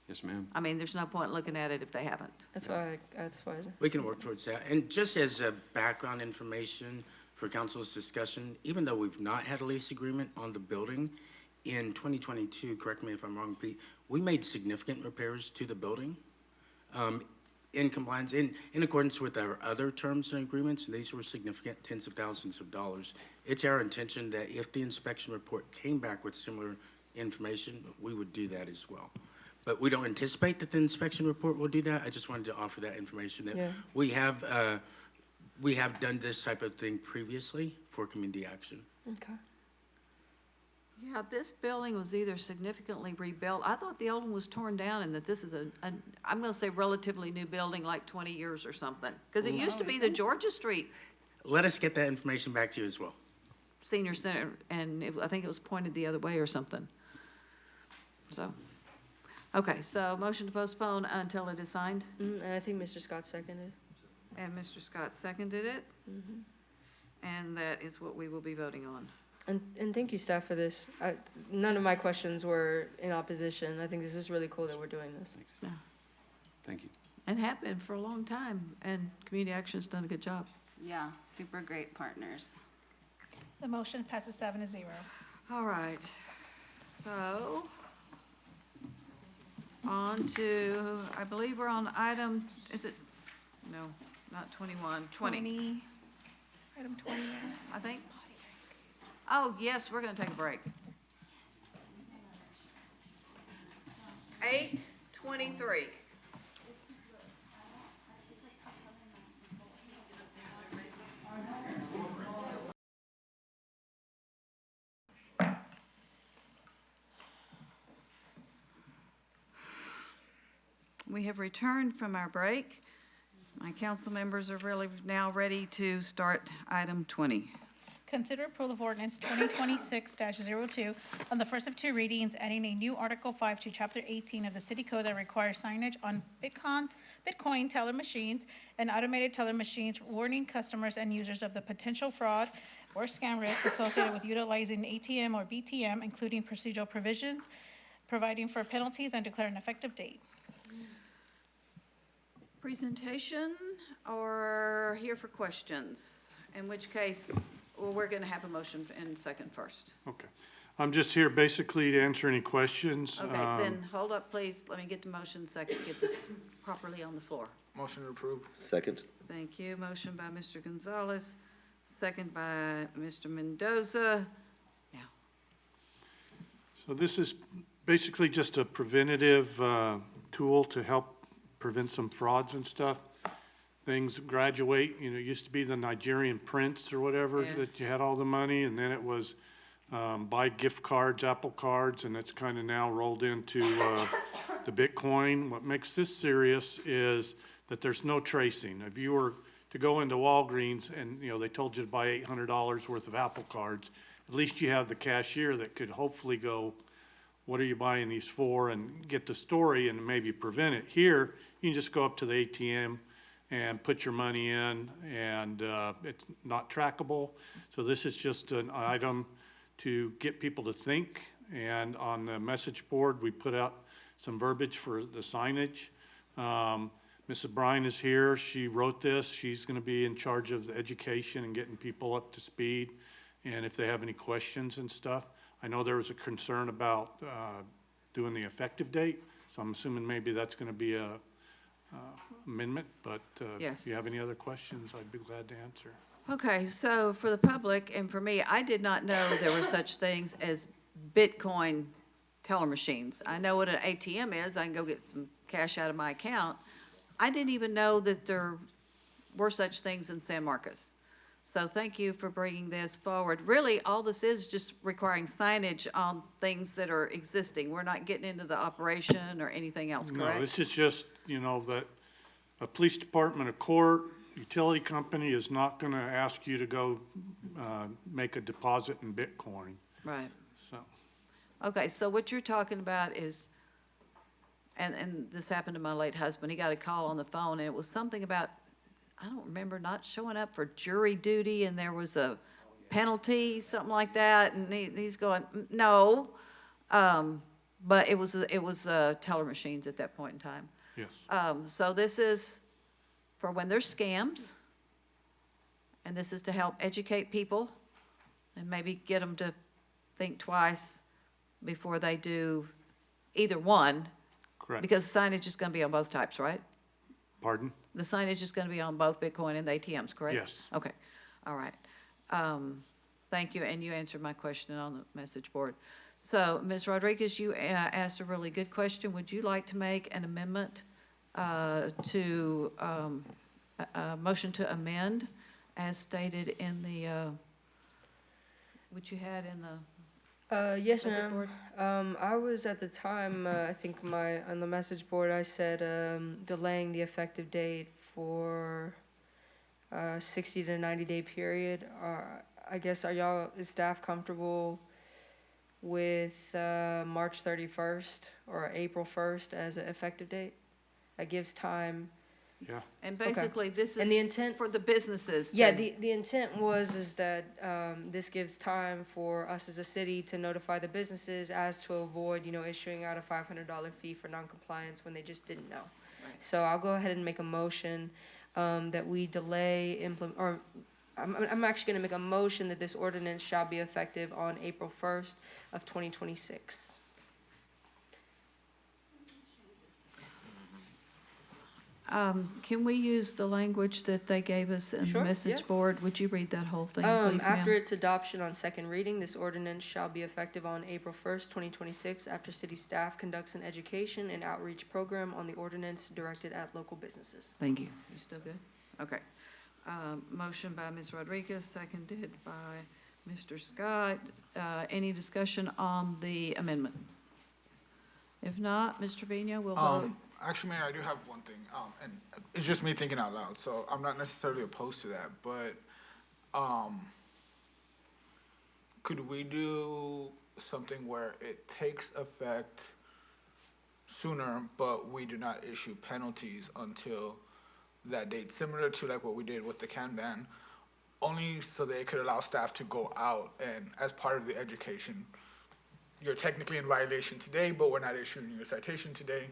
Yes, ma'am. I mean, there's no point looking at it if they haven't. That's why, that's why. We can work towards that. And just as a background information for council's discussion, even though we've not had a lease agreement on the building, in 2022, correct me if I'm wrong, Pete, we made significant repairs to the building in compliance, in accordance with our other terms and agreements, and these were significant, tens of thousands of dollars. It's our intention that if the inspection report came back with similar information, we would do that as well. But we don't anticipate that the inspection report will do that. I just wanted to offer that information that Yeah. we have done this type of thing previously for community action. Okay. Yeah, this building was either significantly rebuilt. I thought the old one was torn down and that this is I'm gonna say relatively new building, like 20 years or something. Because it used to be the Georgia Street Let us get that information back to you as well. Senior Center, and I think it was pointed the other way or something. So, okay, so motion to postpone until it is signed, And I think Mr. Scott seconded. and Mr. Scott seconded it, and that is what we will be voting on. And thank you, staff, for this. None of my questions were in opposition. I think this is really cool that we're doing this. Yeah. Thank you. And have been for a long time, and Community Action's done a good job. Yeah, super great partners. The motion passes 7-0. All right, so, on to, I believe we're on item, is it, no, not 21, 20, Item 20. I think. Oh, yes, we're gonna take a break. 8:23. We have returned from our break. My council members are really now ready to start item 20. Consider approval of ordinance 2026-02 on the first of 2 readings, adding a new Article 5 to Chapter 18 of the City Code that requires signage on Bitcoin teller machines and automated teller machines, warning customers and users of the potential fraud or scam risk associated with utilizing ATM or BTM, including procedural provisions, providing for penalties, and declare an effective date. Presentation or here for questions? In which case, well, we're going to have a motion in second first. Okay. I'm just here basically to answer any questions. Okay, then hold up, please. Let me get the motion second, get this properly on the floor. Motion to approve. Second. Thank you. Motion by Mr. Gonzalez, second by Mr. Mendoza. So this is basically just a preventative tool to help prevent some frauds and stuff. Things graduate, it used to be the Nigerian prince or whatever, Yeah. that you had all the money, and then it was buy gift cards, Apple cards, and it's kind of now rolled into the Bitcoin. What makes this serious is that there's no tracing. If you were to go into Walgreens and, they told you to buy $800 worth of Apple cards, at least you have the cashier that could hopefully go, what are you buying these for, and get the story and maybe prevent it. Here, you can just go up to the ATM and put your money in, and it's not trackable. So this is just an item to get people to think. And on the message board, we put out some verbiage for the signage. Mrs. Bryan is here. She wrote this. She's going to be in charge of the education and getting people up to speed. And if they have any questions and stuff, I know there was a concern about doing the effective date. So I'm assuming maybe that's going to be a amendment. But Yes. if you have any other questions, I'd be glad to answer. Okay, so for the public and for me, I did not know there were such things as Bitcoin teller machines. I know what an ATM is. I can go get some cash out of my account. I didn't even know that there were such things in San Marcos. So thank you for bringing this forward. Really, all this is just requiring signage on things that are existing. We're not getting into the operation or anything else, correct? No, this is just, that a police department, a court, utility company is not gonna ask you to go, make a deposit in Bitcoin, Right. so. Okay, so what you're talking about is, and this happened to my late husband, he got a call on the phone, and it was something about, I don't remember, not showing up for jury duty, and there was a penalty, something like that, and he's going, no. But it was teller machines at that point in time. Yes. So this is for when there's scams, and this is to help educate people and maybe get them to think twice before they do either one. Correct. Because signage is going to be on both types, right? Pardon? The signage is going to be on both Bitcoin and the ATMs, correct? Yes. Okay, all right. Thank you, and you answered my question on the message board. So, Ms. Rodriguez, you asked a really good question. Would you like to make an amendment to, a motion to amend as stated in the, what you had in the Yes, message ma'am. board? I was at the time, I think on the message board, I said, delaying the effective date for 60 to 90-day period. I guess, is staff comfortable with March 31st or April 1st as an effective date? That gives time. Yeah. And basically, this And the is intent for the businesses. Yeah, to- the intent is that this gives time for us as a city to notify the businesses as to avoid, issuing out a $500 fee for noncompliance when they just didn't know. So I'll go ahead and make a motion that we delay I'm actually gonna make a motion that this ordinance shall be effective on April 1st of 2026. Can we use the language that they gave us in the Sure, message yeah. board? Would you read that whole thing, please, ma'am? After its adoption on second reading, this ordinance shall be effective on April 1st, 2026, after city staff conducts an education and outreach program on the ordinance directed at local businesses. Thank you. You still good? Okay. Motion by Ms. Rodriguez, seconded by Mr. Scott. Any discussion on the amendment? If not, Mr. Trevino, we'll vote. Actually, Mayor, I do have one thing, and it's just me thinking out loud, so I'm not necessarily opposed to that, but, could we do something where it takes effect sooner, but we do not issue penalties until that date, similar to like what we did with the can ban, only so they could allow staff to go out and as part of the education, you're technically in violation today, but we're not issuing you a citation today.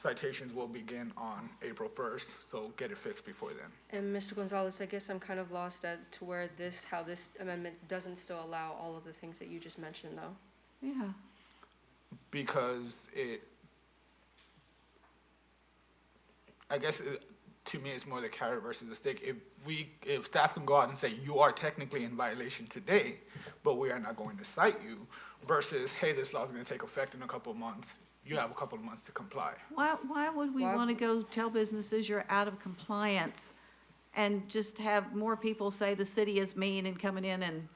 Citations will begin on April 1st, so get it fixed before then. And Mr. Gonzalez, I guess I'm kind of lost to where how this amendment doesn't still allow all of the things that you just mentioned, though. Yeah. Because to me, it's more the carrot versus the stick. If staff can go out and say, you are technically in violation today, but we are not going to cite you, versus, hey, this law is gonna take effect in a couple of months, you have a couple of months to comply. Why would we want to go tell businesses you're out of compliance and just have more people say the city is mean and coming in and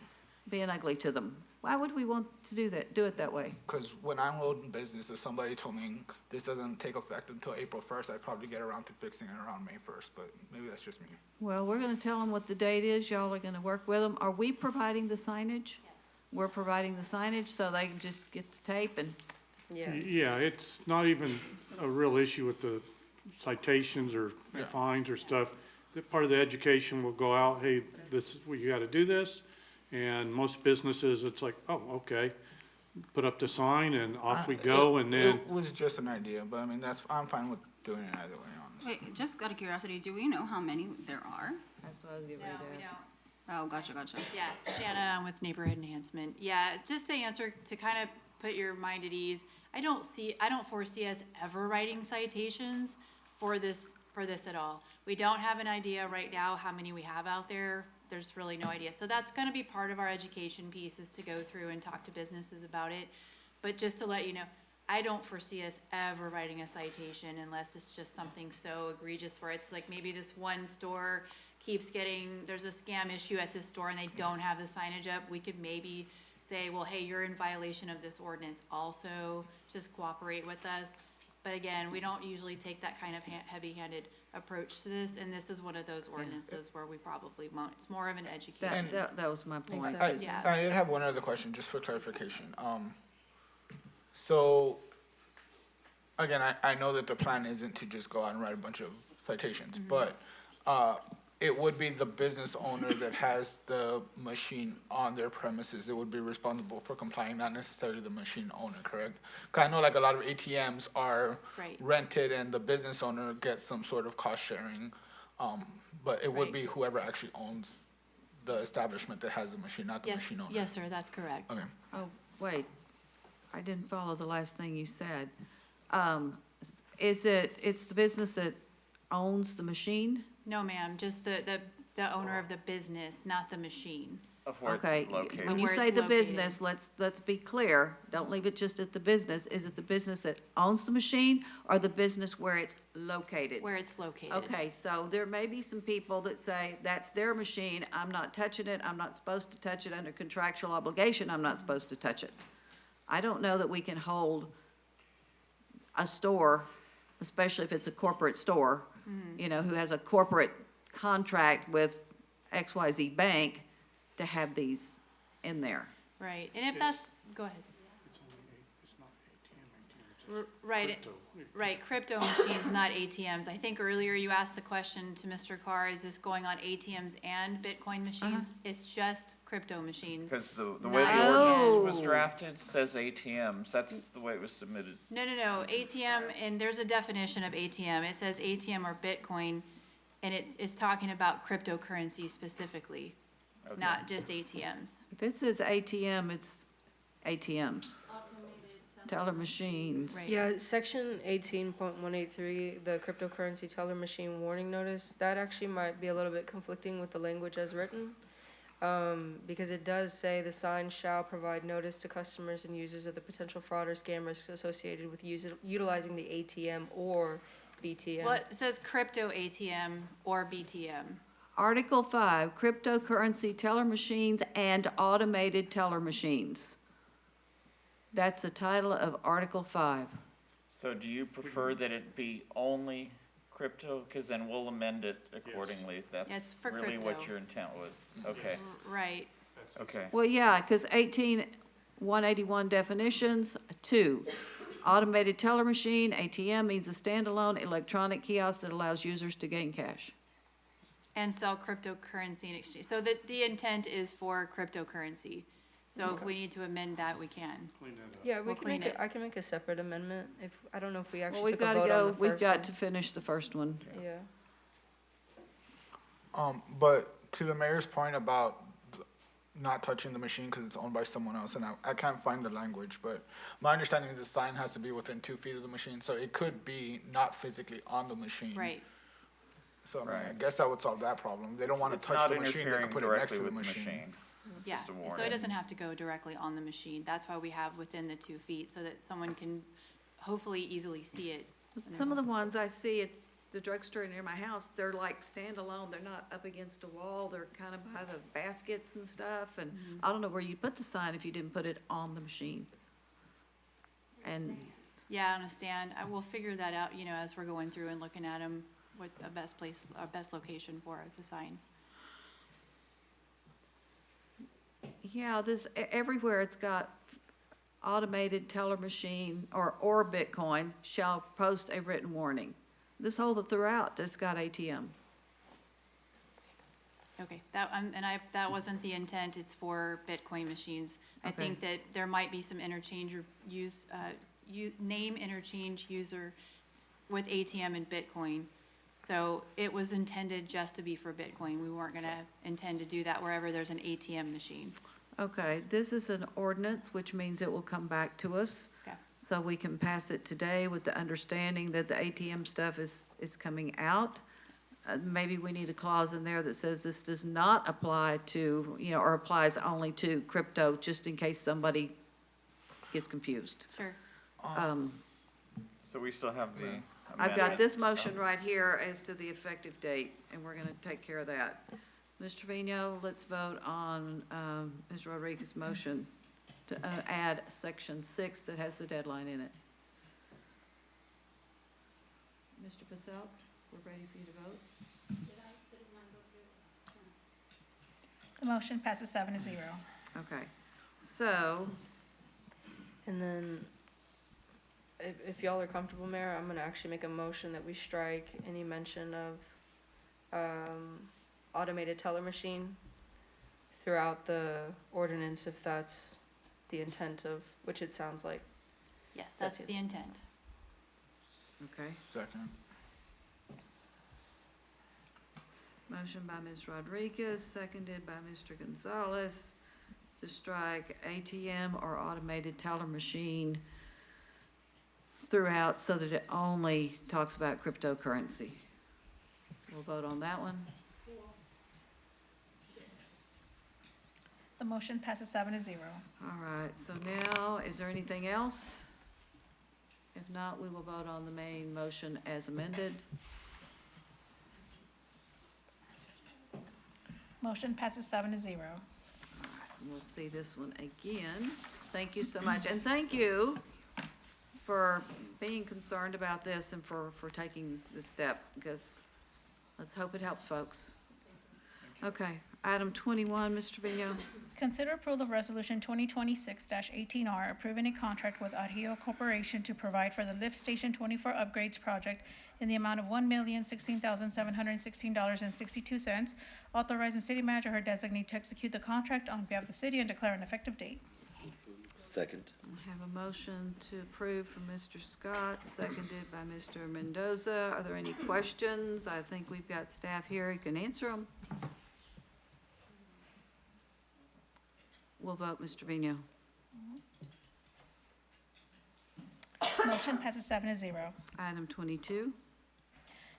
being ugly to them? Why would we want to do it that way? Because when I enrolled in business, if somebody told me this doesn't take effect until April 1st, I'd probably get around to fixing it around May 1st, but maybe that's just me. Well, we're gonna tell them what the date is, y'all are gonna work with them. Are we providing the signage? Yes. We're providing the signage, so they can just get the tape and, Yeah. Yeah, it's not even a real issue with the citations or fines or stuff. That part of the education will go out, hey, this, well, you gotta do this. And most businesses, it's like, oh, okay, put up the sign and off we go, and then. It was just an idea, but I mean, I'm fine with doing it either way, honestly. Wait, just out of curiosity, do we know how many there are? that's what I was getting ready to ask. Oh, gotcha. Yeah, Shanna, I'm with Neighborhood Enhancement. Yeah, just to answer, to kind of put your mind at ease, I don't foresee us ever writing citations for this at all. We don't have an idea right now how many we have out there. There's really no idea. So that's gonna be part of our education piece, is to go through and talk to businesses about it. But just to let you know, I don't foresee us ever writing a citation unless it's just something so egregious where it's like maybe this one store keeps there's a scam issue at this store and they don't have the signage up. We could maybe say, well, hey, you're in violation of this ordinance also, just cooperate with us. But again, we don't usually take that kind of heavy-handed approach to this, and this is one of those ordinances where we probably won't. It's more of an education. That was my point. I did have one other question, just for clarification. So, again, I know that the plan isn't to just go out and write a bunch of citations, but it would be the business owner that has the machine on their premises that would be responsible for complying, not necessarily the machine owner, correct? 'Cause I know like a lot of ATMs are Right. rented and the business owner gets some sort of cost sharing, but it would Right. be whoever actually owns the establishment that has the machine, not the Yes, machine owner. yes, sir, that's correct. Okay. Oh, wait, I didn't follow the last thing you said. It's the business that owns the machine? No, ma'am, just the owner of the business, not the machine. Of where Okay, it's located. when you Where say it's the located. business, let's be clear, don't leave it just at the business. Is it the business that owns the machine or the business where it's located? Where it's located. Okay, so there may be some people that say, that's their machine, I'm not touching it, I'm not supposed to touch it under contractual obligation, I'm not supposed to touch it. I don't know that we can hold a store, especially if it's a corporate store, you know, who has a corporate contract with XYZ Bank to have these in there. Right, and if that's, go ahead. Right, crypto machines, not ATMs. I think earlier you asked the question to Mr. Carr, is this going on ATMs and Bitcoin machines? It's just crypto machines. Because the way the Not ordinance was ATMs. drafted says ATMs, that's the way it was submitted. No, ATM, and there's a definition of ATM. It says ATM or Bitcoin, and it is talking about cryptocurrency specifically, not just ATMs. If it says ATM, it's ATMs. Teller machines. Yeah, section 18.183, the cryptocurrency teller machine warning notice, that actually might be a little bit conflicting with the language as written. Because it does say the sign shall provide notice to customers and users of the potential fraud or scam risks associated with utilizing the ATM or BTM. Well, it says crypto ATM or BTM. Article 5, cryptocurrency teller machines and automated teller machines. That's the title of Article 5. So do you prefer that it be only crypto? Because then we'll amend it accordingly if It's that's for really crypto. what your intent was. Okay, Right. okay. Well, yeah, because 181 definitions, 2, automated teller machine, ATM means a standalone electronic kiosk that allows users to gain cash. And sell cryptocurrency in exchange. So the intent is for cryptocurrency. So if we need to amend that, we can. Yeah, We'll clean it. I can make a separate amendment if, I don't know if we Well, actually we've took a got to vote on go, the first we've got one. to finish the first one. Yeah. But to the mayor's point about not touching the machine because it's owned by someone else, and I can't find the language, but my understanding is the sign has to be within 2 feet of the machine, so it could be not physically on the machine. Right. So I mean, I guess that would solve that problem. They don't want to touch the machine, they can put it next to the machine. Yeah, Just a so warning. it doesn't have to go directly on the machine. That's why we have within the 2 feet, so that someone can hopefully easily see it. Some of the ones I see, the drugstore near my house, they're like standalone, they're not up against a wall, they're kind of by the baskets and stuff, and I don't know where you'd put the sign if you didn't put it on the machine. And, Yeah, on a stand. I will figure that out, you know, as we're going through and looking at them, what a best place, our best location for the signs. yeah, everywhere it's got automated teller machine or Bitcoin shall post a written warning. This whole throughout, it's got ATM. Okay, that wasn't the intent, it's for Bitcoin machines. I Okay. think that there might be some interchange or name interchange user with ATM and Bitcoin. So it was intended just to be for Bitcoin. We weren't gonna intend to do that wherever there's an ATM machine. Okay, this is an ordinance, which means it will come back to us. Okay. So we can pass it today with the understanding that the ATM stuff is coming out. Maybe we need a clause in there that says this does not apply to, you know, or applies only to crypto, just in case somebody gets confused. Sure. So we still have the I've got amendment. this motion right here as to the effective date, and we're gonna take care of that. Mr. Trevino, let's vote on, Ms. Rodriguez's motion to, add section 6 that has the deadline in it. Mr. Pacell, we're ready for you to vote. The motion passes 7-0. Okay, so, And then, if y'all are comfortable, Mayor, I'm gonna actually make a motion that we strike any mention of, automated teller machine throughout the ordinance, if that's the intent of, which it sounds like. Yes, that's That's it. the intent. okay. Second. Motion by Ms. Rodriguez, seconded by Mr. Gonzalez, to strike ATM or automated teller machine throughout so that it only talks about cryptocurrency. We'll vote on that one. The motion passes 7-0. All right, so now, is there anything else? If not, we will vote on the main motion as amended. Motion passes 7-0. And we'll see this one again. Thank you so much, and thank you for being concerned about this and for taking this step, because let's hope it helps folks. Okay, item 21, Mr. Trevino. Consider approval of resolution 2026-18R approving a contract with Adhio Corporation to provide for the lift station 24 upgrades project in the amount of $1,016,716.62, authorizing city manager or designee to execute the contract on behalf of the city and declare an effective date. Second. I have a motion to approve from Mr. Scott, seconded by Mr. Mendoza. Are there any questions? I think we've got staff here who can answer them. We'll vote, Mr. Trevino. Motion passes 7-0. Item 22.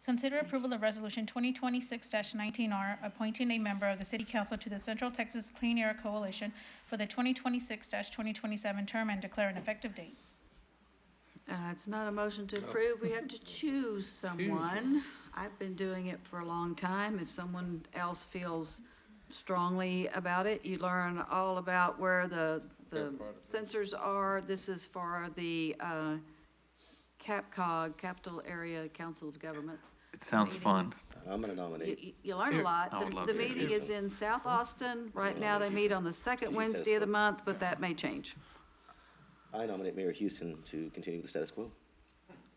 Consider approval of resolution 2026-19R appointing a member of the city council to the Central Texas Clean Air Coalition for the 2026-2027 term and declare an effective date. It's not a motion to approve. We have to choose someone. I've been doing it for a long time. If someone else feels strongly about it, you learn all about where the sensors are. This is for the CAPCOG, Capital Area Council of Governments. It sounds fun. I'm gonna nominate. You learn a lot. I would love The to hear meeting this. is in South Austin. Right now, they meet on the second Status Wednesday of the quo. month, but that may change. I nominate Mayor Houston to continue the status quo.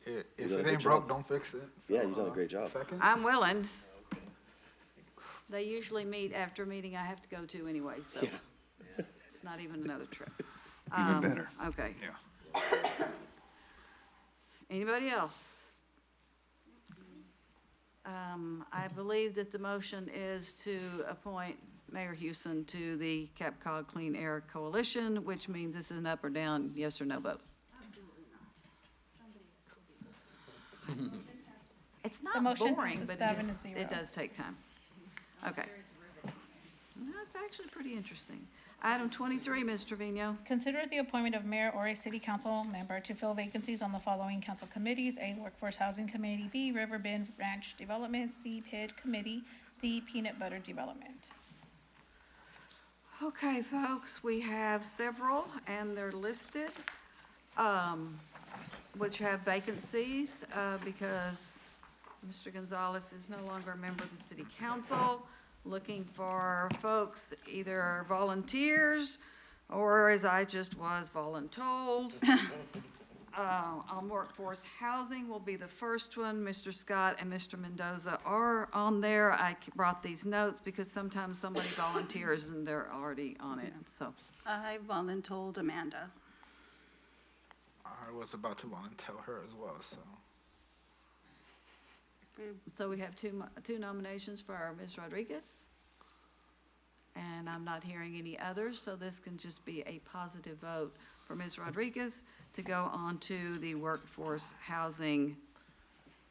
If You've done a it great ain't broke, job. don't fix it. Yeah, you've done a great job. Second? I'm willing. They usually meet after a meeting I have to go to anyway, so Yeah. it's not even another trip. Even better. Okay. Yeah. Anybody else? I believe that the motion is to appoint Mayor Houston to the CAPCOG Clean Air Coalition, which means this is an up or down, yes or no vote. It's The not motion boring, passes but it 7-0. does take time. Okay. That's actually pretty interesting. Item 23, Ms. Trevino. Consider the appointment of mayor or a city council member to fill vacancies on the following council committees: A, Workforce Housing Committee; B, Riverbend Ranch Development; C, PID Committee; D, Peanut Butter Development. Okay, folks, we have several, and they're listed, which have vacancies, because Mr. Gonzalez is no longer a member of the city council, looking for folks, either volunteers, or as I just was, voluntold. On workforce housing will be the first one. Mr. Scott and Mr. Mendoza are on there. I brought these notes because sometimes somebody volunteers and they're already on it, so. I voluntold Amanda. I was about to volunteer her as well, so. So we have two nominations for Ms. Rodriguez. And I'm not hearing any others, so this can just be a positive vote for Ms. Rodriguez to go on to the Workforce Housing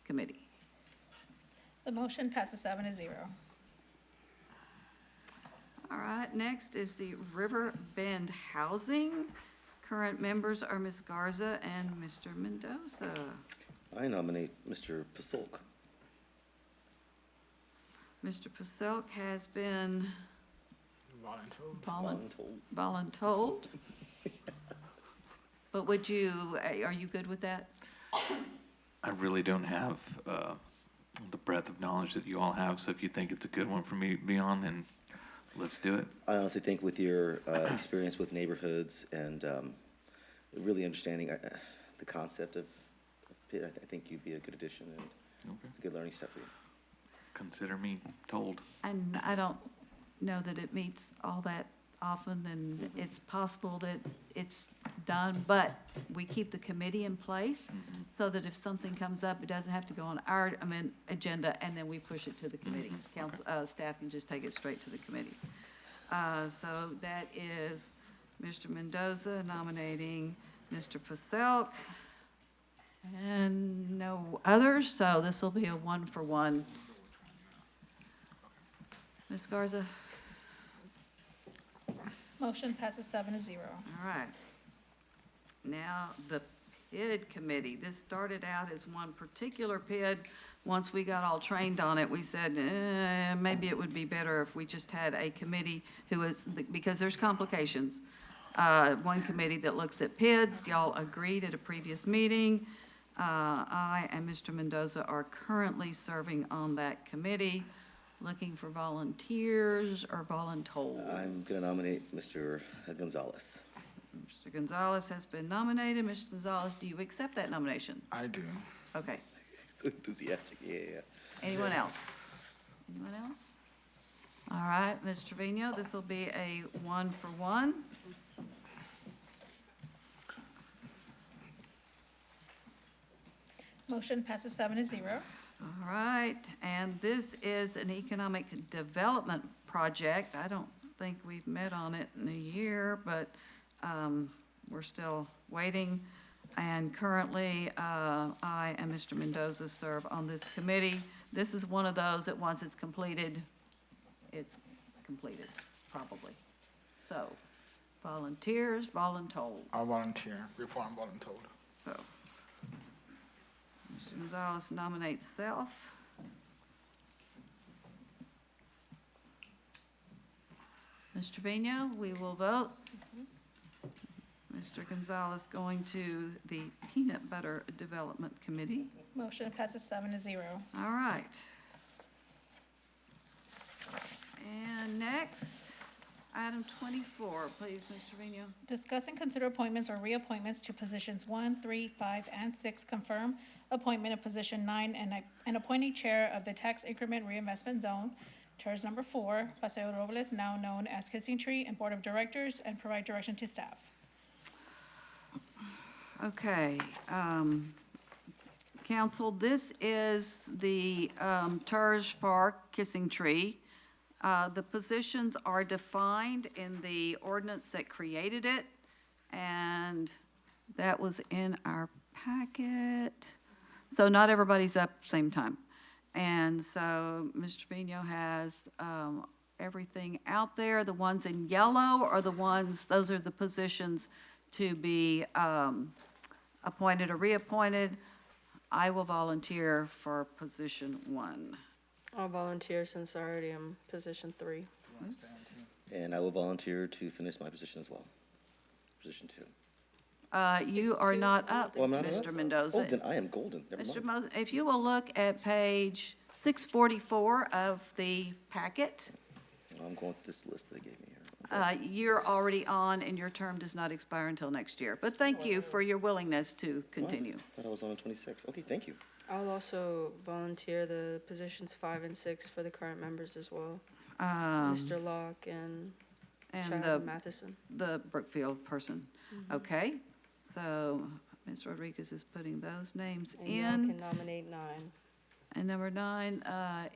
Committee. The motion passes 7-0. All right, next is the River Bend Housing. Current members are Ms. Garza and Mr. Mendoza. I nominate Mr. Pasulk. Mr. Paselk has been Voluntold. voluntold. But would you, are you good with that? I really don't have the breadth of knowledge that you all have, so if you think it's a good one for me to be on, then let's do it. I honestly think with your experience with neighborhoods and really understanding the concept of PIT, I think you'd be a good addition, and it's a good learning step for you. Consider me told. And I don't know that it meets all that often, and it's possible that it's done, but we keep the committee in place so that if something comes up, it doesn't have to go on our, agenda, and then we push it to the committee. Council, staff can just take it straight to the committee. So that is Mr. Mendoza nominating Mr. Paselk, and no others, so this will be a 1-for-1. Ms. Garza? Motion passes 7-0. All right. Now, the PID committee, this started out as one particular PID. Once we got all trained on it, we said, maybe it would be better if we just had a committee who is, because there's complications. One committee that looks at PIDs, y'all agreed at a previous meeting. I and Mr. Mendoza are currently serving on that committee. Looking for volunteers or voluntold? I'm going to nominate Mr. Gonzalez. Mr. Gonzalez has been nominated. Mr. Gonzalez, do you accept that nomination? I do. Okay. So enthusiastic, yeah. Anyone else? Anyone else? All right, Ms. Trevino, this will be a 1-for-1. Motion passes 7-0. All right, and this is an economic development project. I don't think we've met on it in a year, but we're still waiting. And currently, I and Mr. Mendoza serve on this committee. This is one of those that once it's completed, probably. So, volunteers, voluntold. I'll volunteer before I'm voluntold. So, Mr. Gonzalez nominates self. Ms. Trevino, we will vote. Mr. Gonzalez going to the Peanut Butter Development Committee. Motion passes 7-0. All right. And next, item 24, please, Ms. Trevino. Discuss and consider appointments or reappointments to positions 1, 3, 5, and 6. Confirm appointment of position 9 and appointing chair of the Tax Increment Reinvestment Zone. Chairs number 4, Paseo Robles, now known as Kissing Tree, and Board of Directors, and provide direction to staff. Okay, council, this is the TERS for Kissing Tree. The positions are defined in the ordinance that created it, and that was in our packet. So not everybody's up same time. And so Mr. Trevino has everything out there. The ones in yellow are the ones, those are the positions to be appointed or reappointed. I will volunteer for position 1. I'll volunteer since I already am position 3. And I will volunteer to finish my position as well, position 2. You are not up, Oh, I'm not Mr. up? Mendoza. Oh, then I am golden, never Mr. mind. Moses, if you will look at page 644 of the packet, I'm going with this list that they gave me here. you're already on and your term does not expire until next year. But thank you for your willingness to continue. I thought I was on 26. Okay, thank you. I'll also volunteer the positions 5 and 6 for the current members as well. Um, Mr. Locke and And Chad the, Matheson. the Brookfield person. Okay, so Ms. Rodriguez is putting those names And y'all in. can nominate 9. And number 9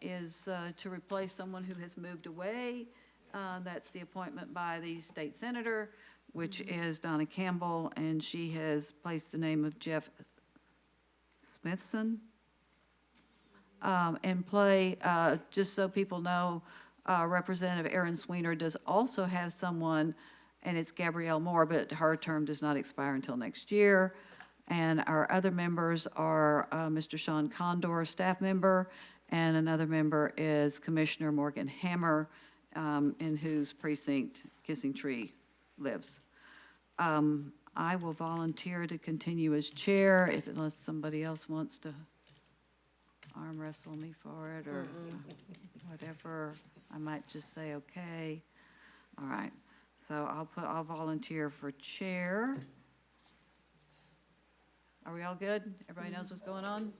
is to replace someone who has moved away. That's the appointment by the state senator, which is Donna Campbell, and she has placed the name of Jeff Smithson in play. Just so people know, Representative Aaron Sweener does also have someone, and it's Gabrielle Moore, but her term does not expire until next year. And our other members are Mr. Sean Condor, staff member, and another member is Commissioner Morgan Hammer, in whose precinct Kissing Tree lives. I will volunteer to continue as chair unless somebody else wants to arm wrestle me for it or whatever. I might just say, okay. All right, so I'll volunteer for chair. Are we all good? Everybody knows what's going on?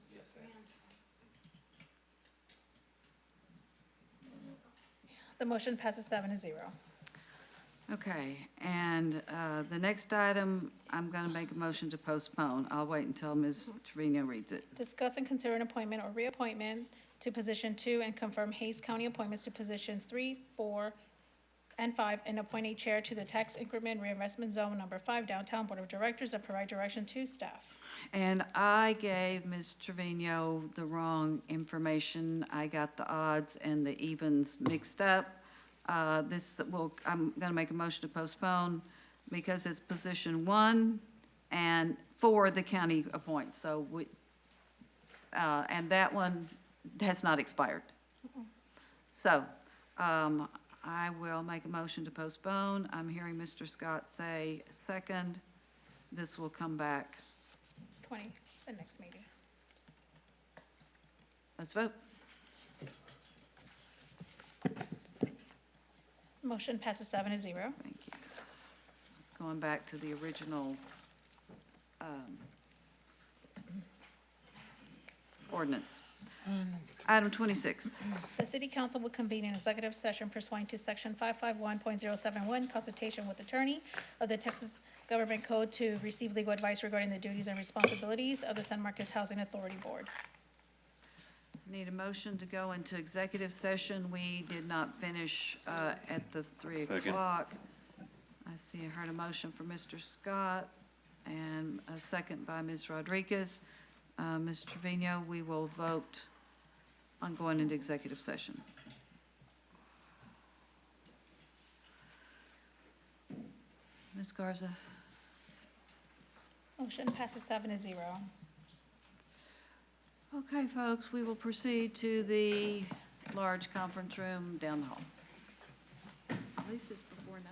The motion passes 7-0. Okay, and the next item, I'm going to make a motion to postpone. I'll wait until Ms. Trevino reads it. Discuss and consider an appointment or reappointment to position 2 and confirm Hayes County appointments to positions 3, 4, and 5, and appoint a chair to the Tax Increment Reinvestment Zone Number 5 Downtown Board of Directors and provide direction to staff. And I gave Ms. Trevino the wrong information. I got the odds and the evens mixed up. I'm going to make a motion to postpone because it's position 1 and 4 the county appoints. So and that one has not expired. So, I will make a motion to postpone. I'm hearing Mr. Scott say second. This will come back. 20, the next meeting. Let's vote. Motion passes 7-0. Thank you. It's going back to the original ordinance. Item 26. The city council will convene an executive session pursuant to section 551.071, consultation with attorney of the Texas Government Code to receive legal advice regarding the duties and responsibilities of the San Marcos Housing Authority Board. Need a motion to go into executive session. We did not finish at the 3 Second. o'clock. I heard a motion from Mr. Scott and a second by Ms. Rodriguez. Ms. Trevino, we will vote on going into executive session. Ms. Garza? Motion passes 7-0. Okay, folks, we will proceed to the large conference room down the hall. At least it's before 9.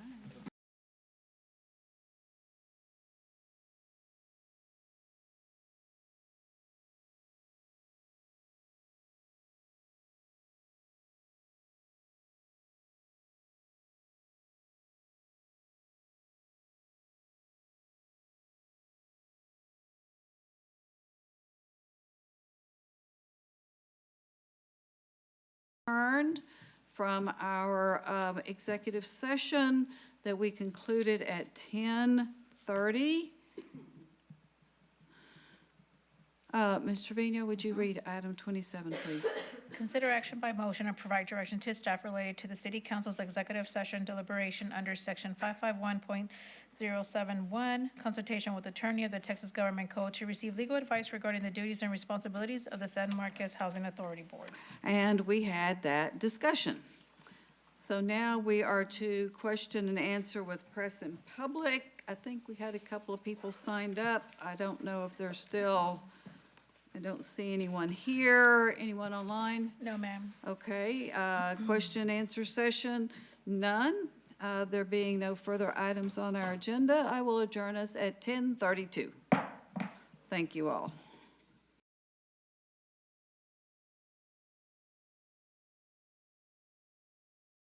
Returned from our executive session that we concluded at 10:30. Ms. Trevino, would you read item 27, please? Consider action by motion and provide direction to staff related to the city council's executive session deliberation under section 551.071, consultation with attorney of the Texas Government Code to receive legal advice regarding the duties and responsibilities of the San Marcos Housing Authority Board. And we had that discussion. So now we are to question and answer with press and public. I think we had a couple of people signed up. I don't know if they're still, I don't see anyone here. Anyone online? No, ma'am. Okay, question and answer session, none. There being no further items on our agenda, I will adjourn us at 10:32. Thank you all.